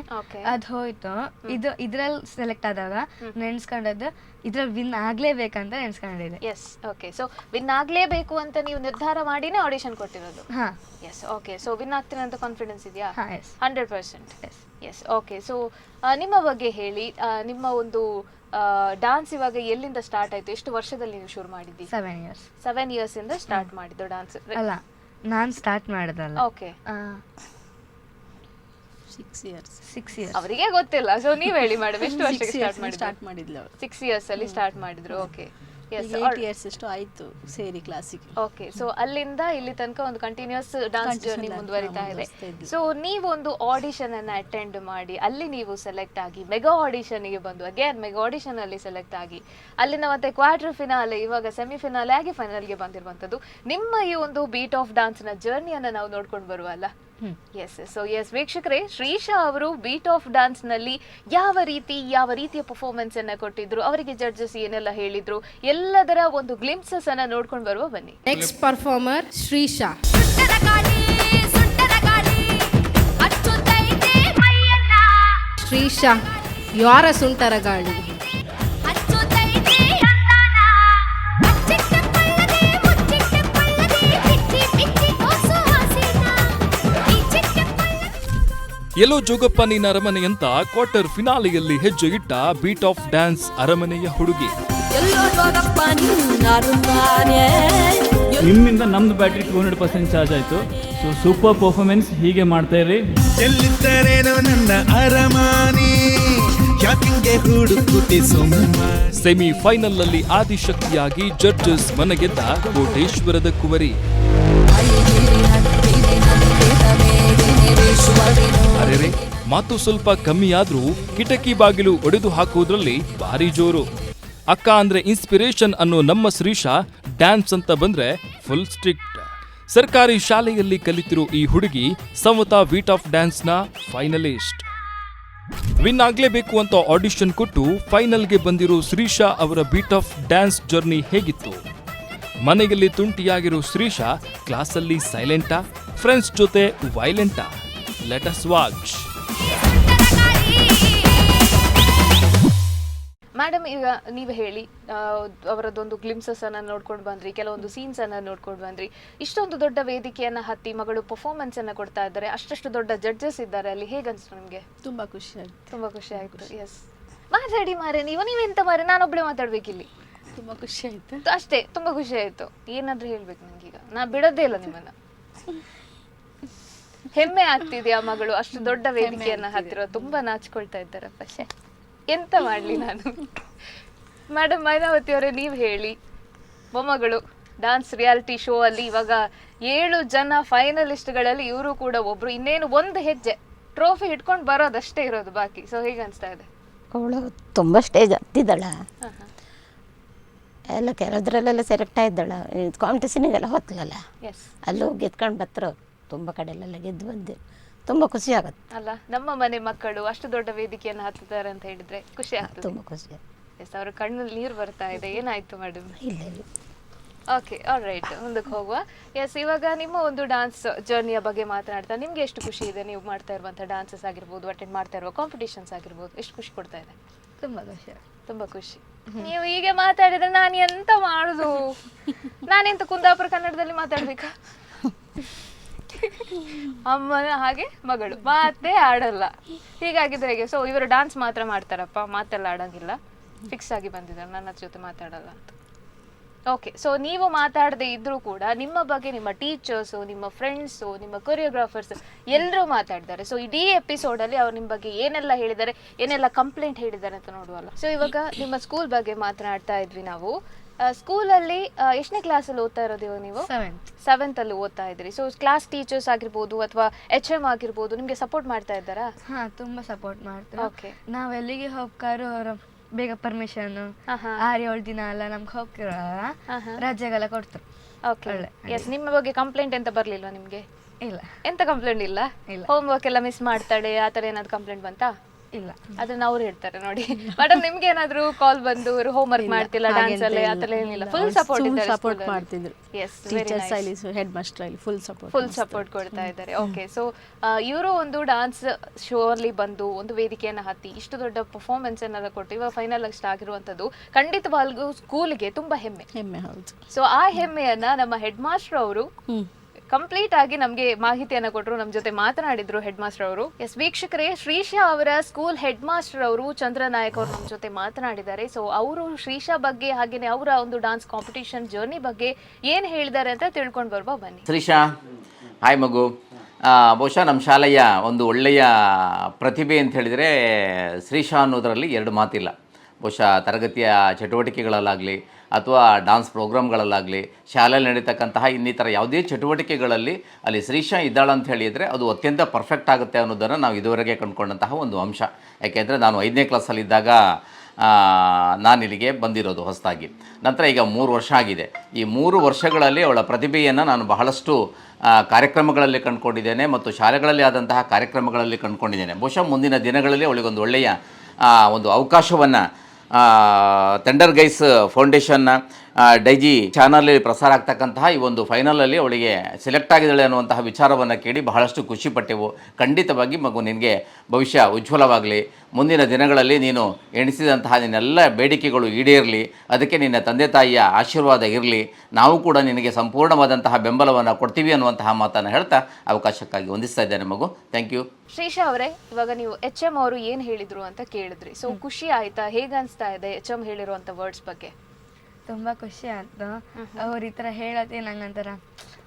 ಅದು ಹೋಯ್ತು. ಇದ್ರಲ್ಲಿ ಸೆಲೆಕ್ಟ್ ಆದಾಗ ನೆನ್ಸ್ಕೊಂಡದ್ದು ಇದ್ರಲ್ಲಿ ವಿನ್ ಆಗ್ಲೇಬೇಕಂತ ನೆನ್ಸ್ಕೊಂಡಿದ್ದೆ. Yes, okay. ಸೊ ವಿನ್ ಆಗ್ಲೇಬೇಕು ಅಂತ ನೀವು ನಿರ್ಧಾರ ಮಾಡಿನೇ ಆಡಿಷನ್ ಕೊಟ್ಟಿರೋದು? S, okay. ಸೊ ವಿನ್ ಆಗ್ತೀನಿ ಅಂತ ಕಾನ್ಫಿಡೆನ್ಸ್ ಇದೆಯಾ? 100%. S, okay. ಸೊ ನಿಮ್ಮ ಬಗ್ಗೆ ಹೇಳಿ. ನಿಮ್ಮ ಒಂದು ಡಾನ್ಸ್ ಇವಾಗ ಎಲ್ಲಿಂದ ಸ್ಟಾರ್ಟ್ ಆಯ್ತು? ಎಷ್ಟು ವರ್ಷದಲ್ಲಿ ನೀವು ಶುರು ಮಾಡಿದ್ದಿ? 7 years. 7 years ಇಂದ ಸ್ಟಾರ್ಟ್ ಮಾಡಿದ್ದು ಡಾನ್ಸ್? ಅಲ್ಲ, ನಾನು ಸ್ಟಾರ್ಟ್ ಮಾಡಿದಲ್ಲ. ಓಕೆ. 6 years. ಅವರಿಗೆ ಗೊತ್ತಿಲ್ಲ, ಸೊ ನೀವ್ ಹೇಳಿ ಮೇಡಮ್, ಎಷ್ಟು ವರ್ಷಕ್ಕೆ ಸ್ಟಾರ್ಟ್ ಮಾಡಿದ್ಲು? 6 years ಅಲ್ಲಿ ಸ್ಟಾರ್ಟ್ ಮಾಡಿದ್ರು. ಓಕೆ. 8 years ಅಷ್ಟು ಆಯ್ತು ಸೇರಿ ಕ್ಲಾಸಿಗೆ. ಓಕೆ. ಸೊ ಅಲ್ಲಿಂದ ಇಲ್ಲಿ ತನಕ ಒಂದು ಕಂಟಿನ್ಯೂಸ್ ಡಾನ್ಸ್ ಜರ್ನಿ ಮುಂದುವರಿತಾ ಇದೆ. ಸೊ ನೀವು ಒಂದು ಆಡಿಷನ್ ಅನ್ನ ಅಟೆಂಡ್ ಮಾಡಿ ಅಲ್ಲಿ ನೀವು ಸೆಲೆಕ್ಟ್ ಆಗಿ ಮೆಗಾ ಆಡಿಷನ್ ಗೆ ಬಂದು ಅಗೇನ್ ಮೆಗಾ ಆಡಿಷನ್ ಅಲ್ಲಿ ಸೆಲೆಕ್ಟ್ ಆಗಿ ಅಲ್ಲಿಂದ ಮತ್ತೆ ಕ್ವಾರ್ಟರ್ ಫಿನಾಲೆ, ಇವಾಗ ಸೆಮಿಫಿನಾಲೆ ಆಗಿ ಫೈನಲ್ ಗೆ ಬಂದಿರುವಂತದ್ದು. ನಿಮ್ಮ ಈ ಒಂದು ಬೀಟ್ ಆಫ್ ಡಾನ್ಸ್ ನ ಜರ್ನಿಯನ್ನ ನಾವು ನೋಡ್ಕೊಂಡು ಬರುವಲ್ಲ. ಎಸ್. ಸೊ ಎಸ್ ವೀಕ್ಷಕರೇ, ಶ್ರೀಶಾ ಅವರು ಬೀಟ್ ಆಫ್ ಡಾನ್ಸ್ ನಲ್ಲಿ ಯಾವ ರೀತಿಯ ಪರ್ಫಾರ್ಮೆನ್ಸ್ ಅನ್ನ ಕೊಟ್ಟಿದ್ರು, ಅವರಿಗೆ ಜಡ್ಜಸ್ ಏನೆಲ್ಲ ಹೇಳಿದ್ರು, ಎಲ್ಲದರ ಒಂದು ಗ್ಲಿಂಪ್ಸಸ್ ಅನ್ನ ನೋಡ್ಕೊಂಡು ಬರುವ ಬನ್ನಿ. Next performer Shreesha. ಶ್ರೀಶಾ, ಯಾರ ಸುಂಟರ ಗಾಳಿ. ಎಲ್ಲೋ ಜೋಗಪ್ಪ ನೀನ ಅರಮನೆಯಂತ ಕ್ವಾರ್ಟರ್ ಫಿನಾಲೆಯಲ್ಲಿ ಹೆಜ್ಜೆ ಇಟ್ಟ ಬೀಟ್ ಆಫ್ ಡ್ಯಾನ್ಸ್ ಅರಮನೆಯ ಹುಡುಗಿ. ನಿಮ್ಮಿಂದ ನಮ್ದು ಬ್ಯಾಟ್ರಿ 200% ಚಾರ್ಜ್ ಆಯ್ತು. ಸೊ ಸೂಪರ್ ಪರ್ಫಾರ್ಮೆನ್ಸ್, ಹೀಗೆ ಮಾಡ್ತಾ ಇರಿ. ಸೆಮಿ ಫೈನಲ್ ನಲ್ಲಿ ಆದಿಶಕ್ತಿಯಾಗಿ ಜಡ್ಜಸ್ ಮನಗೆದ್ದ ಕೋಟೇಶ್ವರದ ಕುವರಿ. ಅರೆರೆ, ಮಾತು ಸ್ವಲ್ಪ ಕಮ್ಮಿ ಆದ್ರೂ ಕಿಟಕಿ ಬಾಗಿಲು ಒಡೆದು ಹಾಕುವುದ್ರಲ್ಲಿ ಭಾರಿ ಜೋರು. ಅಕ್ಕ ಅಂದ್ರೆ ಇನ್ಸ್ಪಿರೇಷನ್ ಅನ್ನೋ ನಮ್ಮ ಶ್ರೀಶಾ ಡ್ಯಾನ್ಸ್ ಅಂತ ಬಂದ್ರೆ ಫುಲ್ ಸ್ಟ್ರಿಕ್ಟ್. ಸರ್ಕಾರಿ ಶಾಲೆಯಲ್ಲಿ ಕಲಿತಿರೋ ಈ ಹುಡುಗಿ ಸಂವತ ಬೀಟ್ ಆಫ್ ಡ್ಯಾನ್ಸ್ ನ ಫೈನಲಿಸ್ಟ್. ವಿನ್ ಆಗ್ಲೇಬೇಕು ಅಂತ ಆಡಿಷನ್ ಕೊಟ್ಟು ಫೈನಲ್ಗೆ ಬಂದಿರೋ ಶ್ರೀಶಾ ಅವರ ಬೀಟ್ ಆಫ್ ಡ್ಯಾನ್ಸ್ ಜರ್ನಿ ಹೇಗಿತ್ತು? ಮನೆಯಲ್ಲಿ ತುಂಟಿಯಾಗಿರೋ ಶ್ರೀಶಾ ಕ್ಲಾಸಲ್ಲಿ ಸೈಲೆಂಟಾ, ಫ್ರೆಂಡ್ಸ್ ಜೊತೆ ವೈಲೆಂಟಾ? Let us watch. ಮೇಡಮ್, ಈಗ ನೀವು ಹೇಳಿ, ಅವರದೊಂದು ಗ್ಲಿಮ್ಸಸ್ ಅನ್ನ ನೋಡ್ಕೊಂಡು ಬಂದ್ರಿ, ಕೆಲವೊಂದು ಸೀನ್ಸ್ ಅನ್ನ ನೋಡ್ಕೊಂಡು ಬಂದ್ರಿ. ಇಷ್ಟೊಂದು ದೊಡ್ಡ ವೇದಿಕೆಯನ್ನ ಹತ್ತಿ ಮಗಳು ಪರ್ಫಾರ್ಮೆನ್ಸ್ ಅನ್ನ ಕೊಡ್ತಾ ಇದ್ದಾರೆ, ಅಷ್ಟಷ್ಟು ದೊಡ್ಡ ಜಡ್ಜಸ್ ಇದ್ದಾರೆ ಅಲ್ಲಿ, ಹೇಗನ್ಸ್ತು ನಿಮ್ಗೆ? ತುಂಬಾ ಖುಷಿ ಆಯ್ತು. ಎಸ್, ಮಾತಾಡಿ ಮಾರೆ, ನೀವೆಂತ ಮಾರೆ, ನಾನೊಬ್ಳೆ ಮಾತಾಡ್ಬೇಕಿಲ್ಲಿ. ತುಂಬಾ ಖುಷಿ ಆಯ್ತು ಅಷ್ಟೇ, ತುಂಬಾ ಖುಷಿ ಆಯ್ತು. ಏನಾದ್ರೂ ಹೇಳ್ಬೇಕು ನಂಗೀಗ, ನಾ ಬಿಡೋದೇ ಇಲ್ಲ ನಿಮ್ಮನ್ನ. ಹೆಮ್ಮೆ ಆಗ್ತಿದ್ಯಾ ಮಗಳು ಅಷ್ಟು ದೊಡ್ಡ ವೇದಿಕೆಯನ್ನ ಹತ್ತಿರೋ? ತುಂಬಾ ನಾಚಿಕೊಳ್ತಾ ಇದ್ದಾರೆ. ಪಶೆ ಎಂತ ಮಾಡ್ಲಿ ನಾನು. ಮೇಡಮ್ ಮೈನಾವತಿ ಅವರೇ, ನೀವ್ ಹೇಳಿ, ಮೊಮ್ಮಗಳು ಡಾನ್ಸ್ ರಿಯಾಲಿಟಿ ಶೋ ಅಲ್ಲಿ ಇವಾಗ 7 ಜನ ಫೈನಲಿಸ್ಟ್ಗಳಲ್ಲಿ ಇವರು ಕೂಡ ಒಬ್ರು. ಇನ್ನೇನು ಒಂದು ಹೆಜ್ಜೆ ಟ್ರೋಫಿ ಹಿಡ್ಕೊಂಡು ಬರೋದಷ್ಟೇ ಇರೋದು ಬಾಕಿ. ಸೊ ಹೇಗೆ ಅನ್ಸ್ತಾ ಇದೆ? ಅವಳು ತುಂಬ ಸ್ಟೇಜ್ ಹತ್ತಿದ್ದಾಳ, ಎಲ್ಲ ಕೆಲದ್ರಲ್ಲೆಲ್ಲ ಸೆಲೆಕ್ಟ್ ಆಗಿದ್ದಾಳ. ಕಾಂಪಿಟೇಷನಿಗೆಲ್ಲ ಹೋಗ್ಲಲ್ಲ, ಅಲ್ಲೂ ಗೆದ್ಕೊಂಡು ಬರ್ತಾರೆ. ತುಂಬ ಕಡೆಯಲ್ಲೆಲ್ಲ ಗೆದ್ದು ಬಂದು ತುಂಬ ಖುಷಿ ಆಗುತ್ತೆ ಅಲ್ಲ. ನಮ್ಮ ಮನೆ ಮಕ್ಕಳು ಅಷ್ಟು ದೊಡ್ಡ ವೇದಿಕೆಯನ್ನು ಹತ್ತಿದ್ದಾರೆ ಅಂತ ಹೇಳಿದ್ರೆ ಖುಷಿ ಆಗ್ತದೆ. ತುಂಬ ಖುಷಿ. ಎಸ್, ಅವ್ರ ಕಣ್ಣಲ್ಲಿ ನೀರು ಬರ್ತಾ ಇದೆ. ಏನಾಯ್ತು ಮೇಡಮ್? ಇಲ್ಲ. ಓಕೆ, ಆಲ್ ರೈಟ್, ಮುಂದಕ್ಕೆ ಹೋಗುವ. ಎಸ್, ಇವಾಗ ನಿಮ್ಮ ಒಂದು ಡಾನ್ಸ್ ಜರ್ನಿಯ ಬಗ್ಗೆ ಮಾತನಾಡ್ತಾ ನಿಮ್ಗೆ ಎಷ್ಟು ಖುಷಿ ಇದೆ? ನೀವು ಮಾಡ್ತಾ ಇರುವಂಥ ಡಾನ್ಸಸ್ ಆಗಿರ್ಬೋದು, ಅಟೆಂಡ್ ಮಾಡ್ತಾ ಇರುವ ಕಾಂಪಿಟೇಷನ್ಸ್ ಆಗಿರ್ಬೋದು, ಎಷ್ಟು ಖುಷಿ ಕೊಡ್ತಾ ಇದೆ? ತುಂಬಾ ಖುಷಿ. ನೀವು ಹೀಗೆ ಮಾತಾಡಿದ್ರೆ ನಾನು ಎಂತ ಮಾಡುದು? ನಾನೆಂತ ಕುಂದಾಪುರ ಕನ್ನಡದಲ್ಲಿ ಮಾತಾಡ್ಬೇಕಾ? ಅಮ್ಮನ ಹಾಗೆ ಮಗಳು ಮಾತೇ ಆಡಲ್ಲ, ಹೀಗಾಗಿದ್ರೆ ಹೇಗೆ? ಸೊ ಇವರು ಡಾನ್ಸ್ ಮಾತ್ರ ಮಾಡ್ತಾರಪ್ಪ, ಮಾತೆಲ್ಲ ಆಡಂಗಿಲ್ಲ, ಫಿಕ್ಸ್ ಆಗಿ ಬಂದಿದ್ದಾರೆ ನನ್ನ ಜೊತೆ ಮಾತಾಡಲ್ಲ ಅಂತ. ಓಕೆ, ಸೊ ನೀವು ಮಾತಾಡದೆ ಇದ್ರೂ ಕೂಡ ನಿಮ್ಮ ಬಗ್ಗೆ ನಿಮ್ಮ ಟೀಚರ್ಸು, ನಿಮ್ಮ ಫ್ರೆಂಡ್ಸು, ನಿಮ್ಮ ಕೊರಿಯೋಗ್ರಾಫರ್ಸ್ ಎಲ್ಲರೂ ಮಾತಾಡಿದ್ದಾರೆ. ಸೊ ಇಡೀ ಎಪಿಸೋಡಲ್ಲಿ ಅವ್ರು ನಿಮ್ಮ ಬಗ್ಗೆ ಏನೆಲ್ಲ ಹೇಳಿದ್ದಾರೆ, ಏನೆಲ್ಲ ಕಂಪ್ಲೇಂಟ್ ಹೇಳಿದ್ದಾರೆ ಅಂತ ನೋಡುವಲ್ಲ. ಸೊ ಇವಾಗ ನಿಮ್ಮ ಸ್ಕೂಲ್ ಬಗ್ಗೆ ಮಾತನಾಡ್ತಾ ಇದ್ವಿ ನಾವು. ಸ್ಕೂಲಲ್ಲಿ ಎಷ್ಟನೇ ಕ್ಲಾಸಲ್ಲಿ ಓದ್ತಾ ಇರೋದು ಇವಾಗ ನೀವು? 7th ಅಲ್ಲಿ ಓದ್ತಾ ಇದ್ರಿ. ಸೊ ಕ್ಲಾಸ್ ಟೀಚರ್ಸ್ ಆಗಿರ್ಬೋದು ಅಥವಾ HM ಆಗಿರ್ಬೋದು ನಿಮ್ಗೆ ಸಪೋರ್ಟ್ ಮಾಡ್ತಾ ಇದ್ದಾರಾ? ತುಂಬಾ ಸಪೋರ್ಟ್ ಮಾಡ್ತಾರೆ. ಓಕೆ, ನಾವ್ ಎಲ್ಲಿಗೆ ಹೋಗ್ತಾರೋ ಅವ್ರ ಬೇಗ ಪರ್ಮಿಷನ್ 6-7 ದಿನ ಎಲ್ಲ ನಮ್ಗೆ ಹೋಗ್ತಿರೋ ರಜೆಗೆಲ್ಲ ಕೊಡ್ತಾರೆ. Okay, yes. ನಿಮ್ಮ ಬಗ್ಗೆ ಕಂಪ್ಲೇಂಟ್ ಎಂತ ಬರ್ಲಿಲ್ವಾ ನಿಮ್ಗೆ? ಇಲ್ಲ. ಎಂತ ಕಂಪ್ಲೇಂಟ್ ಇಲ್ಲ? ಹೋಮ್ ವರ್ಕ್ ಎಲ್ಲ ಮಿಸ್ ಮಾಡ್ತಾಳೆ ಆ ಥರ ಏನಾದ್ರು ಕಂಪ್ಲೇಂಟ್ ಬಂತಾ? ಇಲ್ಲ. ಅದನ್ನ ಅವ್ರು ಹೇಳ್ತಾರೆ ನೋಡಿ. ಮೇಡಮ್ ನಿಮ್ಗೆ ಏನಾದ್ರು ಕಾಲ್ ಬಂದು ಹೋಮ್ ವರ್ಕ್ ಮಾಡ್ತಿಲ್ಲ ಡ್ಯಾನ್ಸ್ ಅಲ್ಲಿ ಆ ಥರ ಏನಿಲ್ಲ? ಫುಲ್ ಸಪೋರ್ಟ್ ಇದ್ದಾರೆ, ಸಪೋರ್ಟ್ ಮಾಡ್ತಿದ್ರು. ಎಸ್, ಟೀಚರ್ಸ್ ಅಲ್ಲಿ ಹೆಡ್ ಮಾಸ್ಟರ್ ಅಲ್ಲಿ ಫುಲ್ ಸಪೋರ್ಟ್ ಕೊಡ್ತಾ ಇದ್ದಾರೆ. ಓಕೆ, ಸೊ ಇವರು ಒಂದು ಡಾನ್ಸ್ ಶೋ ಅಲ್ಲಿ ಬಂದು ಒಂದು ವೇದಿಕೆಯನ್ನು ಹತ್ತಿ ಇಷ್ಟು ದೊಡ್ಡ ಪರ್ಫಾರ್ಮೆನ್ಸ್ ಅನ್ನೆಲ್ಲ ಕೊಟ್ಟು ಇವಾಗ ಫೈನಲ್ ಅಷ್ಟು ಆಗಿರುವಂತದ್ದು ಖಂಡಿತವಾಗ್ಲೂ ಸ್ಕೂಲ್ಗೆ ತುಂಬಾ ಹೆಮ್ಮೆ. ಹೌದು. ಸೊ ಆ ಹೆಮ್ಮೆಯನ್ನ ನಮ್ಮ ಹೆಡ್ ಮಾಸ್ಟರ್ ಅವರು ಕಂಪ್ಲೀಟ್ ಆಗಿ ನಮಗೆ ಮಾಹಿತಿಯನ್ನ ಕೊಟ್ಟರು, ನಮ್ಮ ಜೊತೆ ಮಾತನಾಡಿದ್ರು ಹೆಡ್ ಮಾಸ್ಟರ್ ಅವರು. ಎಸ್ ವೀಕ್ಷಕರೇ, ಶ್ರೀಶಾ ಅವರ ಸ್ಕೂಲ್ ಹೆಡ್ ಮಾಸ್ಟರ್ ಅವರು ಚಂದ್ರನಾಯಕ್ ಅವರು ನಮ್ಮ ಜೊತೆ ಮಾತನಾಡಿದ್ದಾರೆ. ಸೊ ಅವರು ಶ್ರೀಶಾ ಬಗ್ಗೆ ಹಾಗೇನೆ ಅವರ ಒಂದು ಡಾನ್ಸ್ ಕಾಂಪಿಟೇಷನ್ ಜರ್ನಿ ಬಗ್ಗೆ ಏನು ಹೇಳಿದ್ದಾರೆ ಅಂತ ತಿಳ್ಕೊಂಡು ಬರುವ ಬನ್ನಿ. ಶ್ರೀಶಾ, ಹಾಯ್ ಮಗು. ಬಹುಶಃ ನಮ್ಮ ಶಾಲೆಯ ಒಂದು ಒಳ್ಳೆಯ ಪ್ರತಿಭೆ ಅಂತ ಹೇಳಿದರೆ ಶ್ರೀಶಾ ಅನ್ನೋದರಲ್ಲಿ ಎರಡು ಮಾತಿಲ್ಲ. ಬಹುಶಃ ತರಗತಿಯ ಚಟುವಟಿಕೆಗಳಲ್ಲಾಗಲಿ ಅಥವಾ ಡಾನ್ಸ್ ಪ್ರೋಗ್ರಾಮ್ಗಳಲ್ಲಾಗಲಿ ಶಾಲೆಯಲ್ಲಿ ನಡೀತಕ್ಕಂತಹ ಇನ್ನಿತರ ಯಾವುದೇ ಚಟುವಟಿಕೆಗಳಲ್ಲಿ ಅಲ್ಲಿ ಶ್ರೀಶಾ ಇದ್ದಾಳಂತ ಹೇಳಿದರೆ ಅದು ಅತ್ಯಂತ ಪರ್ಫೆಕ್ಟ್ ಆಗುತ್ತೆ ಅನ್ನೋದನ್ನು ನಾವು ಇದುವರೆಗೆ ಕಂಡುಕೊಂಡಂತಹ ಒಂದು ಅಂಶ. ಯಾಕೆಂದರೆ ನಾನು 5ನೇ ಕ್ಲಾಸಲ್ಲಿದ್ದಾಗ ನಾನು ಇಲ್ಲಿಗೆ ಬಂದಿರೋದು ಹೊಸದಾಗಿ. ನಂತರ ಈಗ 3 ವರ್ಷ ಆಗಿದೆ. ಈ 3 ವರ್ಷಗಳಲ್ಲಿ ಅವಳ ಪ್ರತಿಭೆಯನ್ನು ನಾನು ಬಹಳಷ್ಟು ಕಾರ್ಯಕ್ರಮಗಳಲ್ಲಿ ಕಂಡುಕೊಂಡಿದ್ದೇನೆ ಮತ್ತು ಶಾಲೆಗಳಲ್ಲಿ ಆದಂತಹ ಕಾರ್ಯಕ್ರಮಗಳಲ್ಲಿ ಕಂಡುಕೊಂಡಿದ್ದೇನೆ. ಬಹುಶಃ ಮುಂದಿನ ದಿನಗಳಲ್ಲಿ ಅವಳಿಗೊಂದು ಒಳ್ಳೆಯ ಒಂದು ಅವಕಾಶವನ್ನು ಥಂಡರ್ ಗೈಸ್ ಫೌಂಡೇಶನ್ನ ಡೈಜಿ ಚಾನಲಲ್ಲಿ ಪ್ರಸಾರ ಆಗ್ತಕ್ಕಂತಹ ಈ ಒಂದು ಫೈನಲಲ್ಲಿ ಅವಳಿಗೆ ಸೆಲೆಕ್ಟ್ ಆಗಿದ್ದಾಳೆ ಅನ್ನುವಂತಹ ವಿಚಾರವನ್ನು ಕೇಳಿ ಬಹಳಷ್ಟು ಖುಷಿಪಟ್ಟೆವು. ಖಂಡಿತವಾಗಿ ಮಗು ನಿನಗೆ ಭವಿಷ್ಯ ಉಜ್ವಲವಾಗಲಿ. ಮುಂದಿನ ದಿನಗಳಲ್ಲಿ ನೀನು ಎಣಿಸಿದಂತಹ ನಿನ್ನೆಲ್ಲ ಬೇಡಿಕೆಗಳು ಈಡೇರಲಿ. ಅದಕ್ಕೆ ನಿನ್ನ ತಂದೆ ತಾಯಿಯ ಆಶೀರ್ವಾದ ಇರಲಿ. ನಾವು ಕೂಡ ನಿನಗೆ ಸಂಪೂರ್ಣವಾದಂತಹ ಬೆಂಬಲವನ್ನು ಕೊಡ್ತೀವಿ ಅನ್ನುವಂತಹ ಮಾತನ್ನು ಹೇಳ್ತಾ ಅವಕಾಶಕ್ಕಾಗಿ ವಂದಿಸ್ತಾ ಇದ್ದೇನೆ ಮಗು. Thank you. ಶ್ರೀಶಾ ಅವರೇ, ಇವಾಗ ನೀವು HM ಅವರು ಏನು ಹೇಳಿದ್ರು ಅಂತ ಕೇಳಿದ್ರಿ. ಸೊ ಖುಷಿ ಆಯ್ತಾ? ಹೇಗೆ ಅನಿಸ್ತಾ ಇದೆ HM ಹೇಳಿರುವಂಥ ವರ್ಡ್ಸ್ ಬಗ್ಗೆ? ತುಂಬ ಖುಷಿ ಆಯ್ತು. ಅವ್ರು ಈ ಥರ ಹೇಳೋದೇ ನಂಗೆ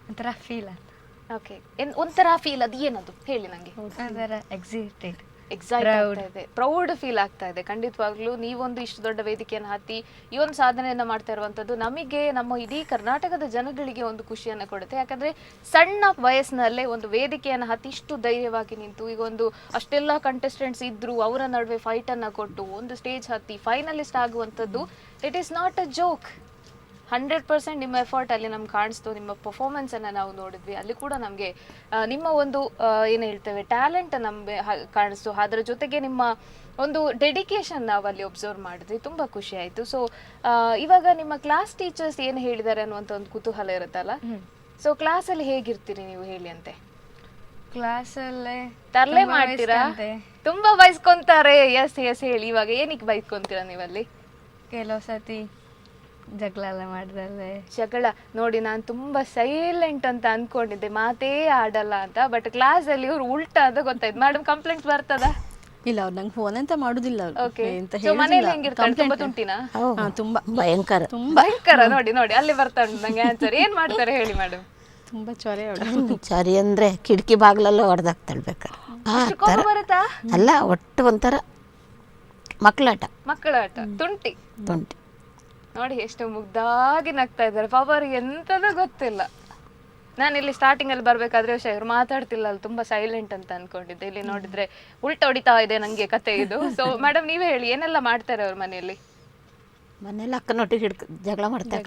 ಒಂಥರ ಫೀಲ್ ಆಯ್ತು. ಓಕೆ, ಒಂಥರ ಫೀಲ್ ಅದು ಏನದು ಹೇಳಿ ನನಗೆ. ಒಂಥರ ಎಕ್ಸೈಟ್ ಆಗ್ತಾ ಇದೆ, ಪ್ರೌಡ್ ಫೀಲ್ ಆಗ್ತಾ ಇದೆ. ಖಂಡಿತವಾಗ್ಲೂ ನೀವೊಂದು ಇಷ್ಟು ದೊಡ್ಡ ವೇದಿಕೆಯನ್ನು ಹತ್ತಿ ಈ ಒಂದು ಸಾಧನೆಯನ್ನು ಮಾಡ್ತಾ ಇರುವಂಥದ್ದು ನಮಗೆ, ನಮ್ಮ ಇಡೀ ಕರ್ನಾಟಕದ ಜನಗಳಿಗೆ ಒಂದು ಖುಷಿಯನ್ನು ಕೊಡುತ್ತೆ. ಯಾಕಂದರೆ ಸಣ್ಣ ವಯಸ್ಸಿನಲ್ಲೇ ಒಂದು ವೇದಿಕೆಯನ್ನು ಹತ್ತಿ ಇಷ್ಟು ಧೈರ್ಯವಾಗಿ ನಿಂತು ಈಗ ಒಂದು ಅಷ್ಟೆಲ್ಲ ಕಂಟೆಸ್ಟೆಂಟ್ಸ್ ಇದ್ದರೂ ಅವರ ನಡುವೆ ಫೈಟನ್ನು ಕೊಟ್ಟು ಒಂದು ಸ್ಟೇಜ್ ಹತ್ತಿ ಫೈನಲಿಸ್ಟ್ ಆಗುವಂಥದ್ದು it is not a joke. 100% ನಿಮ್ಮ ಎಫರ್ಟ್ ಅಲ್ಲಿ ನಮ್ಗೆ ಕಾಣಿಸ್ತು. ನಿಮ್ಮ ಪರ್ಫಾರ್ಮೆನ್ಸನ್ನು ನಾವು ನೋಡಿದ್ವಿ, ಅಲ್ಲಿ ಕೂಡ ನಮಗೆ ನಿಮ್ಮ ಒಂದು ಏನು ಹೇಳ್ತೇವೆ ಟ್ಯಾಲೆಂಟ್ ನಮಗೆ ಕಾಣಿಸ್ತು. ಅದರ ಜೊತೆಗೆ ನಿಮ್ಮ ಒಂದು ಡೆಡಿಕೇಶನ್ ನಾವು ಅಲ್ಲಿ ಒಬ್ಸರ್ವ್ ಮಾಡಿದ್ವಿ. ತುಂಬ ಖುಷಿ ಆಯಿತು. ಸೊ ಇವಾಗ ನಿಮ್ಮ ಕ್ಲಾಸ್ ಟೀಚರ್ಸ್ ಏನು ಹೇಳಿದ್ದಾರೆ ಅನ್ನುವಂಥ ಒಂದು ಕುತೂಹಲ ಇರುತ್ತಲ್ಲ. ಸೊ ಕ್ಲಾಸಲ್ಲಿ ಹೇಗಿರ್ತೀರಿ ನೀವು ಹೇಳಿ ಅಂತೆ? ಕ್ಲಾಸಲ್ಲೇ ತರಲೆ ಮಾಡ್ತೀರಾ? ತುಂಬಾ ಬೈಸ್ಕೊಂತಾರೆ. ಎಸ್ ಹೇಳಿ, ಇವಾಗ ಏನಕ್ಕೆ ಬೈಸ್ಕೊಂತೀರಾ ನೀವಲ್ಲಿ? ಕೆಲವು ಸತಿ ಜಗಳ ಎಲ್ಲ ಮಾಡಿದ್ರೆ. ಜಗಳ ನೋಡಿ, ನಾನು ತುಂಬಾ ಸೈಲೆಂಟ್ ಅಂತ ಅನ್ಕೊಂಡಿದ್ದೆ, ಮಾತೇ ಆಡಲ್ಲ ಅಂತ. ಬಟ್ ಕ್ಲಾಸಲ್ಲಿ ಇವ್ರು ಉಲ್ಟಾ ಅಂತ ಗೊತ್ತಾಯ್ತು. ಮೇಡಮ್ ಕಂಪ್ಲೇಂಟ್ಸ್ ಬರ್ತದ? ಇಲ್ಲ, ಅವ್ರು ನಂಗೆ ಫೋನ್ ಅಂತ ಮಾಡುದಿಲ್ಲ. ಮನೇಲಿ ಹೆಂಗಿರ್ತಾರೆ? ತುಂಬಾ ತುಂಟಿನಾ? ತುಂಬಾ ಭಯಂಕರ. ಭಯಂಕರ. ನೋಡಿ ಅಲ್ಲಿ ಬರ್ತಾಳೆ ನಂಗೆ ಆನ್ಸರ್. ಏನ್ ಮಾಡ್ತಾರೆ ಹೇಳಿ ಮೇಡಮ್? ತುಂಬಾ ಚೊರೆ ಚರಿ ಅಂದ್ರೆ ಕಿಟಕಿ ಬಾಗ್ಲೆಲ್ಲ ಹೊಡೆದಾಕ್ತಾಳೆ ಬೇಕಾದ್ರೆ. ಬರುತ್ತಾ? ಅಲ್ಲ, ಒಟ್ಟು ಒಂಥರ ಮಕ್ಕಳಾಟ ತುಂಟಿ. ನೋಡಿ ಎಷ್ಟು ಮುಗ್ದಾಗಿ ನಗ್ತಾ ಇದ್ದಾರೆ ಪಾಪ ಅವ್ರಿಗೆ ಎಂತದ ಗೊತ್ತಿಲ್ಲ. ನಾನು ಇಲ್ಲಿ ಸ್ಟಾರ್ಟಿಂಗ್ ಅಲ್ಲಿ ಬರ್ಬೇಕಾದ್ರೆ ಇವ್ರು ಮಾತಾಡ್ತಿಲ್ಲ, ಅಲ್ಲಿ ತುಂಬಾ ಸೈಲೆಂಟ್ ಅಂತ ಅನ್ಕೊಂಡಿದ್ದೆ. ಇಲ್ಲಿ ನೋಡಿದ್ರೆ ಉಲ್ಟಾ ಹೊಡಿತಾ ಇದೆ ನಂಗೆ ಕತೆ ಇದು. ಸೊ ಮೇಡಮ್ ನೀವೇ ಹೇಳಿ ಏನೆಲ್ಲ ಮಾಡ್ತಾರೆ ಅವ್ರ ಮನೆಯಲ್ಲಿ? ಮನೇಲಿ ಅಕ್ಕನೊಟ್ಟಿಗೆ ಜಗಳ ಮಾಡ್ತಾರೆ.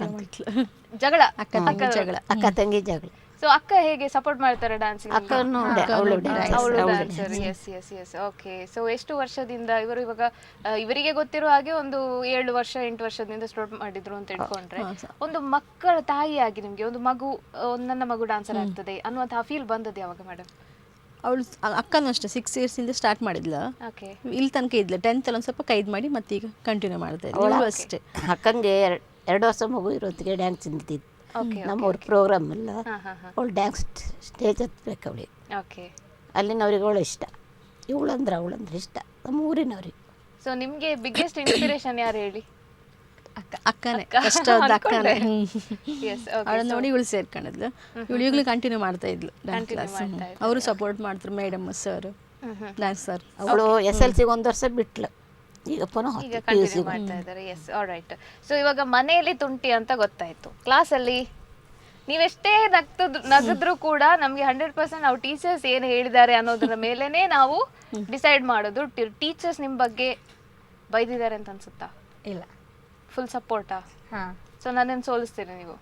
ಜಗಳ ಅಕ್ಕ ತಂಗಿ ಜಗಳ. ಸೊ ಅಕ್ಕ ಹೇಗೆ ಸಪೋರ್ಟ್ ಮಾಡ್ತಾರೆ ಡ್ಯಾನ್ಸಿಂಗ್? ಅವಳು dancer. Yes yes yes okay. So ಎಷ್ಟು ವರ್ಷದಿಂದ ಇವರು ಇವಾಗ ಇವರಿಗೆ ಗೊತ್ತಿರೋ ಹಾಗೆ ಒಂದು 7 ವರ್ಷ 8 ವರ್ಷದಿಂದ ಸ್ಟಾರ್ಟ್ ಮಾಡಿದ್ರು ಅಂತ ಇಟ್ಕೊಂಡ್ರೆ, ಒಂದು ಮಕ್ಕಳ ತಾಯಿಯಾಗಿ ನಿಮ್ಗೆ ಒಂದು ಮಗು, ನನ್ನ ಮಗು ಡ್ಯಾನ್ಸರ್ ಆಗ್ತದೆ ಅನ್ನುವಂತಹ ಫೀಲ್ ಬಂದದ್ದು ಯಾವಾಗ ಮೇಡಮ್? ಅವಳು ಅಕ್ಕನೂ ಅಷ್ಟೇ 6 years ಇಂದ ಸ್ಟಾರ್ಟ್ ಮಾಡಿದ್ಲ. ಇಲ್ಲಿ ತನಕ ಇದ್ಲ 10th ಅಲ್ಲಿ ಒಂದು ಸ್ವಲ್ಪ ಕೈದ್ ಮಾಡಿ ಮತ್ತೀಗ ಕಂಟಿನ್ಯೂ ಮಾಡ್ತಾ ಇದ್ಲು ಅಷ್ಟೇ. ಅಕ್ಕಂಗೆ 2 ವರ್ಷ ಮಗು ಇರೋತ್ತಿಗೆ ಡ್ಯಾನ್ಸ್ ಇಂದಿದ್ದು ನಮ್ಮವ್ರ ಪ್ರೋಗ್ರಾಮ್ ಅಲ್ಲ, ಅವಳು ಡ್ಯಾನ್ಸ್ ಸ್ಟೇಜ್ ಹತ್ಬೇಕು ಅವಳಿಗೆ. ಅಲ್ಲಿನವ್ರಿಗೆ ಅವಳು ಇಷ್ಟ, ಅವಳಂದ್ರೆ ಇಷ್ಟ ನಮ್ಮ ಊರಿನವ್ರಿಗೆ. ಸೊ ನಿಮ್ಗೆ ಬಿಗ್ಗೆಸ್ಟ್ ಇನ್ಸ್ಪಿರೇಷನ್ ಯಾರು ಹೇಳಿ? ಅಕ್ಕನೇ, ಕಷ್ಟ ಅಕ್ಕನೇ. ಅವಳನ್ನ ನೋಡಿ ಇವಳು ಸೇರ್ಕೊಂಡಿದ್ಲು, ಇವಳು ಈಗಲೂ ಕಂಟಿನ್ಯೂ ಮಾಡ್ತಾ ಇದ್ಲು ಡ್ಯಾನ್ಸ್ ಕ್ಲಾಸ್. ಅವರು ಸಪೋರ್ಟ್ ಮಾಡ್ತಾರೆ, ಮೇಡಮ್ ಸರ್ ಡ್ಯಾನ್ಸ್ ಸರ್. ಅವಳು SLC 1 ವರ್ಷ ಬಿಟ್ಲು, ಈಗ ಪುನಃ ಕಂಟಿನ್ಯೂ ಮಾಡ್ತಾ ಇದ್ದಾರೆ. S alright. ಸೊ ಇವಾಗ ಮನೆಯಲ್ಲಿ ತುಂಟಿ ಅಂತ ಗೊತ್ತಾಯ್ತು, ಕ್ಲಾಸಲ್ಲಿ ನೀವೆಷ್ಟೇ ನಗಿದ್ರು ಕೂಡ ನಮಗೆ 100% ನಾವು ಟೀಚರ್ಸ್ ಏನು ಹೇಳಿದ್ದಾರೆ ಅನ್ನೋದ್ರ ಮೇಲೇನೆ ನಾವು ಡಿಸೈಡ್ ಮಾಡೋದು. ಟೀಚರ್ಸ್ ನಿಮ್ಮ ಬಗ್ಗೆ ಬೈದಿದ್ದಾರೆ ಅಂತ ಅನ್ಸುತ್ತಾ? ಇಲ್ಲ, ಫುಲ್ ಸಪೋರ್ಟಾ? ಸೊ ನನ್ನನ್ನು ಸೋಲಿಸ್ತೀರಿ ನೀವು?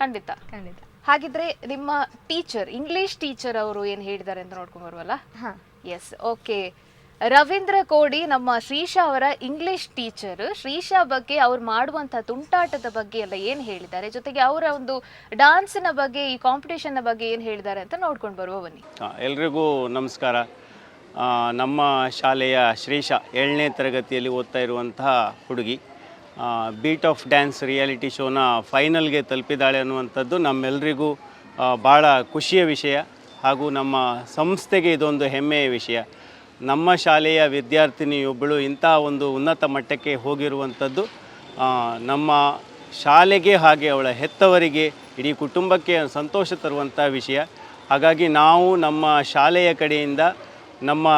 ಖಂಡಿತ ಖಂಡಿತ. ಹಾಗಿದ್ರೆ ನಿಮ್ಮ ಟೀಚರ್, ಇಂಗ್ಲಿಷ್ ಟೀಚರ್ ಅವರು ಏನು ಹೇಳಿದ್ದಾರೆ ಅಂತ ನೋಡ್ಕೊಂಡು ಬರುವಲ್ಲ? Yes, okay. ರವೀಂದ್ರ ಕೋಡಿ ನಮ್ಮ ಶ್ರೀಶಾ ಅವರ ಇಂಗ್ಲಿಷ್ ಟೀಚರ್. ಶ್ರೀಶಾ ಬಗ್ಗೆ ಅವ್ರು ಮಾಡುವಂಥ ತುಂಟಾಟದ ಬಗ್ಗೆ ಎಲ್ಲ ಏನು ಹೇಳಿದ್ದಾರೆ, ಜೊತೆಗೆ ಅವರ ಒಂದು ಡಾನ್ಸಿನ ಬಗ್ಗೆ, ಈ ಕಾಂಪಿಟೇಷನ್ನ ಬಗ್ಗೆ ಏನು ಹೇಳಿದ್ದಾರೆ ಅಂತ ನೋಡ್ಕೊಂಡು ಬರುವ ಬನ್ನಿ. ಎಲ್ರಿಗೂ ನಮಸ್ಕಾರ. ನಮ್ಮ ಶಾಲೆಯ ಶ್ರೀಶಾ 7ನೇ ತರಗತಿಯಲ್ಲಿ ಓದ್ತಾ ಇರುವಂತಹ ಹುಡುಗಿ ಬೀಟ್ ಆಫ್ ಡ್ಯಾನ್ಸ್ ರಿಯಾಲಿಟಿ ಶೋನ ಫೈನಲ್ಗೆ ತಲುಪಿದ್ದಾಳೆ ಅನ್ನುವಂಥದ್ದು ನಮ್ಮೆಲ್ಲರಿಗೂ ಭಾಳ ಖುಷಿಯ ವಿಷಯ, ಹಾಗೂ ನಮ್ಮ ಸಂಸ್ಥೆಗೆ ಇದೊಂದು ಹೆಮ್ಮೆಯ ವಿಷಯ. ನಮ್ಮ ಶಾಲೆಯ ವಿದ್ಯಾರ್ಥಿನಿಯೊಬ್ಬಳು ಇಂಥ ಒಂದು ಉನ್ನತ ಮಟ್ಟಕ್ಕೆ ಹೋಗಿರುವಂಥದ್ದು ನಮ್ಮ ಶಾಲೆಗೆ ಹಾಗೆ ಅವಳ ಹೆತ್ತವರಿಗೆ, ಇಡೀ ಕುಟುಂಬಕ್ಕೆ ಸಂತೋಷ ತರುವಂಥ ವಿಷಯ. ಹಾಗಾಗಿ ನಾವು ನಮ್ಮ ಶಾಲೆಯ ಕಡೆಯಿಂದ, ನಮ್ಮ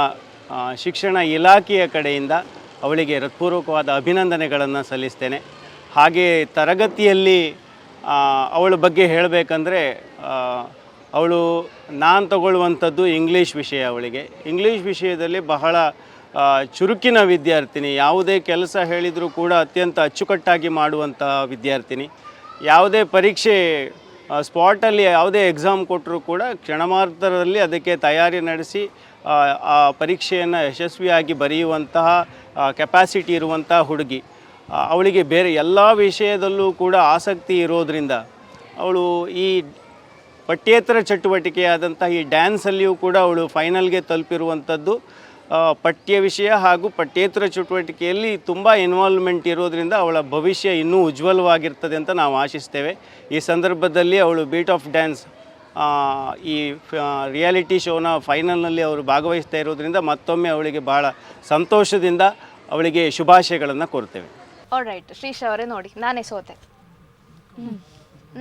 ಶಿಕ್ಷಣ ಇಲಾಖೆಯ ಕಡೆಯಿಂದ ಅವಳಿಗೆ ಹೃತ್ಪೂರ್ವಕವಾದ ಅಭಿನಂದನೆಗಳನ್ನು ಸಲ್ಲಿಸ್ತೇನೆ. ಹಾಗೆ ತರಗತಿಯಲ್ಲಿ ಅವಳ ಬಗ್ಗೆ ಹೇಳಬೇಕಂದ್ರೆ, ಅವಳು ನಾನು ತಗೊಳ್ಳುವಂಥದ್ದು ಇಂಗ್ಲೀಷ್ ವಿಷಯ. ಅವಳಿಗೆ ಇಂಗ್ಲೀಷ್ ವಿಷಯದಲ್ಲಿ ಬಹಳ ಚುರುಕಿನ ವಿದ್ಯಾರ್ಥಿನಿ. ಯಾವುದೇ ಕೆಲಸ ಹೇಳಿದರೂ ಕೂಡ ಅತ್ಯಂತ ಅಚ್ಚುಕಟ್ಟಾಗಿ ಮಾಡುವಂತಹ ವಿದ್ಯಾರ್ಥಿನಿ. ಯಾವುದೇ ಪರೀಕ್ಷೆ ಸ್ಪಾಟಲ್ಲಿ ಯಾವುದೇ ಎಕ್ಸಾಮ್ ಕೊಟ್ಟರೂ ಕೂಡ ಕ್ಷಣಮಾತ್ರದಲ್ಲಿ ಅದಕ್ಕೆ ತಯಾರಿ ನಡೆಸಿ ಆ ಪರೀಕ್ಷೆಯನ್ನು ಯಶಸ್ವಿಯಾಗಿ ಬರೆಯುವಂತಹ ಕೆಪಾಸಿಟಿ ಇರುವಂಥ ಹುಡುಗಿ. ಅವಳಿಗೆ ಬೇರೆ ಎಲ್ಲ ವಿಷಯದಲ್ಲೂ ಕೂಡ ಆಸಕ್ತಿ ಇರೋದರಿಂದ ಅವಳು ಈ ಪಠ್ಯೇತರ ಚಟುವಟಿಕೆಯಾದಂಥ ಈ ಡ್ಯಾನ್ಸಲ್ಲಿಯೂ ಕೂಡ ಅವಳು ಫೈನಲ್ಗೆ ತಲುಪಿರುವಂಥದ್ದು ಪಠ್ಯ ವಿಷಯ ಹಾಗೂ ಪಠ್ಯೇತರ ಚಟುವಟಿಕೆಯಲ್ಲಿ ತುಂಬ ಇನ್ವಾಲ್ವ್ಮೆಂಟ್ ಇರೋದರಿಂದ ಅವಳ ಭವಿಷ್ಯ ಇನ್ನೂ ಉಜ್ವಲವಾಗಿರ್ತದೆ ಅಂತ ನಾವು ಆಶಿಸ್ತೇವೆ. ಈ ಸಂದರ್ಭದಲ್ಲಿ ಅವಳು ಬೀಟ್ ಆಫ್ ಡ್ಯಾನ್ಸ್ ಈ ರಿಯಾಲಿಟಿ ಶೋನ ಫೈನಲ್ನಲ್ಲಿ ಅವರು ಭಾಗವಹಿಸ್ತಾ ಇರೋದ್ರಿಂದ ಮತ್ತೊಮ್ಮೆ ಅವಳಿಗೆ ಭಾಳ ಸಂತೋಷದಿಂದ ಅವಳಿಗೆ ಶುಭಾಶಯಗಳನ್ನು ಕೋರ್ತೇವೆ. ಆಲ್ರೈಟ್ ಶ್ರೀಶಾ ಅವರೇ, ನೋಡಿ ನಾನೇ ಸೋತೆ,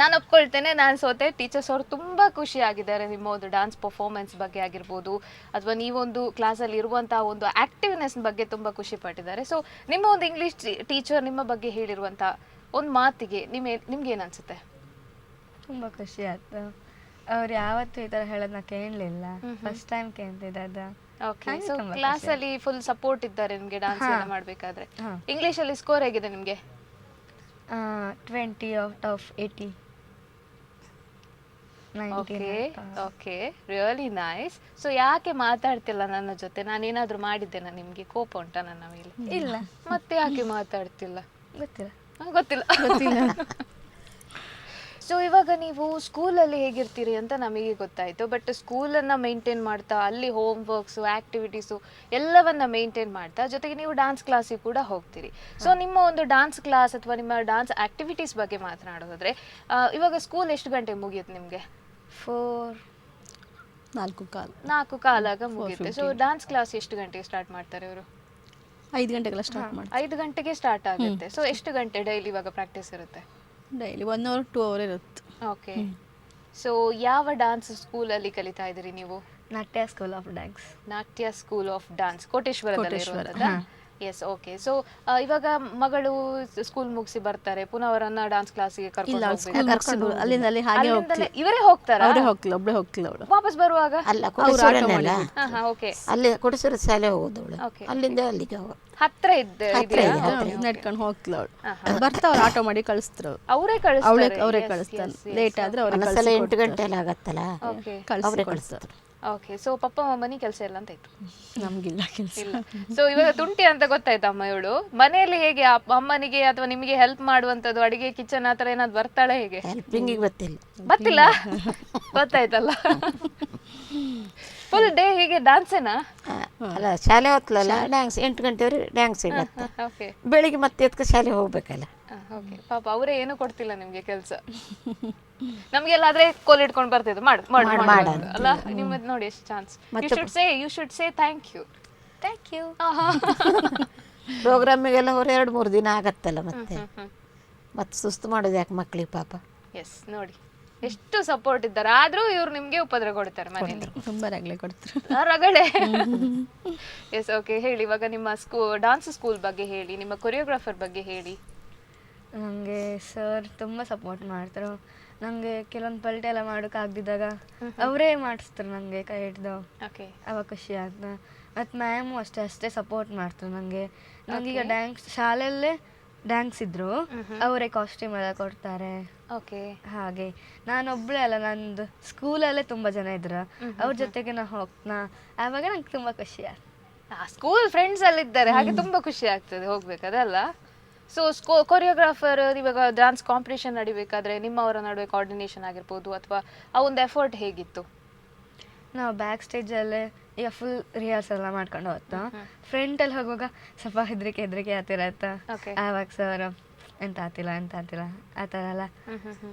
ನಾನು ಒಪ್ಕೊಳ್ತೇನೆ, ನಾನು ಸೋತೆ. ಟೀಚರ್ಸ್ ಅವರು ತುಂಬ ಖುಷಿಯಾಗಿದ್ದಾರೆ ನಿಮ್ಮ ಒಂದು ಡಾನ್ಸ್ ಪರ್ಫಾರ್ಮೆನ್ಸ್ ಬಗ್ಗೆ ಆಗಿರ್ಬೋದು, ಅಥವಾ ನೀವೊಂದು ಕ್ಲಾಸಲ್ಲಿ ಇರುವಂಥ ಒಂದು ಆ್ಯಕ್ಟಿವ್ನೆಸ್ ಬಗ್ಗೆ ತುಂಬ ಖುಷಿ ಪಟ್ಟಿದ್ದಾರೆ. ಸೊ ನಿಮ್ಮ ಒಂದು ಇಂಗ್ಲೀಷ್ ಟೀಚರ್ ನಿಮ್ಮ ಬಗ್ಗೆ ಹೇಳಿರುವಂಥ ಒಂದು ಮಾತಿಗೆ ನಿಮ್ಗೆ ಏನು ಅನಿಸುತ್ತೆ? ತುಂಬ ಖುಷಿ ಆಯ್ತು. ಅವ್ರು ಯಾವತ್ತೂ ಈ ಥರ ಹೇಳೋದನ್ನ ಕೇಳಲಿಲ್ಲ, ಫಸ್ಟ್ ಟೈಮ್ ಕೇಳ್ತಿದ್ದ. ಓಕೆ, ಸೊ ಕ್ಲಾಸಲ್ಲಿ ಫುಲ್ ಸಪೋರ್ಟ್ ಇದ್ದಾರೆ ನಿಮಗೆ ಡಾನ್ಸ್ ಎಲ್ಲ ಮಾಡಬೇಕಾದ್ರೆ. ಇಂಗ್ಲೀಷಲ್ಲಿ ಸ್ಕೋರ್ ಹೇಗಿದೆ ನಿಮಗೆ? 20 out of 80. Okay, really nice. So ಯಾಕೆ ಮಾತಾಡ್ತಿಲ್ಲ ನನ್ನ ಜೊತೆ? ನಾನೇನಾದರೂ ಮಾಡಿದ್ದೇನಾ ನಿಮಗೆ? ಕೋಪ ಉಂಟಾ ನನ್ನ ಮೇಲೆ? ಇಲ್ಲ. ಮತ್ತೆ ಯಾಕೆ ಮಾತಾಡ್ತಿಲ್ಲ? ಗೊತ್ತಿಲ್ಲ. ಸೊ ಇವಾಗ ನೀವು ಸ್ಕೂಲಲ್ಲಿ ಹೇಗಿರ್ತೀರಿ ಅಂತ ನಮಗೆ ಗೊತ್ತಾಯಿತು, ಬಟ್ ಸ್ಕೂಲನ್ನು ಮೇಂಟೈನ್ ಮಾಡ್ತಾ, ಅಲ್ಲಿ ಹೋಮ್ ವರ್ಕ್ಸು, ಆ್ಯಕ್ಟಿವಿಟೀಸು ಎಲ್ಲವನ್ನ ಮೇಂಟೈನ್ ಮಾಡ್ತಾ, ಜೊತೆಗೆ ನೀವು ಡಾನ್ಸ್ ಕ್ಲಾಸಿಗೆ ಕೂಡ ಹೋಗ್ತೀರಿ. ಸೊ ನಿಮ್ಮ ಒಂದು ಡಾನ್ಸ್ ಕ್ಲಾಸ್ ಅಥವಾ ನಿಮ್ಮ ಡಾನ್ಸ್ ಆ್ಯಕ್ಟಿವಿಟೀಸ್ ಬಗ್ಗೆ ಮಾತನಾಡೋದಾದರೆ, ಇವಾಗ ಸ್ಕೂಲ್ ಎಷ್ಟು ಗಂಟೆಗೆ ಮುಗಿಯುತ್ತೆ ನಿಮಗೆ? 4 ಕಾಲಾಗ ಮುಗಿಯುತ್ತೆ. ಸೊ ಡಾನ್ಸ್ ಕ್ಲಾಸ್ ಎಷ್ಟು ಗಂಟೆಗೆ ಸ್ಟಾರ್ಟ್ ಮಾಡ್ತಾರೆ ಅವರು? 5 ಗಂಟೆಗೆಲ್ಲ ಸ್ಟಾರ್ಟ್ ಮಾಡ್ತಾರೆ. 5 ಗಂಟೆಗೆ ಸ್ಟಾರ್ಟ್ ಆಗುತ್ತೆ. ಸೊ ಎಷ್ಟು ಗಂಟೆ ಡೈಲಿ ಇವಾಗ ಪ್ರಾಕ್ಟೀಸ್ ಇರುತ್ತೆ? ಡೈಲಿ 1 hour 2 hour ಇರುತ್ತೆ. ಓಕೆ, ಸೊ ಯಾವ ಡಾನ್ಸ್ ಸ್ಕೂಲಲ್ಲಿ ಕಲಿತಾ ಇದ್ದೀರಿ ನೀವು? Natya school of dance. Natya school of dance ಕೋಟೇಶ್ವರದಲ್ಲಿ ಇರುವಂಥದ್ದಾ? Yes, okay. ಸೊ ಇವಾಗ ಮಗಳು ಸ್ಕೂಲ್ ಮುಗಿಸಿ ಬರ್ತಾರೆ, ಪುನಃ ಅವರನ್ನ ಡಾನ್ಸ್ ಕ್ಲಾಸಿಗೆ ಕರ್ಕೊಂಡು ಇವರೇ ಹೋಗ್ತಾರಾ? ಒಬ್ಬಳೇ ಹೋಗ್ತಿಲ್ಲ ಅವಳು. ವಾಪಸ್ ಬರುವಾಗ ಅಲ್ಲಿ ಕೊಡಿಸಿರೋ ಶಾಲೆ ಹೋಗೋದವಳು, ಅಲ್ಲಿಂದ ಅಲ್ಲಿಗೆ ಹತ್ರ ನಡ್ಕೊಂಡು ಹೋಗ್ತಿಲ್ಲ ಅವಳು. ಬರ್ತಾವ್ರು ಆಟೋ ಮಾಡಿ ಕಳಿಸ್ತಾರೆ, ಅವರೇ ಕಳಿಸ್ತಾರೆ. ಲೇಟ್ ಆದ್ರೆ 8 ಗಂಟೆ ಎಲ್ಲ ಆಗತ್ತಲ್ಲ, ಅವರೇ ಕಳಿಸ್ತಾರೆ. ಓಕೆ, ಸೊ ಪಪ್ಪ ಮಮ್ಮನಿ ಕೆಲಸ ಇಲ್ಲ ಅಂತ ಇತ್ತು, ನಮ್ಗಿಲ್ಲ ಕೆಲಸ ಇಲ್ಲ. ಸೊ ಇವಾಗ ತುಂಟಿ ಅಂತ ಗೊತ್ತಾಯ್ತು ಅಮ್ಮ ಇವಳು. ಮನೆಯಲ್ಲಿ ಹೇಗೆ ಅಮ್ಮನಿಗೆ ಅಥವಾ ನಿಮಗೆ ಹೆಲ್ಪ್ ಮಾಡುವಂಥದ್ದು, ಅಡಿಗೆ ಕಿಚನ್ ಆ ಥರ ಏನಾದ್ರು ಬರ್ತಾಳೆ ಹೇಗೆ? ಹೆಲ್ಪಿಂಗಿಗೆ ಗೊತ್ತಿಲ್ಲ ಗೊತ್ತಾಯ್ತಲ್ಲ. ಫುಲ್ ಡೇ ಹೀಗೆ ಡಾನ್ಸೇನಾ? ಅಲ್ಲ, ಶಾಲೆ ಹೊತ್ತಲಲ್ಲ ಡ್ಯಾನ್ಸ್. 8 ಗಂಟೆವರೆಗೆ ಡ್ಯಾನ್ಸ್ ಇರುತ್ತೆ, ಬೆಳಿಗ್ಗೆ ಮತ್ತೆ ಎತ್ಕ ಶಾಲೆ ಹೋಗ್ಬೇಕಲ್ಲ. ಓಕೆ, ಪಾಪ ಅವರೇ ಏನು ಕೊಡ್ತಿಲ್ಲ ನಿಮ್ಗೆ ಕೆಲಸ. ನಮ್ಗೆಲ್ಲ ಆದ್ರೆ ಕೋಲ್ ಇಟ್ಕೊಂಡು ಬರ್ತಿದ್ರು, ಮಾಡು ಅಲ್ಲ. ನಿಮ್ಮದು ನೋಡಿ ಎಷ್ಟು chance. You should say thank you. ಪ್ರೋಗ್ರಾಮಿಗೆಲ್ಲ ಹೊರ 2-3 ದಿನ ಆಗತ್ತಲ್ಲ, ಮತ್ತೆ ಸುಸ್ತು ಮಾಡೋದು ಯಾಕೆ ಮಕ್ಳಿಗೆ ಪಾಪ. ಎಸ್, ನೋಡಿ ಎಷ್ಟು ಸಪೋರ್ಟ್ ಇದ್ದಾರೆ. ಆದ್ರೂ ಇವ್ರು ನಿಮ್ಗೆ ಉಪದ್ರ ಕೊಡ್ತಾರೆ ಮನೆಯಲ್ಲಿ, ತುಂಬಾ ರಗಳೆ ಕೊಡ್ತಾರೆ. ರಗಳೆ. Yes, okay. ಹೇಳಿ ಇವಾಗ ನಿಮ್ಮ ಡಾನ್ಸ್ ಸ್ಕೂಲ್ ಬಗ್ಗೆ ಹೇಳಿ, ನಿಮ್ಮ ಕೊರಿಯೋಗ್ರಾಫರ್ ಬಗ್ಗೆ ಹೇಳಿ. ನನಗೆ ಸರ್ ತುಂಬ ಸಪೋರ್ಟ್ ಮಾಡ್ತಾರೆ. ನನಗೆ ಕೆಲವೊಂದು ಪಲ್ಟಿ ಎಲ್ಲ ಮಾಡೋಕೆ ಆಗದಿದ್ದಾಗ ಅವರೇ ಮಾಡಿಸ್ತಾರೆ ನನಗೆ ಕೈ ಹಿಡ್ದು. ಅವಾಗ ಖುಷಿ ಆಗ್ತದೆ. ಮತ್ತು ಮ್ಯಾಮು ಅಷ್ಟೇ ಸಪೋರ್ಟ್ ಮಾಡ್ತಾರೆ ನನಗೆ. ನನಗೀಗ ಡ್ಯಾನ್ಸ್ ಶಾಲೆಯಲ್ಲೇ ಡ್ಯಾನ್ಸ್ ಇದ್ರು, ಅವರೇ ಕಾಸ್ಟ್ಯೂಮ್ ಎಲ್ಲ ಕೊಡ್ತಾರೆ. ಓಕೆ. ಹಾಗೆ ನಾನೊಬ್ಳೆ ಅಲ್ಲ, ನಂದು ಸ್ಕೂಲಲ್ಲೇ ತುಂಬ ಜನ ಇದ್ರು, ಅವ್ರ ಜೊತೆಗೆ ಆವಾಗ ನಂಗೆ ತುಂಬ ಖುಷಿ ಆಯ್ತು. ಸ್ಕೂಲ್ ಫ್ರೆಂಡ್ಸ್ ಅಲ್ಲಿ ಇದ್ದಾರೆ, ಹಾಗೆ ತುಂಬಾ ಖುಷಿ ಆಗ್ತದೆ ಹೋಗ್ಬೇಕಾದಲ್ಲ. ಸೊ ಕೊರಿಯೋಗ್ರಾಫರ್ ಇವಾಗ ಡಾನ್ಸ್ ಕಾಂಪಿಟೇಷನ್ ನಡಿಬೇಕಾದ್ರೆ ನಿಮ್ಮವರ ನಡುವೆ ಕೋಆರ್ಡಿನೇಷನ್ ಆಗಿರ್ಬೋದು ಅಥವಾ ಆ ಒಂದು ಎಫರ್ಟ್ ಹೇಗಿತ್ತು? ನಾವು ಬ್ಯಾಕ್ ಸ್ಟೇಜಲ್ಲೇ ಈಗ ಫುಲ್ ರಿಹರ್ಸಲ್ ಎಲ್ಲ ಮಾಡ್ಕೊಂಡು ಹೋಗ್ತಾ, ಫ್ರಂಟಲ್ಲಿ ಹೋಗುವಾಗ ಸ್ವಲ್ಪ ಹೆದರಿಕೆ ಆಗ್ತಿರತ್ತ. ಆವಾಗ ಸರ್ ಎಂತ ಆತಿಲ್ಲ ಆ ಥರ ಎಲ್ಲ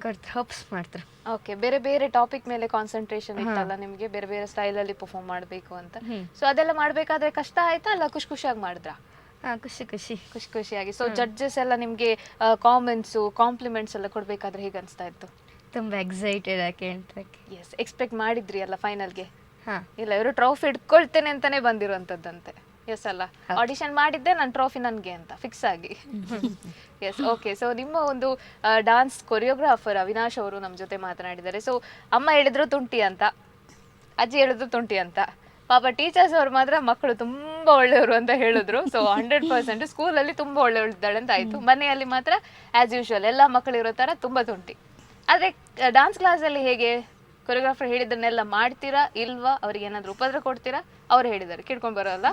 ಕೊಡ್ತಾರೆ, ಹೋಪ್ಸ್ ಮಾಡ್ತಾರೆ. ಓಕೆ, ಬೇರೆ ಬೇರೆ ಟಾಪಿಕ್ ಮೇಲೆ ಕಾನ್ಸಂಟ್ರೇಷನ್ ಇತ್ತಲ್ಲ ನಿಮಗೆ, ಬೇರೆ ಬೇರೆ ಸ್ಟೈಲಲ್ಲಿ ಪರ್ಫಾರ್ಮ್ ಮಾಡಬೇಕು ಅಂತ. ಸೊ ಅದೆಲ್ಲ ಮಾಡಬೇಕಾದ್ರೆ ಕಷ್ಟ ಆಯ್ತಾ ಅಲ್ಲ ಖುಷಿಯಾಗಿ ಮಾಡಿದ್ರಾ? ಖುಷಿಯಾಗಿ. ಸೊ ಜಡ್ಜಸ್ ಎಲ್ಲ ನಿಮಗೆ ಕಾಂಪ್ಲಿಮೆಂಟ್ಸ್ ಎಲ್ಲ ಕೊಡಬೇಕಾದ್ರೆ ಹೇಗೆ ಅನಿಸ್ತಾ ಇತ್ತು? ತುಂಬ ಎಕ್ಸೈಟೆಡ್ ಎಸ್, ಎಕ್ಸ್ಪೆಕ್ಟ್ ಮಾಡಿದ್ರಿ ಅಲ್ಲ ಫೈನಲ್ಗೆ? ಇಲ್ಲ, ಇವರು ಟ್ರೋಫಿ ಇಟ್ಕೊಳ್ತೇನೆ ಅಂತಾನೆ ಬಂದಿರುವಂತದ್ದಂತೆ. ಎಸ್ ಅಲ್ಲ, ಆಡಿಷನ್ ಮಾಡಿದ್ದೆ ನಾನು ಟ್ರೋಫಿ ನನಗೆ ಅಂತ ಫಿಕ್ಸ್ ಆಗಿ. S, okay. ಸೊ ನಿಮ್ಮ ಒಂದು ಡಾನ್ಸ್ ಕೊರಿಯೋಗ್ರಾಫರ್ ಅವಿನಾಶ್ ಅವರು ನಮ್ಮ ಜೊತೆ ಮಾತನಾಡಿದ್ದಾರೆ. ಸೊ ಅಮ್ಮ ಹೇಳಿದ್ರು ತುಂಟಿ ಅಂತ, ಅಜ್ಜಿ ಹೇಳಿದ್ರು ತುಂಟಿ ಅಂತ. ಪಾಪ ಟೀಚರ್ಸ್ ಅವ್ರು ಮಾತ್ರ ಮಕ್ಕಳು ತುಂಬಾ ಒಳ್ಳೆಯವರು ಅಂತ ಹೇಳಿದ್ರು. ಸೊ 100% ಸ್ಕೂಲಲ್ಲಿ ತುಂಬಾ ಒಳ್ಳೆಯವಳಿದ್ದಾಳೆ ಅಂತ ಆಯ್ತು, ಮನೆಯಲ್ಲಿ ಮಾತ್ರ ಆಸ್ ಯೂಶುವಲ್ ಎಲ್ಲ ಮಕ್ಕಳು ಇರೋ ತರ ತುಂಬಾ ತುಂಟಿ. ಆದ್ರೆ ಡಾನ್ಸ್ ಕ್ಲಾಸಲ್ಲಿ ಹೇಗೆ ಕೊರಿಯೋಗ್ರಾಫರ್ ಹೇಳಿದ್ದನ್ನೆಲ್ಲ ಮಾಡ್ತೀರಾ ಇಲ್ವಾ? ಅವ್ರಿಗೆ ಏನಾದ್ರು ಉಪದ್ರ ಕೊಡ್ತೀರಾ? ಅವ್ರು ಹೇಳಿದ್ದಾರೆ ಕೇಳ್ಕೊಂಡ್ ಬರೋಲ್ಲ.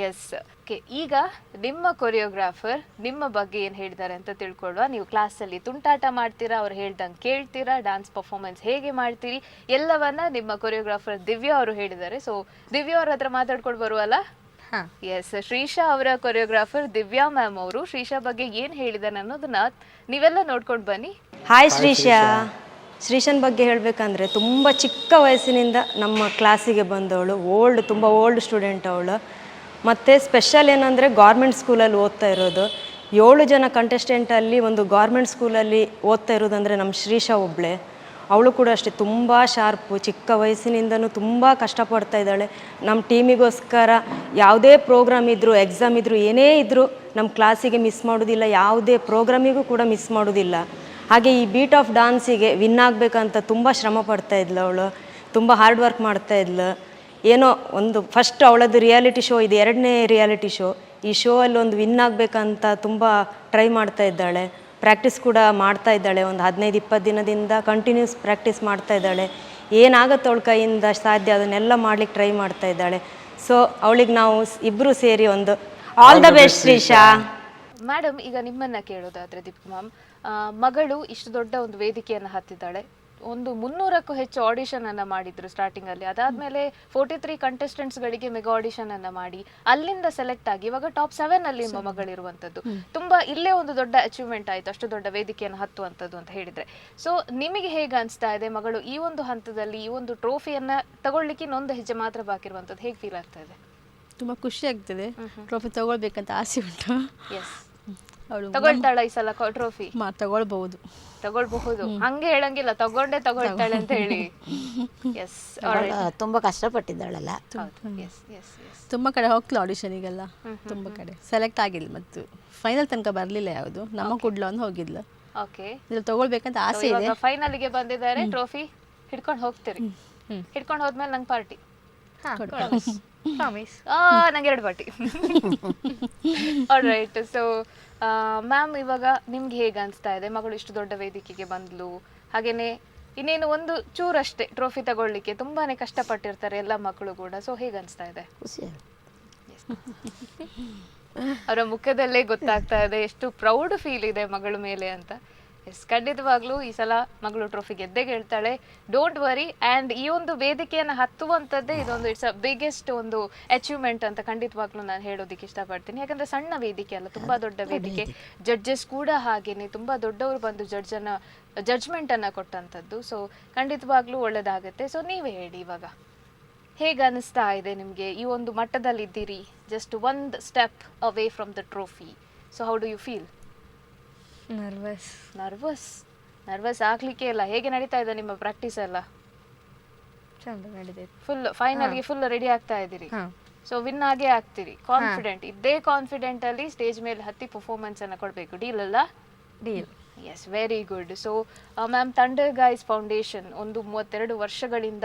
Yes, okay. ಈಗ ನಿಮ್ಮ ಕೊರಿಯೋಗ್ರಾಫರ್ ನಿಮ್ಮ ಬಗ್ಗೆ ಏನು ಹೇಳಿದ್ದಾರೆ ಅಂತ ತಿಳ್ಕೊಳ್ಳುವ. ನೀವು ಕ್ಲಾಸಲ್ಲಿ ತುಂಟಾಟ ಮಾಡ್ತೀರಾ, ಅವ್ರು ಹೇಳ್ದಂಗೆ ಕೇಳ್ತೀರಾ, ಡಾನ್ಸ್ ಪರ್ಫಾರ್ಮೆನ್ಸ್ ಹೇಗೆ ಮಾಡ್ತೀರಿ ಎಲ್ಲವನ್ನ ನಿಮ್ಮ ಕೊರಿಯೋಗ್ರಾಫರ್ ದಿವ್ಯಾ ಅವರು ಹೇಳಿದ್ದಾರೆ. ಸೊ ದಿವ್ಯಾ ಅವ್ರ ಹತ್ರ ಮಾತಾಡ್ಕೊಂಡು ಬರುವಲ್ಲ. ಎಸ್, ಶ್ರೀಶಾ ಅವರ ಕೊರಿಯೋಗ್ರಾಫರ್ ದಿವ್ಯಾ ಮ್ಯಾಮ್ ಅವರು ಶ್ರೀಶಾ ಬಗ್ಗೆ ಏನು ಹೇಳಿದ್ದಾರೆ ಅನ್ನೋದನ್ನ ನೀವೆಲ್ಲ ನೋಡ್ಕೊಂಡು ಬನ್ನಿ. ಹಾಯ್ ಶ್ರೀಶಾ. ಶ್ರೀಶನ್ ಬಗ್ಗೆ ಹೇಳಬೇಕಂದ್ರೆ ತುಂಬ ಚಿಕ್ಕ ವಯಸ್ಸಿನಿಂದ ನಮ್ಮ ಕ್ಲಾಸಿಗೆ ಬಂದವಳು, ತುಂಬ ಓಲ್ಡ್ ಸ್ಟೂಡೆಂಟ್ ಅವಳು. ಮತ್ತು ಸ್ಪೆಷಲ್ ಏನಂದರೆ ಗೌರ್ಮೆಂಟ್ ಸ್ಕೂಲಲ್ಲಿ ಓದ್ತಾ ಇರೋದು. 7 ಜನ ಕಂಟೆಸ್ಟೆಂಟಲ್ಲಿ ಒಂದು ಗೌರ್ಮೆಂಟ್ ಸ್ಕೂಲಲ್ಲಿ ಓದ್ತಾ ಇರೋದಂದರೆ ನಮ್ಮ ಶ್ರೀಶಾ ಒಬ್ಬಳೆ. ಅವಳು ಕೂಡ ಅಷ್ಟೇ ತುಂಬ ಶಾರ್ಪು, ಚಿಕ್ಕ ವಯಸ್ಸಿನಿಂದನೂ ತುಂಬ ಕಷ್ಟಪಡ್ತಾ ಇದ್ದಾಳೆ. ನಮ್ಮ ಟೀಮಿಗೋಸ್ಕರ ಯಾವುದೇ ಪ್ರೋಗ್ರಾಮ್ ಇದ್ದರೂ, ಎಕ್ಸಾಮ್ ಇದ್ದರೂ, ಏನೇ ಇದ್ದರೂ ನಮ್ಮ ಕ್ಲಾಸಿಗೆ ಮಿಸ್ ಮಾಡೋದಿಲ್ಲ, ಯಾವುದೇ ಪ್ರೋಗ್ರಾಮಿಗೂ ಕೂಡ ಮಿಸ್ ಮಾಡೋದಿಲ್ಲ. ಹಾಗೆ ಈ ಬೀಟ್ ಆಫ್ ಡಾನ್ಸಿಗೆ ವಿನ್ ಆಗಬೇಕಂತ ತುಂಬ ಶ್ರಮ ಪಡ್ತಾ ಇದ್ಲು ಅವಳು, ತುಂಬ ಹಾರ್ಡ್ ವರ್ಕ್ ಮಾಡ್ತಾ ಇದ್ಲು. ಏನೋ ಒಂದು ಫಸ್ಟ್ ಅವಳದ್ದು ರಿಯಾಲಿಟಿ ಶೋ, ಇದು 2ನೇ ರಿಯಾಲಿಟಿ ಶೋ. ಈ ಶೋ ಅಲ್ಲಿ ಒಂದು ವಿನ್ ಆಗಬೇಕಂತ ತುಂಬ ಟ್ರೈ ಮಾಡ್ತಾ ಇದ್ದಾಳೆ. ಪ್ರಾಕ್ಟೀಸ್ ಕೂಡ ಮಾಡ್ತಾ ಇದ್ದಾಳೆ, ಒಂದು 15-20 ದಿನದಿಂದ ಕಂಟಿನ್ಯೂಸ್ ಪ್ರಾಕ್ಟೀಸ್ ಮಾಡ್ತಾ ಇದ್ದಾಳೆ. ಏನಾಗುತ್ತೆ ಅವಳ ಕೈಯಿಂದ ಸಾಧ್ಯ ಅದನ್ನೆಲ್ಲ ಮಾಡ್ಲಿಕ್ಕೆ ಟ್ರೈ ಮಾಡ್ತಾ ಇದ್ದಾಳೆ. ಸೊ ಅವಳಿಗೆ ನಾವು ಇಬ್ಬರು ಸೇರಿ ಒಂದು all the best Shreesha. Madam, ಈಗ ನಿಮ್ಮನ್ನ ಕೇಳೋದಾದ್ರೆ ದೀಪಿಕಾ ಮ್ಯಾಮ್, ಮಗಳು ಇಷ್ಟು ದೊಡ್ಡ ಒಂದು ವೇದಿಕೆಯನ್ನು ಹತ್ತಿದ್ದಾಳೆ. ಒಂದು 300ಕ್ಕೂ ಹೆಚ್ಚು ಆಡಿಷನ್ ಅನ್ನ ಮಾಡಿದ್ರು ಸ್ಟಾರ್ಟಿಂಗ್ ಅಲ್ಲಿ. ಅದಾದ್ಮೇಲೆ 43 ಕಂಟೆಸ್ಟೆಂಟ್ಸ್ ಗಳಿಗೆ ಮೆಗಾ ಆಡಿಷನ್ ಅನ್ನ ಮಾಡಿ ಅಲ್ಲಿಂದ ಸೆಲೆಕ್ಟ್ ಆಗಿ ಇವಾಗ ಟಾಪ್ 7 ಅಲ್ಲಿ ನಿಮ್ಮ ಮಗಳಿರುವಂತದ್ದು ತುಂಬಾ ಇಲ್ಲೇ ಒಂದು ದೊಡ್ಡ ಅಚೀವ್ಮೆಂಟ್ ಆಯ್ತು, ಅಷ್ಟು ದೊಡ್ಡ ವೇದಿಕೆಯನ್ನು ಹತ್ತುವಂತದ್ದು ಅಂತ ಹೇಳಿದ್ರೆ. ಸೊ ನಿಮಗೆ ಹೇಗೆ ಅನಿಸ್ತಾ ಇದೆ ಮಗಳು ಈ ಒಂದು ಹಂತದಲ್ಲಿ ಈ ಒಂದು ಟ್ರೋಫಿಯನ್ನ ತಗೊಳ್ಳಿಕ್ಕೆ ಇನ್ನೊಂದು ಹೆಜ್ಜೆ ಮಾತ್ರ ಬಾಕಿ ಇರುವಂತದ್ದು, ಹೇಗೆ ಫೀಲ್ ಆಗ್ತಾ ಇದೆ? ತುಂಬ ಖುಷಿ ಆಗ್ತದೆ. ಟ್ರೋಫಿ ತಗೊಳ್ಬೇಕಂತ ಆಸೆ ಉಂಟು. ಅವಳು ತಗೊಳ್ತಾಳ ಈ ಸಲ ಟ್ರೋಫಿ? ತಗೊಳ್ಬಹುದು. ಹಂಗೆ ಹೇಳಂಗಿಲ್ಲ, ತಗೊಳ್ತಾಳೆ ಅಂತ ಹೇಳಿ. ಎಸ್, ತುಂಬಾ ಕಷ್ಟಪಟ್ಟಿದ್ದಾಳಲ್ಲ. ತುಂಬ ಕಡೆ ಹೋಗ್ತಿಲ್ಲ ಆಡಿಷನಿಗೆಲ್ಲ, ತುಂಬ ಕಡೆ ಸೆಲೆಕ್ಟ್ ಆಗಿಲ್ಲ ಮತ್ತು ಫೈನಲ್ ತನಕ ಬರಲಿಲ್ಲ. ಯಾವುದು ನಮ್ಮ ಕುಡ್ಲೊಂದು ಹೋಗಿದ್ಲು. ಓಕೆ, ಇದ್ರಲ್ಲಿ ತಗೊಳ್ಬೇಕಂತ ಆಸೆ ಇದೆ. ಫೈನಲ್ಗೆ ಬಂದಿದ್ದಾರೆ, ಟ್ರೋಫಿ ಹಿಡ್ಕೊಂಡು ಹೋಗ್ತೀರಿ. ಹಿಡ್ಕೊಂಡು ಹೋದ್ಮೇಲೆ ನಂಗೆ ಪಾರ್ಟಿ. ನಂಗೆ 2 ಪಾರ್ಟಿ. ಆಲ್ರೈಟ್. ಸೊ ಮ್ಯಾಮ್, ಇವಾಗ ನಿಮ್ಗೆ ಹೇಗೆ ಅನಿಸ್ತಾ ಇದೆ ಮಗಳು ಇಷ್ಟು ದೊಡ್ಡ ವೇದಿಕೆಗೆ ಬಂದ್ಲು, ಹಾಗೇನೆ ಇನ್ನೇನು ಒಂದು ಚೂರಷ್ಟೇ ಟ್ರೋಫಿ ತಗೊಳ್ಳಿಕ್ಕೆ ತುಂಬಾನೇ ಕಷ್ಟಪಟ್ಟಿರ್ತಾರೆ ಎಲ್ಲ ಮಕ್ಕಳು ಕೂಡ. ಸೊ ಹೇಗೆ ಅನಿಸ್ತಾ ಇದೆ? ಅವರ ಮುಖದಲ್ಲೇ ಗೊತ್ತಾಗ್ತಾ ಇದೆ ಎಷ್ಟು ಪ್ರೌಡ್ ಫೀಲ್ ಇದೆ ಮಗಳ ಮೇಲೆ ಅಂತ. ಎಸ್, ಖಂಡಿತವಾಗ್ಲೂ ಈ ಸಲ ಮಗಳು ಟ್ರೋಫಿ ಗೆದ್ದೇ ಗೆಲ್ತಾಳೆ, ಡೋಂಟ್ ವರಿ. ಆ್ಯಂಡ್ ಈ ಒಂದು ವೇದಿಕೆಯನ್ನು ಹತ್ತುವಂಥದ್ದೇ ಇದೊಂದು ಇಟ್ಸ್ ಅ ಬಿಗ್ಗೆಸ್ಟ್ ಒಂದು ಅಚೀವ್ಮೆಂಟ್ ಅಂತ ಖಂಡಿತವಾಗ್ಲೂ ನಾನು ಹೇಳೋದಕ್ಕೆ ಇಷ್ಟಪಡ್ತೀನಿ. ಯಾಕಂದರೆ ಸಣ್ಣ ವೇದಿಕೆ ಅಲ್ಲ, ತುಂಬ ದೊಡ್ಡ ವೇದಿಕೆ. ಜಡ್ಜಸ್ ಕೂಡ ಹಾಗೇನೆ ತುಂಬ ದೊಡ್ಡವರು ಬಂದು ಜಡ್ಜ್ಮೆಂಟನ್ನು ಕೊಟ್ಟಂಥದ್ದು. ಸೊ ಖಂಡಿತವಾಗ್ಲೂ ಒಳ್ಳೆಯದಾಗುತ್ತೆ. ಸೊ ನೀವೇ ಹೇಳಿ, ಇವಾಗ ಹೇಗೆ ಅನಿಸ್ತಾ ಇದೆ ನಿಮಗೆ? ಈ ಒಂದು ಮಟ್ಟದಲ್ಲಿದ್ದೀರಿ, just 1 step away from the trophy. So how do you feel? Nervous ಆಗ್ಲಿಕ್ಕೆ ಇಲ್ಲ. ಹೇಗೆ ನಡೀತಾ ಇದೆ ನಿಮ್ಮ ಪ್ರಾಕ್ಟೀಸ್ ಎಲ್ಲ? ಫುಲ್ ಫೈನಲ್ಗೆ ಫುಲ್ ರೆಡಿ ಆಗ್ತಾ ಇದ್ದೀರಿ. ಸೊ ವಿನ್ ಆಗೇ ಆಗ್ತೀರಿ, ಕಾನ್ಫಿಡೆಂಟ್. ಇದೇ ಕಾನ್ಫಿಡೆಂಟ್ ಅಲ್ಲಿ ಸ್ಟೇಜ್ ಮೇಲೆ ಹತ್ತಿ ಪರ್ಫಾರ್ಮೆನ್ಸ್ ಅನ್ನ ಕೊಡಬೇಕು. ಡೀಲ್ ಅಲ್ಲ? Deal. Yes, very good. So ma'am, Thunder Guys Foundation ಒಂದು 32 ವರ್ಷಗಳಿಂದ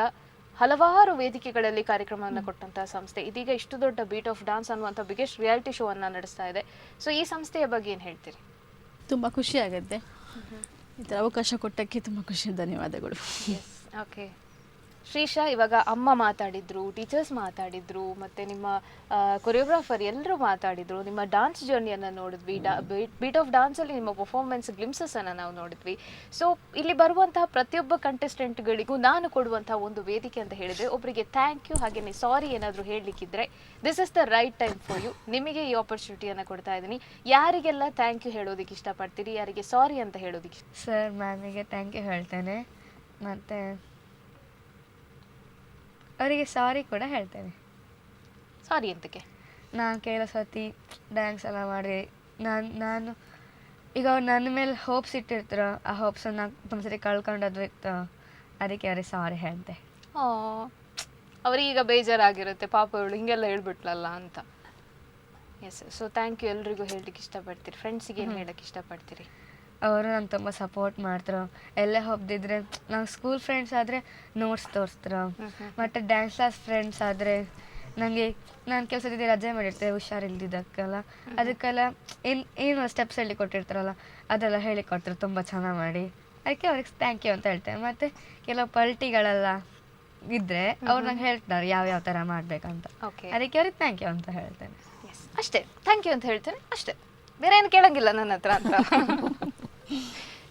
ಹಲವಾರು ವೇದಿಕೆಗಳಲ್ಲಿ ಕಾರ್ಯಕ್ರಮವನ್ನು ಕೊಟ್ಟಂತಹ ಸಂಸ್ಥೆ. ಇದೀಗ ಇಷ್ಟು ದೊಡ್ಡ ಬೀಟ್ ಆಫ್ ಡಾನ್ಸ್ ಅನ್ನುವಂಥ ಬಿಗ್ಗೆಸ್ಟ್ ರಿಯಾಲಿಟಿ ಶೋ ಅನ್ನ ನಡೆಸ್ತಾ ಇದೆ. ಸೊ ಈ ಸಂಸ್ಥೆಯ ಬಗ್ಗೆ ಏನು ಹೇಳ್ತೀರಿ? ತುಂಬ ಖುಷಿ ಆಗುತ್ತೆ. ಈ ಥರ ಅವಕಾಶ ಕೊಟ್ಟಕ್ಕೆ ತುಂಬ ಖುಷಿ, ಧನ್ಯವಾದಗಳು. ಓಕೆ ಶ್ರೀಶಾ, ಇವಾಗ ಅಮ್ಮ ಮಾತಾಡಿದ್ರು, ಟೀಚರ್ಸ್ ಮಾತಾಡಿದ್ರು, ಮತ್ತು ನಿಮ್ಮ ಕೊರಿಯೋಗ್ರಾಫರ್ ಎಲ್ಲರೂ ಮಾತಾಡಿದ್ರು. ನಿಮ್ಮ ಡಾನ್ಸ್ ಜರ್ನಿಯನ್ನು ನೋಡಿದ್ವಿ, ಬೀಟ್ ಆಫ್ ಡಾನ್ಸಲ್ಲಿ ನಿಮ್ಮ ಪರ್ಫಾರ್ಮೆನ್ಸ್ ಗ್ಲಿಮ್ಸಸನ್ನು ನಾವು ನೋಡಿದ್ವಿ. ಸೊ ಇಲ್ಲಿ ಬರುವಂತಹ ಪ್ರತಿಯೊಬ್ಬ ಕಂಟೆಸ್ಟೆಂಟ್ಗಳಿಗೂ ನಾನು ಕೊಡುವಂತಹ ಒಂದು ವೇದಿಕೆ ಅಂತ ಹೇಳಿದರೆ, ಒಬ್ಬರಿಗೆ ಥ್ಯಾಂಕ್ ಯು ಹಾಗೆಯೇ ಸಾರಿ ಏನಾದರೂ ಹೇಳಲಿಕ್ಕಿದ್ರೆ this is the right time for you. ನಿಮಗೆ ಈ ಆಪರ್ಚುನಿಟಿಯನ್ನು ಕೊಡ್ತಾ ಇದ್ದೀನಿ. ಯಾರಿಗೆಲ್ಲ ಥ್ಯಾಂಕ್ ಯು ಹೇಳೋದಕ್ಕೆ ಇಷ್ಟಪಡ್ತೀರಿ, ಯಾರಿಗೆ ಸಾರಿ ಅಂತ ಹೇಳೋದಕ್ಕೆ? ಸರ್ ಮ್ಯಾಮಿಗೆ ಥ್ಯಾಂಕ್ ಯು ಹೇಳ್ತೇನೆ, ಮತ್ತು ಅವರಿಗೆ ಸಾರಿ ಕೂಡ ಹೇಳ್ತೇನೆ. ಸಾರಿ ಅಂತಕ್ಕೆ? ನಾನು ಕೆಲವು ಸರ್ತಿ ಡ್ಯಾನ್ಸ್ ಎಲ್ಲ ಮಾಡಿ ನಾನು ಈಗ ಅವ್ರು ನನ್ನ ಮೇಲೆ ಹೋಪ್ಸ್ ಇಟ್ಟಿರ್ತಾರೋ, ಆ ಹೋಪ್ಸನ್ನು ತುಂಬ ಸರಿ ಕಳ್ಕೊಂಡದ್ದು ಇತ್ತು, ಅದಕ್ಕೆ ಅವ್ರಿಗೆ ಸಾರಿ ಹೇಳ್ತೆ. ಅವರೀಗ ಬೇಜಾರಾಗಿರುತ್ತೆ, ಪಾಪ ಅವಳು ಹಿಂಗೆಲ್ಲ ಹೇಳ್ಬಿಟ್ಲಲ್ಲ ಅಂತ. Yes, so thank you. ಎಲ್ರಿಗೂ ಹೇಳಲಿಕ್ಕೆ ಇಷ್ಟಪಡ್ತೀರಿ? ಫ್ರೆಂಡ್ಸಿಗೆ ಏನು ಹೇಳಕ್ಕೆ ಇಷ್ಟಪಡ್ತೀರಿ? ಅವರು ನಾನು ತುಂಬ ಸಪೋರ್ಟ್ ಮಾಡ್ತಾರೆ. ಎಲ್ಲೇ ಹೋಗ್ದಿದ್ರೆ ನಾವು ಸ್ಕೂಲ್ ಫ್ರೆಂಡ್ಸ್ ಆದರೆ ನೋಟ್ಸ್ ತೋರಿಸ್ತಾರೆ, ಮತ್ತು ಡ್ಯಾನ್ಸ್ ಕ್ಲಾಸ್ ಫ್ರೆಂಡ್ಸ್ ಆದರೆ ನನಗೆ ನಾನು ಕೆಲಸ ರಜೆ ಮಾಡಿರ್ತೇವೆ ಹುಷಾರಿಲ್ದಿದ್ದಕ್ಕೆಲ್ಲ, ಅದಕ್ಕೆಲ್ಲ ಏನು ಸ್ಟೆಪ್ಸ್ ಹೇಳಿ ಕೊಟ್ಟಿರ್ತಾರಲ್ಲ ಅದೆಲ್ಲ ಹೇಳಿಕೊಡ್ತಾರೆ ತುಂಬ ಚೆನ್ನಾಗಿ ಮಾಡಿ. ಅದಕ್ಕೆ ಅವ್ರಿಗೆ ಥ್ಯಾಂಕ್ ಯು ಅಂತ ಹೇಳ್ತೇನೆ. ಮತ್ತು ಕೆಲವು ಪಲ್ಟಿಗಳೆಲ್ಲ ಇದ್ದರೆ ಅವ್ರು ನಂಗೆ ಹೇಳ್ತಾರೆ ಯಾವ ಥರ ಮಾಡಬೇಕಂತ, ಅದಕ್ಕೆ ಅವ್ರಿಗೆ ಥ್ಯಾಂಕ್ ಯು ಅಂತ ಹೇಳ್ತೇನೆ. ಅಷ್ಟೇ, ಥ್ಯಾಂಕ್ ಯು ಅಂತ ಹೇಳ್ತೇನೆ ಅಷ್ಟೇ, ಬೇರೆ ಏನು ಕೇಳಂಗಿಲ್ಲ ನನ್ನ ಹತ್ರ ಅಂತ.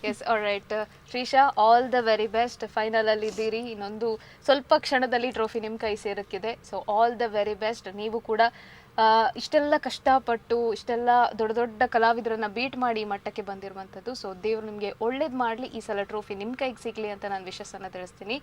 Yes, all right Shrisha, all the very best. ಫೈನಲಲ್ಲಿ ಇದ್ದೀರಿ, ಇನ್ನೊಂದು ಸ್ವಲ್ಪ ಕ್ಷಣದಲ್ಲಿ ಟ್ರೋಫಿ ನಿಮ್ಮ ಕೈ ಸೇರಕ್ಕಿದೆ. So all the very best. ನೀವು ಕೂಡ ಇಷ್ಟೆಲ್ಲ ಕಷ್ಟಪಟ್ಟು ಇಷ್ಟೆಲ್ಲ ದೊಡ್ಡ ದೊಡ್ಡ ಕಲಾವಿದರನ್ನು ಬೀಟ್ ಮಾಡಿ ಮಟ್ಟಕ್ಕೆ ಬಂದಿರುವಂಥದ್ದು. ಸೊ ದೇವರು ನಿಮಗೆ ಒಳ್ಳೇದು ಮಾಡಲಿ, ಈ ಸಲ ಟ್ರೋಫಿ ನಿಮ್ಮ ಕೈಗೆ ಸಿಗಲಿ ಅಂತ ನಾನು ವಿಶಸ್ಸನ್ನು ತಿಳಿಸ್ತೀನಿ.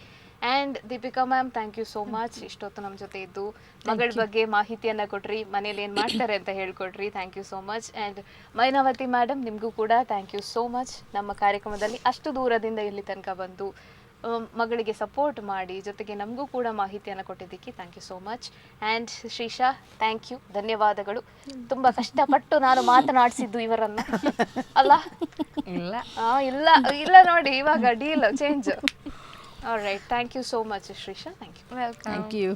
And Deepika ma'am, thank you so much. ಇಷ್ಟೊತ್ತು ನಮ್ಮ ಜೊತೆ ಇದ್ದು ಮಗಳ ಬಗ್ಗೆ ಮಾಹಿತಿಯನ್ನು ಕೊಟ್ರಿ, ಮನೇಲಿ ಏನು ಮಾಡ್ತಾರೆ ಅಂತ ಹೇಳ್ಕೊಟ್ರಿ. Thank you so much. And Mainavathi madam, ನಿಮಗೂ ಕೂಡ ಥ್ಯಾಂಕ್ ಯು ಸೋ ಮಚ್. ನಮ್ಮ ಕಾರ್ಯಕ್ರಮದಲ್ಲಿ ಅಷ್ಟು ದೂರದಿಂದ ಇಲ್ಲಿ ತನಕ ಬಂದು ಮಗಳಿಗೆ ಸಪೋರ್ಟ್ ಮಾಡಿ, ಜೊತೆಗೆ ನಮಗೂ ಕೂಡ ಮಾಹಿತಿಯನ್ನು ಕೊಟ್ಟಿದ್ದಕ್ಕೆ thank you so much. And Shreesha, thank you, ಧನ್ಯವಾದಗಳು. ತುಂಬ ಕಷ್ಟಪಟ್ಟು ನಾನು ಮಾತನಾಡಿಸಿದ್ದು ಇವರನ್ನು ಅಲ್ಲ? ಇಲ್ಲ ಇಲ್ಲ ಇಲ್ಲ ನೋಡಿ, ಇವಾಗ deal change. All right, thank you so much Shreesha. Thank you. Welcome. Thank you.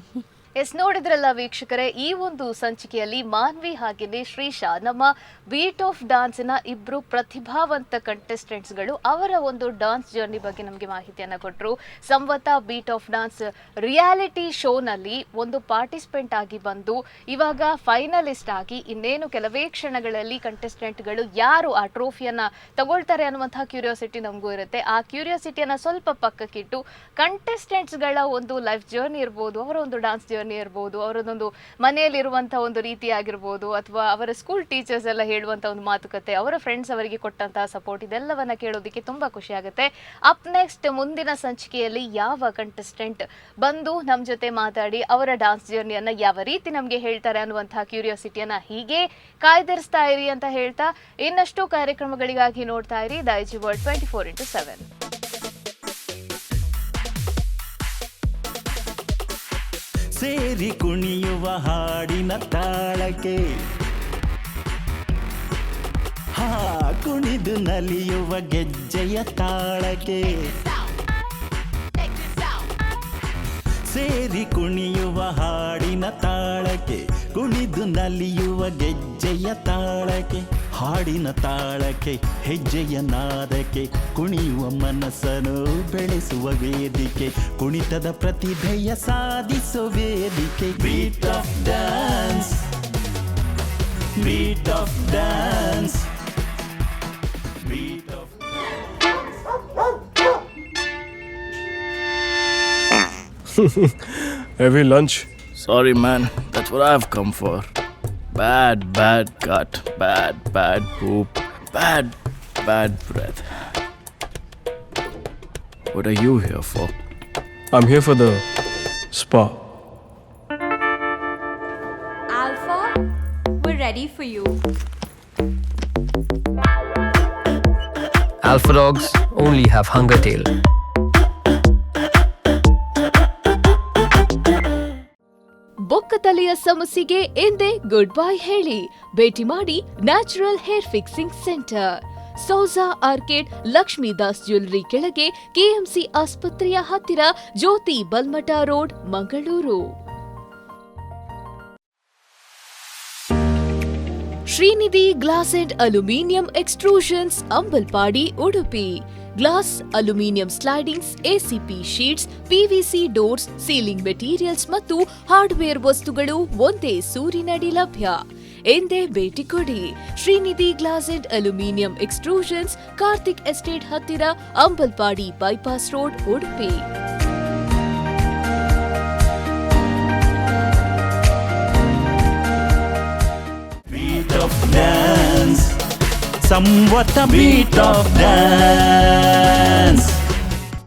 Yes, ನೋಡಿದ್ರಲ್ಲ ವೀಕ್ಷಕರೇ, ಈ ಒಂದು ಸಂಚಿಕೆಯಲ್ಲಿ ಮಾನ್ವಿ ಹಾಗೆಯೇ ಶ್ರೀಶಾ, ನಮ್ಮ ಬೀಟ್ ಆಫ್ ಡಾನ್ಸ್ನ ಇಬ್ಬರು ಪ್ರತಿಭಾವಂತ ಕಂಟೆಸ್ಟೆಂಟ್ಸ್ಗಳು, ಅವರ ಒಂದು ಡಾನ್ಸ್ ಜರ್ನಿ ಬಗ್ಗೆ ನಮಗೆ ಮಾಹಿತಿಯನ್ನು ಕೊಟ್ಟರು. ಸಂವತ ಬೀಟ್ ಆಫ್ ಡಾನ್ಸ್ ರಿಯಾಲಿಟಿ ಶೋನಲ್ಲಿ ಒಂದು ಪಾರ್ಟಿಸಿಪೆಂಟ್ ಆಗಿ ಬಂದು ಇವಾಗ ಫೈನಲಿಸ್ಟ್ ಆಗಿ ಇನ್ನೇನು ಕೆಲವೇ ಕ್ಷಣಗಳಲ್ಲಿ ಕಂಟೆಸ್ಟೆಂಟ್ಗಳು ಯಾರು ಆ ಟ್ರೋಫಿಯನ್ನು ತಗೊಳ್ತಾರೆ ಅನ್ನುವಂತಹ ಕ್ಯೂರಿಯಾಸಿಟಿ ನಮಗೂ ಇರುತ್ತೆ. ಆ ಕ್ಯೂರಿಯಾಸಿಟಿಯನ್ನು ಸ್ವಲ್ಪ ಪಕ್ಕಕ್ಕಿಟ್ಟು ಕಂಟೆಸ್ಟೆಂಟ್ಸ್ಗಳ ಒಂದು ಲೈಫ್ ಜರ್ನಿ ಇರ್ಬೋದು, ಅವರ ಒಂದು ಡಾನ್ಸ್ ಜರ್ನಿ ಇರ್ಬೋದು, ಅವರದೊಂದು ಮನೆಯಲ್ಲಿರುವಂಥ ಒಂದು ರೀತಿ ಆಗಿರ್ಬೋದು, ಅಥವಾ ಅವರ ಸ್ಕೂಲ್ ಟೀಚರ್ಸ್ ಎಲ್ಲ ಹೇಳುವಂಥ ಒಂದು ಮಾತುಕತೆ, ಅವರ ಫ್ರೆಂಡ್ಸ್ ಅವರಿಗೆ ಕೊಟ್ಟಂತಹ ಸಪೋರ್ಟ್, ಇದೆಲ್ಲವನ್ನ ಕೇಳೋದಕ್ಕೆ ತುಂಬ ಖುಷಿ ಆಗುತ್ತೆ. ಅಪ್ ನೆಕ್ಸ್ಟ್ ಮುಂದಿನ ಸಂಚಿಕೆಯಲ್ಲಿ ಯಾವ ಕಂಟೆಸ್ಟೆಂಟ್ ಬಂದು ನಮ್ಮ ಜೊತೆ ಮಾತಾಡಿ ಅವರ ಡಾನ್ಸ್ ಜರ್ನಿಯನ್ನು ಯಾವ ರೀತಿ ನಮಗೆ ಹೇಳ್ತಾರೆ ಅನ್ನುವಂತಹ ಕ್ಯೂರಿಯಾಸಿಟಿಯನ್ನು ಹೀಗೆ ಕಾಯ್ದಿರಿಸ್ತಾ ಇರಿ ಅಂತ ಹೇಳ್ತಾ, ಇನ್ನಷ್ಟು ಕಾರ್ಯಕ್ರಮಗಳಿಗಾಗಿ ನೋಡ್ತಾ ಇರಿ ದೈಜಿ ವರ್ಲ್ಡ್ 24x7. ಸೇರಿ ಕುಣಿಯುವ ಹಾಡಿನ ತಾಳಕ್ಕೆ, ಕುಣಿದು ನಲಿಯುವ ಗೆಜ್ಜೆಯ ತಾಳಕ್ಕೆ, ಸೇರಿ ಕುಣಿಯುವ ಹಾಡಿನ ತಾಳಕ್ಕೆ, ಕುಣಿದು ನಲಿಯುವ ಗೆಜ್ಜೆಯ ತಾಳಕ್ಕೆ, ಹಾಡಿನ ತಾಳಕ್ಕೆ ಹೆಜ್ಜೆಯ ನಾದಕ್ಕೆ, ಕುಣಿಯುವ ಮನಸ್ಸನ್ನು ಬೆಳೆಸುವ ವೇದಿಕೆ, ಕುಣಿತದ ಪ್ರತಿಭೆಯ ಸಾಧಿಸುವ ವೇದಿಕೆ. Beat of dance, beat of dance, beat of Heavy lunch? Sorry man, that's what I've come for. Bad gut, bad poop, bad breath. What are you here for? I'm here for the spa. Alpha, we're ready for you. Alpha dogs only have hunger tail. ಬೊಕ್ಕ ತಲೆಯ ಸಮಸ್ಯೆಗೆ ಎಂದೇ good bye ಹೇಳಿ ಭೇಟಿ ಮಾಡಿ natural hair fixing centre, Souza Orchid, Lakshmidas jewellery ಕೆಳಗೆ, KMC ಆಸ್ಪತ್ರೆಯ ಹತ್ತಿರ, Jyothi Balmatta road, Mangaluru. Srinidhi glass and aluminium extrusions Ambalpadi Udupi. Glass, aluminium slidings, ACP sheets, PVC doors, ceiling materials ಮತ್ತು ಹಾರ್ಡ್ವೇರ್ ವಸ್ತುಗಳು ಒಂದೇ ಸೂರಿನಡಿ ಲಭ್ಯ. ಎಂದೇ ಭೇಟಿ ಕೊಡಿ. Srinidhi glass and aluminium extrusions, Karthik estate ಹತ್ತಿರ, Ambalpadi bypass road, Udupi. Dance, somewhat a beat of dance.